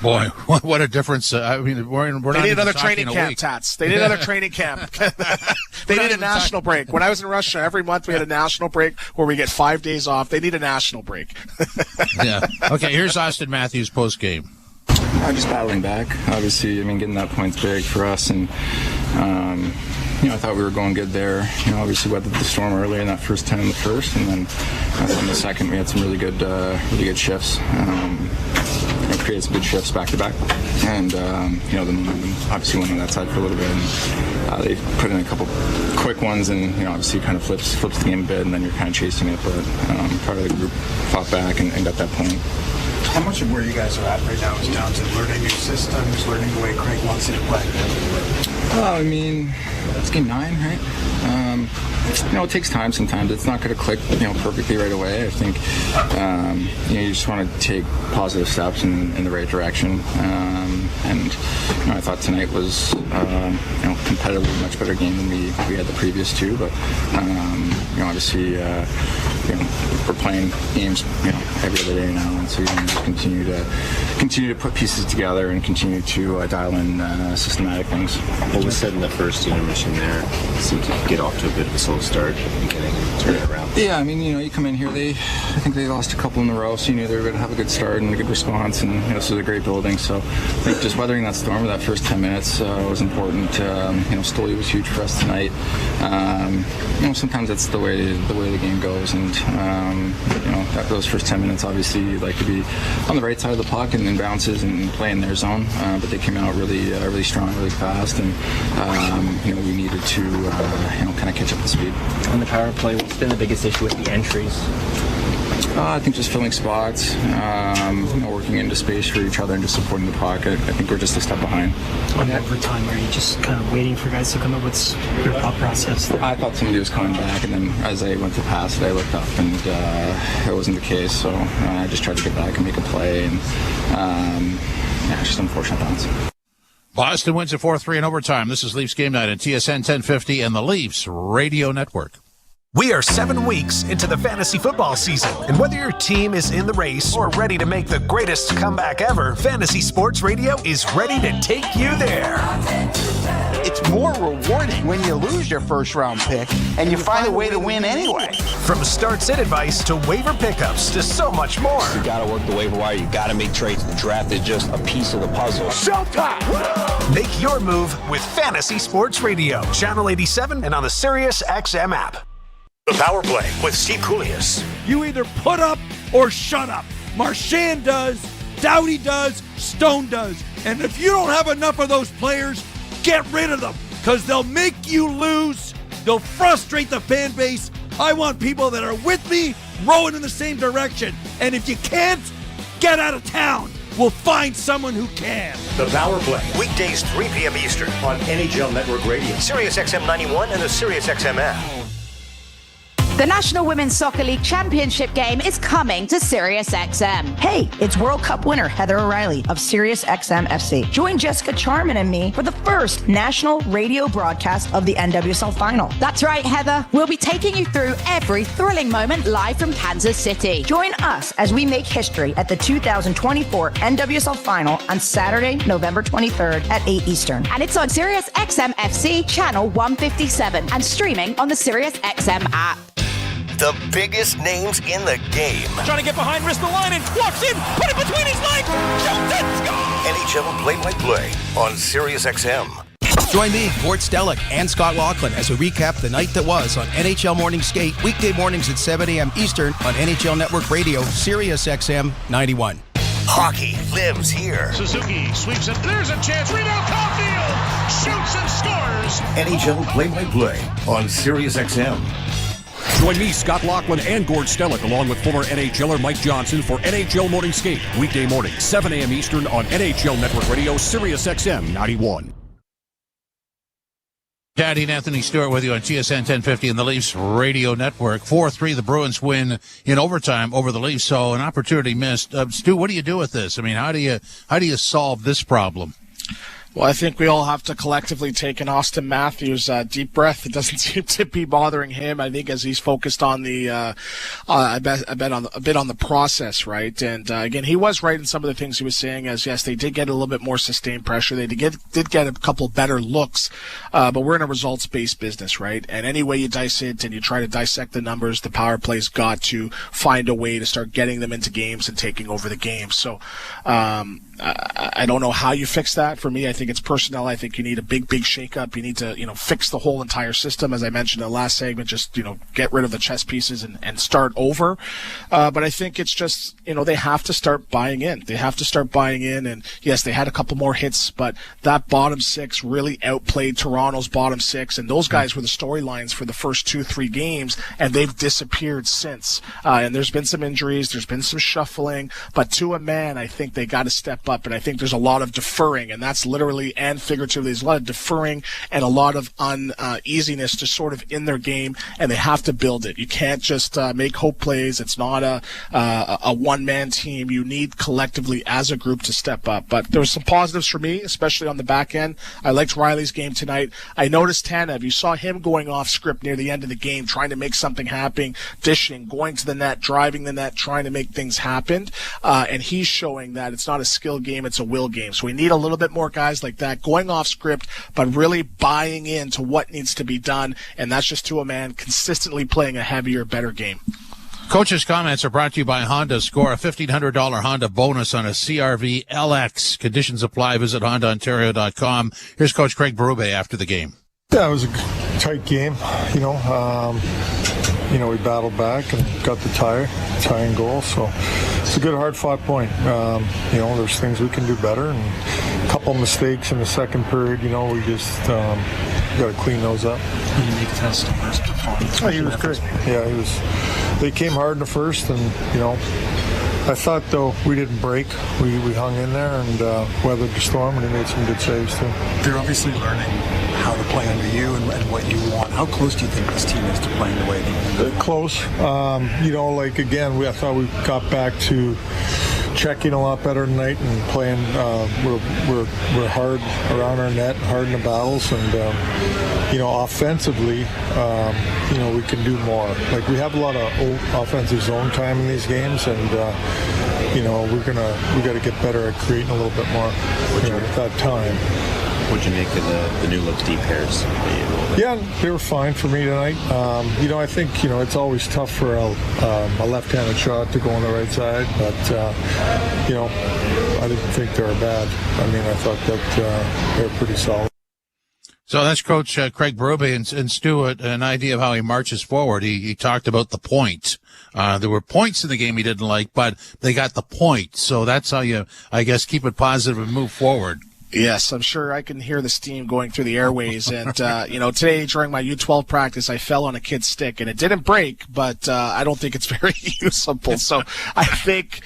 Boy, what a difference. We're not. They need another training camp, Tats. They need another training camp. They need a national break. When I was in Russia, every month we had a national break where we get 5 days off. They need a national break. Yeah. Okay, here's Austin Matthews post-game. Just battling back. Obviously, getting that point's big for us, and I thought we were going good there. Obviously weathered the storm earlier in that first 10 in the first, and then in the second we had some really good shifts. Created some good shifts back to back, and the momentum obviously went on that side for a little bit. And, they put in a couple quick ones, and obviously kind of flips the game a bit, and then you're kind of chasing it. But part of the group fought back and got that point. How much of where you guys are at right now is down to learning new systems, learning the way Craig wants you to play? It's game 9, right? It takes time sometimes. It's not going to click, perfectly right away. I think, you just want to take positive steps in the right direction. I thought tonight was, competitively a much better game than we had the previous two. But, obviously, we're playing games, every other day now, and so you can just continue to put pieces together and continue to dial in systematic things. What was said in the first intermission there? It seemed to get off to a bit of a slow start and turn it around. Yeah, you come in here, I think they lost a couple in a row, so you knew they were going to have a good start and a good response, and this is a great building, so I think just weathering that storm with that first 10 minutes was important. Stoli was huge for us tonight. Sometimes that's the way the game goes, and after those first 10 minutes, obviously you'd like to be on the right side of the puck and bounces and play in their zone, but they came out really strong, really fast, and we needed to kind of catch up to speed. On the power play, what's been the biggest issue with the entries? I think just filling spots, working into space for each other and just supporting the puck. I think we're just a step behind. On overtime, are you just kind of waiting for guys to come up? What's your thought process there? I thought somebody was coming back, and then as I went to pass it, I looked up, and it wasn't the case. So I just tried to get back and make a play, and it's just unfortunate bounce. Boston wins at 4-3 in overtime. This is Leafs Game Night on TSN 1050 and the Leafs Radio Network. We are 7 weeks into the fantasy football season, and whether your team is in the race or ready to make the greatest comeback ever, Fantasy Sports Radio is ready to take you there. It's more rewarding when you lose your first-round pick and you find a way to win anyway. From start-sit advice to waiver pickups to so much more. You got to work the waiver wire. You got to make trades. The draft is just a piece of the puzzle. Showtime! Make your move with Fantasy Sports Radio, Channel 87, and on the Sirius XM app. The Power Play with Steve Koulias. You either put up or shut up. Marchand does, Doughty does, Stone does. And if you don't have enough of those players, get rid of them, because they'll make you lose. They'll frustrate the fan base. I want people that are with me, rowing in the same direction. And if you can't, get out of town. We'll find someone who can. The Power Play, weekdays 3 p.m. Eastern on NHL Network Radio, Sirius XM 91, and the Sirius XM app. The National Women's Soccer League Championship game is coming to SiriusXM. Hey, it's World Cup winner Heather O'Reilly of SiriusXM FC. Join Jessica Charman and me for the first national radio broadcast of the NWSL Final. That's right, Heather. We'll be taking you through every thrilling moment live from Kansas City. Join us as we make history at the 2024 NWSL Final on Saturday, November 23rd at 8 Eastern. And it's on SiriusXM FC Channel 157 and streaming on the SiriusXM app. The biggest names in the game. Trying to get behind, wrist the line, and walks in, put it between his legs, shoots and scores! NHL play-by-play on SiriusXM. Join me, Gord Stellick, and Scott Laughlin as we recap the night that was on NHL Morning Skate, weekday mornings at 7 a.m. Eastern on NHL Network Radio, SiriusXM 91. Hockey lives here. Suzuki sweeps it. There's a chance. Rebound, Caulfield shoots and scores. NHL play-by-play on SiriusXM. Join me, Scott Laughlin, and Gord Stellick, along with former NHLer Mike Johnson for NHL Morning Skate, weekday morning, 7 a.m. Eastern on NHL Network Radio, SiriusXM 91. Daddy and Anthony Stewart with you on TSN 1050 and the Leafs Radio Network. 4-3, the Bruins win in overtime over the Leafs, so an opportunity missed. Stu, what do you do with this? I mean, how do you solve this problem? Well, I think we all have to collectively take an Austin Matthews deep breath. It doesn't seem to be bothering him. I think as he's focused on the, a bit on the process, right? And again, he was right in some of the things he was saying. As yes, they did get a little bit more sustained pressure. They did get a couple better looks, but we're in a results-based business, right? And any way you dice it and you try to dissect the numbers, the power play's got to find a way to start getting them into games and taking over the game. So, I don't know how you fix that. For me, I think it's personnel. I think you need a big shakeup. You need to, fix the whole entire system. As I mentioned in the last segment, just, get rid of the chess pieces and start over. But I think it's just, they have to start buying in. They have to start buying in. And yes, they had a couple more hits, but that bottom six really outplayed Toronto's bottom six. And those guys were the storylines for the first 2-3 games, and they've disappeared since. And there's been some injuries. There's been some shuffling, but to a man, I think they got to step up, and I think there's a lot of deferring, and that's literally and figuratively. There's a lot of deferring and a lot of uneasiness just sort of in their game, and they have to build it. You can't just make hope plays. It's not a one-man team. You need collectively as a group to step up. But there was some positives for me, especially on the back end. I liked Riley's game tonight. I noticed Tanev. You saw him going off script near the end of the game, trying to make something happen, dishing, going to the net, driving the net, trying to make things happen, and he's showing that it's not a skill game, it's a will game. So we need a little bit more guys like that going off script, but really buying into what needs to be done, and that's just to a man consistently playing a heavier, better game. Coach's comments are brought to you by Honda. Score a $1,500 Honda bonus on a CRV LX. Conditions apply. Visit HondaOntario.com. Here's Coach Craig Berube after the game. Yeah, it was a tight game. We battled back and got the tying goal. So it's a good, hard-fought point. There's things we can do better, and a couple mistakes in the second period. We just got to clean those up. Unique test first performance. Oh, he was great. Yeah, he was. They came hard in the first, and I thought though we didn't break. We hung in there and weathered the storm, and he made some good saves too. They're obviously learning how to play under you and what you want. How close do you think this team is to playing the way they do? Close. Again, I thought we got back to checking a lot better tonight and playing. We're hard around our net, hard in the battles, and offensively, we can do more. Like we have a lot of offensive zone time in these games, and we got to get better at creating a little bit more at that time. What'd you make of the new look deep pairs? Yeah, they were fine for me tonight. I think it's always tough for a left-handed shot to go on the right side, but I didn't think they were bad. I thought that they were pretty solid. So that's Coach Craig Berube and Stewart, an idea of how he marches forward. He talked about the point. There were points in the game he didn't like, but they got the point. So that's how you, I guess, keep it positive and move forward. Yes, I'm sure I can hear the steam going through the airways. And, today during my U12 practice, I fell on a kid's stick and it didn't break, but I don't think it's very usable. So I think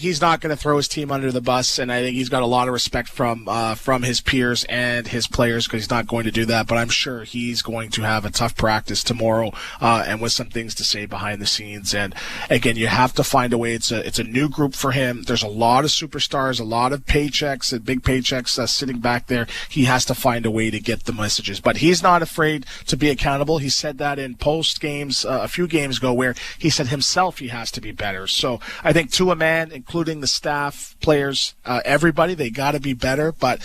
he's not going to throw his team under the bus, and I think he's got a lot of respect from his peers and his players because he's not going to do that. But I'm sure he's going to have a tough practice tomorrow and with some things to say behind the scenes. And again, you have to find a way. It's a new group for him. There's a lot of superstars, a lot of paychecks, and big big paychecks sitting back there. He has to find a way to get the messages. But he's not afraid to be accountable. He said that in post games a few games ago, where he said himself he has to be better. So I think to a man, including the staff, players, everybody, they got to be better. But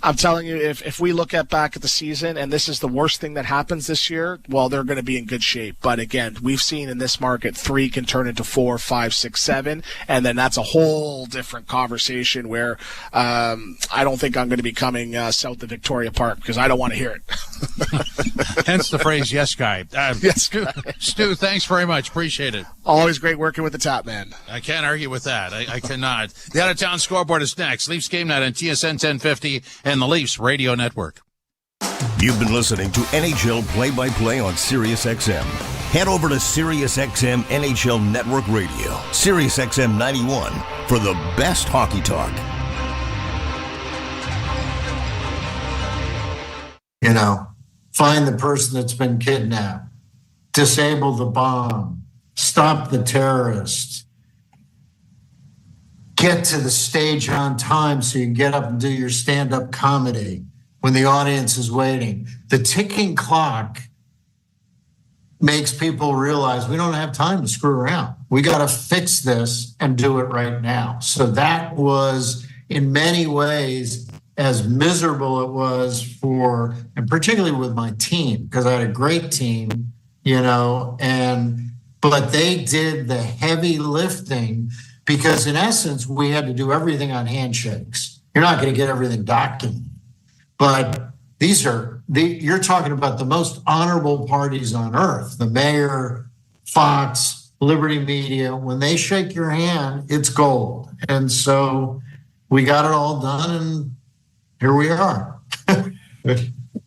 I'm telling you, if we look back at the season and this is the worst thing that happens this year, well, they're going to be in good shape. But again, we've seen in this market 3 can turn into 4, 5, 6, 7, and then that's a whole different conversation where I don't think I'm going to be coming south of Victoria Park because I don't want to hear it. Hence the phrase, yes, guy. Yes, Stu, thanks very much. Appreciate it. Always great working with the Tap Man. I can't argue with that. I cannot. The out-of-town scoreboard is next. Leafs Game Night on TSN 1050 and the Leafs Radio Network. You've been listening to NHL Play-by-Play on SiriusXM. Head over to SiriusXM NHL Network Radio, SiriusXM 91, for the best hockey talk. You know, find the person that's been kidnapped, disable the bomb, stop the terrorists, get to the stage on time so you can get up and do your stand-up comedy when the audience is waiting. The ticking clock makes people realize we don't have time to screw around. We got to fix this and do it right now. So that was, in many ways, as miserable it was for, and particularly with my team, because I had a great team, you know, but they did the heavy lifting because in essence, we had to do everything on handshakes. You're not going to get everything documented, but you're talking about the most honorable parties on earth, the mayor, Fox, Liberty Media. When they shake your hand, it's gold. And so we got it all done and here we are.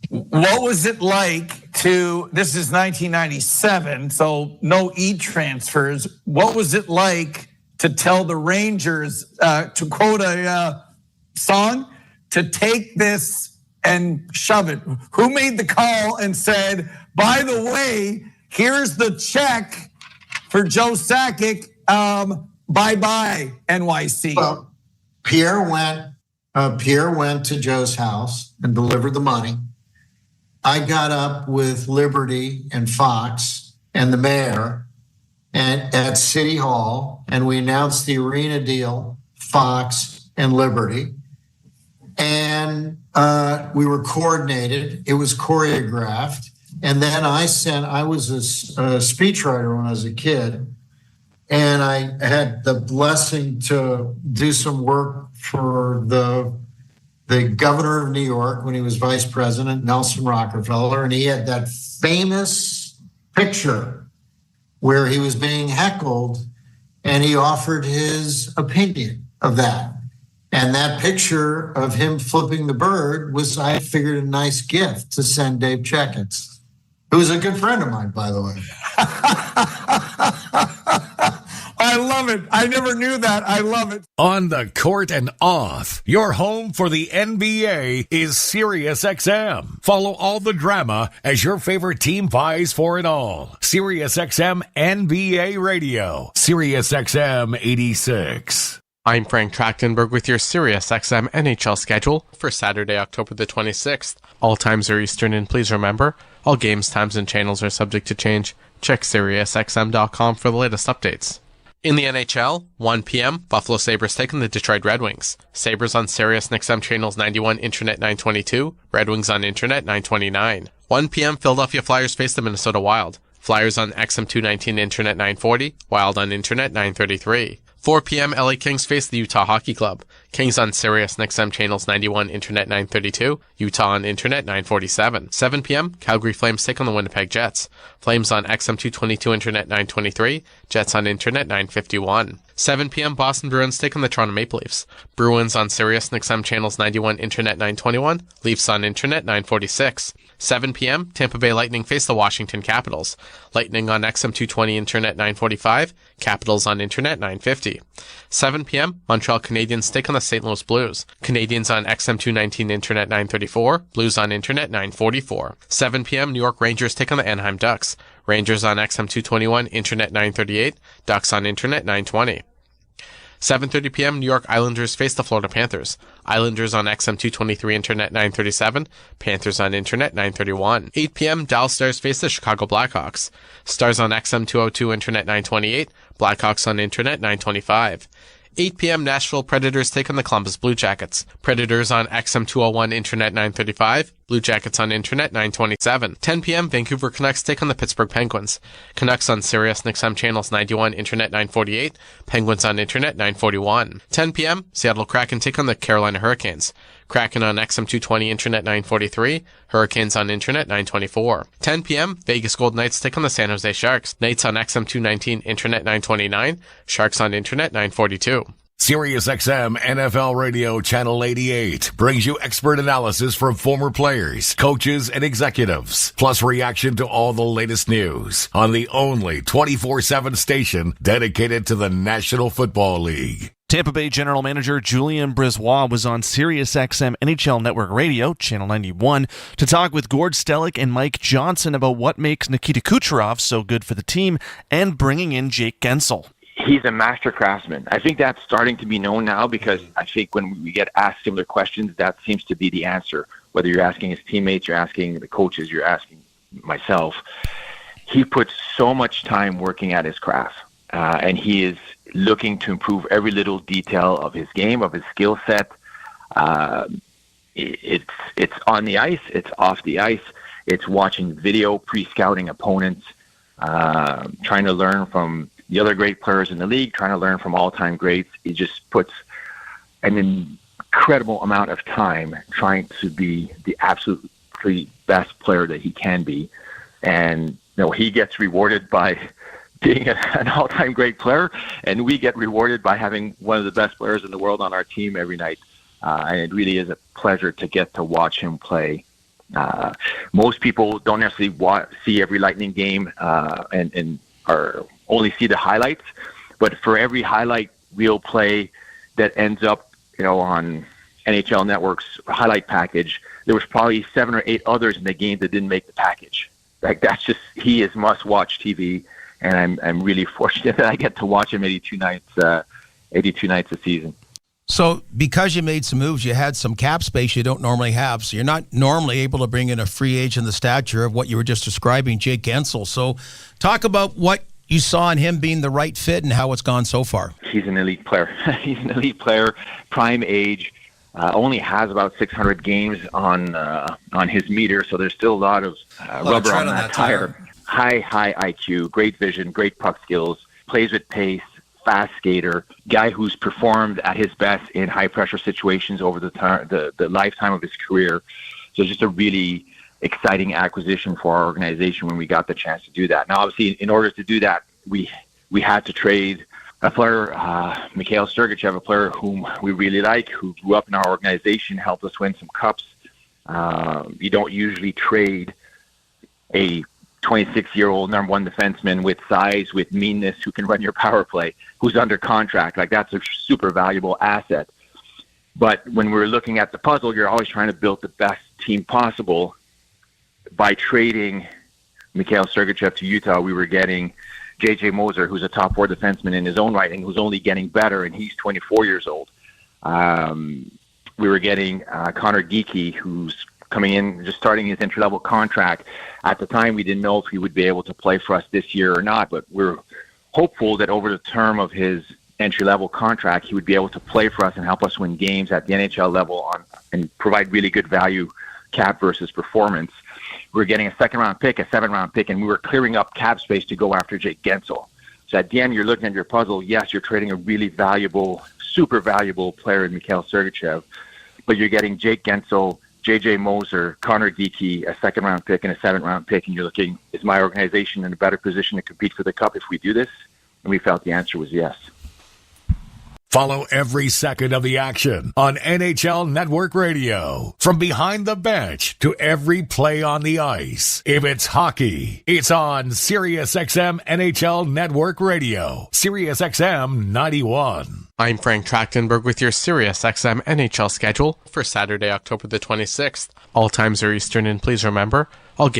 What was it like this is 1997, so no e-transfers. What was it like to tell the Rangers, to quote a song, to take this and shove it? Who made the call and said, by the way, here's the check for Joe Sakic, bye-bye, NYC? Well, Pierre went to Joe's house and delivered the money. I got up with Liberty and Fox and the mayor at City Hall, and we announced the arena deal, Fox and Liberty. And we were coordinated. It was choreographed. And then I was a speechwriter when I was a kid. And I had the blessing to do some work for the governor of New York when he was vice president, Nelson Rockefeller. And he had that famous picture where he was being heckled and he offered his opinion of that. And that picture of him flipping the bird was, I figured, a nice gift to send Dave Checketts, who was a good friend of mine, by the way. I love it. I never knew that. I love it. On the court and off, your home for the NBA is SiriusXM. Follow all the drama as your favorite team vies for it all. SiriusXM NBA Radio. SiriusXM 86. I'm Frank Trachtenberg with your SiriusXM NHL schedule for Saturday, October the 26th. All times are Eastern, and please remember, all games, times, and channels are subject to change. Check SiriusXM.com for the latest updates. In the NHL, 1 p.m., Buffalo Sabres take on the Detroit Red Wings. Sabres on SiriusXM channels 91, Internet 922, Red Wings on Internet 929. 1 p.m., Philadelphia Flyers face the Minnesota Wild. Flyers on XM219, Internet 940, Wild on Internet 933. 4 p.m., LA Kings face the Utah Hockey Club. Kings on SiriusXM channels 91, Internet 932, Utah on Internet 947. 7 p.m., Calgary Flames take on the Winnipeg Jets. Flames on XM222, Internet 923, Jets on Internet 951. 7 p.m., Boston Bruins take on the Toronto Maple Leafs. Bruins on SiriusXM channels 91, Internet 921, Leafs on Internet 946. 7 p.m., Tampa Bay Lightning face the Washington Capitals. Lightning on XM220, Internet 945, Capitals on Internet 950. 7 p.m., Montreal Canadiens take on the St. Louis Blues. Canadiens on XM219, Internet 934, Blues on Internet 944. 7 p.m., New York Rangers take on the Anaheim Ducks. Rangers on XM221, Internet 938, Ducks on Internet 920. 7:30 p.m., New York Islanders face the Florida Panthers. Islanders on XM 223 Internet 937, Panthers on Internet 931. 8 p.m., Dallas Stars face the Chicago Blackhawks. Stars on XM 202 Internet 928, Blackhawks on Internet 925. 8 p.m., Nashville Predators take on the Columbus Blue Jackets. Predators on XM 201 Internet 935, Blue Jackets on Internet 927. 10 p.m., Vancouver Canucks take on the Pittsburgh Penguins. Canucks on Sirius XM channels 91 Internet 948, Penguins on Internet 941. 10 p.m., Seattle Kraken take on the Carolina Hurricanes. Kraken on XM 220 Internet 943, Hurricanes on Internet 924. 10 p.m., Vegas Golden Knights take on the San Jose Sharks. Knights on XM 219 Internet 929, Sharks on Internet 942. SiriusXM NFL Radio Channel 88 brings you expert analysis from former players, coaches, and executives, plus reaction to all the latest news on the only 24/7 station dedicated to the National Football League. Tampa Bay General Manager Julien Brisebois was on SiriusXM NHL Network Radio, Channel 91, to talk with Gord Stellick and Mike Johnson about what makes Nikita Kucherov so good for the team and bringing in Jake Gensel. He's a master craftsman. I think that's starting to be known now because I think when we get asked similar questions, that seems to be the answer. Whether you're asking his teammates, you're asking the coaches, you're asking myself. He puts so much time working at his craft, and he is looking to improve every little detail of his game, of his skill set. It's on the ice, it's off the ice, it's watching video, pre-scouting opponents, trying to learn from the other great players in the league, trying to learn from all-time greats. He just puts an incredible amount of time trying to be the absolutely best player that he can be. And he gets rewarded by being an all-time great player, and we get rewarded by having one of the best players in the world on our team every night. And it really is a pleasure to get to watch him play. Most people don't necessarily see every Lightning game and only see the highlights, but for every highlight reel play that ends up, on NHL Network's highlight package, there was probably 7 or 8 others in the game that didn't make the package. He is must-watch TV, and I'm really fortunate that I get to watch him 82 nights a season. So because you made some moves, you had some cap space you don't normally have. So you're not normally able to bring in a free agent the stature of what you were just describing, Jake Gensel. So talk about what you saw in him being the right fit and how it's gone so far. He's an elite player. He's an elite player, prime age, only has about 600 games on his meter. So there's still a lot of rubber on that tire. High IQ, great vision, great puck skills, plays with pace. Fast skater, guy who's performed at his best in high-pressure situations over the lifetime of his career. So just a really exciting acquisition for our organization when we got the chance to do that. Now, obviously, in order to do that, we had to trade a player, Mikhail Sergachev, a player whom we really like, who grew up in our organization, helped us win some cups. You don't usually trade a 26-year-old number one defenseman with size, with meanness, who can run your power play, who's under contract. That's a super valuable asset. But when we're looking at the puzzle, you're always trying to build the best team possible. By trading Mikhail Sergachev to Utah, we were getting J.J. Moser, who's a top 4 defenseman in his own right, and who's only getting better, and he's 24 years old. We were getting Connor Geekie, who's coming in, just starting his entry-level contract. At the time, we didn't know if he would be able to play for us this year or not, but we're hopeful that over the term of his entry-level contract, he would be able to play for us and help us win games at the NHL level and provide really good value, cap versus performance. We were getting a second-round pick, a 7th-round pick, and we were clearing up cap space to go after Jake Gensel. So at the end, you're looking at your puzzle. Yes, you're trading a really valuable, super valuable player in Mikhail Sergachev, but you're getting Jake Gensel, J.J. Moser, Connor Geekie, a 2nd-round pick, and a 7th-round pick, and you're looking, is my organization in a better position to compete for the Cup if we do this? And we felt the answer was yes. Follow every second of the action on NHL Network Radio. From behind the bench to every play on the ice. If it's hockey, it's on SiriusXM NHL Network Radio. SiriusXM 91. I'm Frank Trachtenberg with your SiriusXM NHL schedule for Saturday, October the 26th. All times are Eastern, and please remember, all games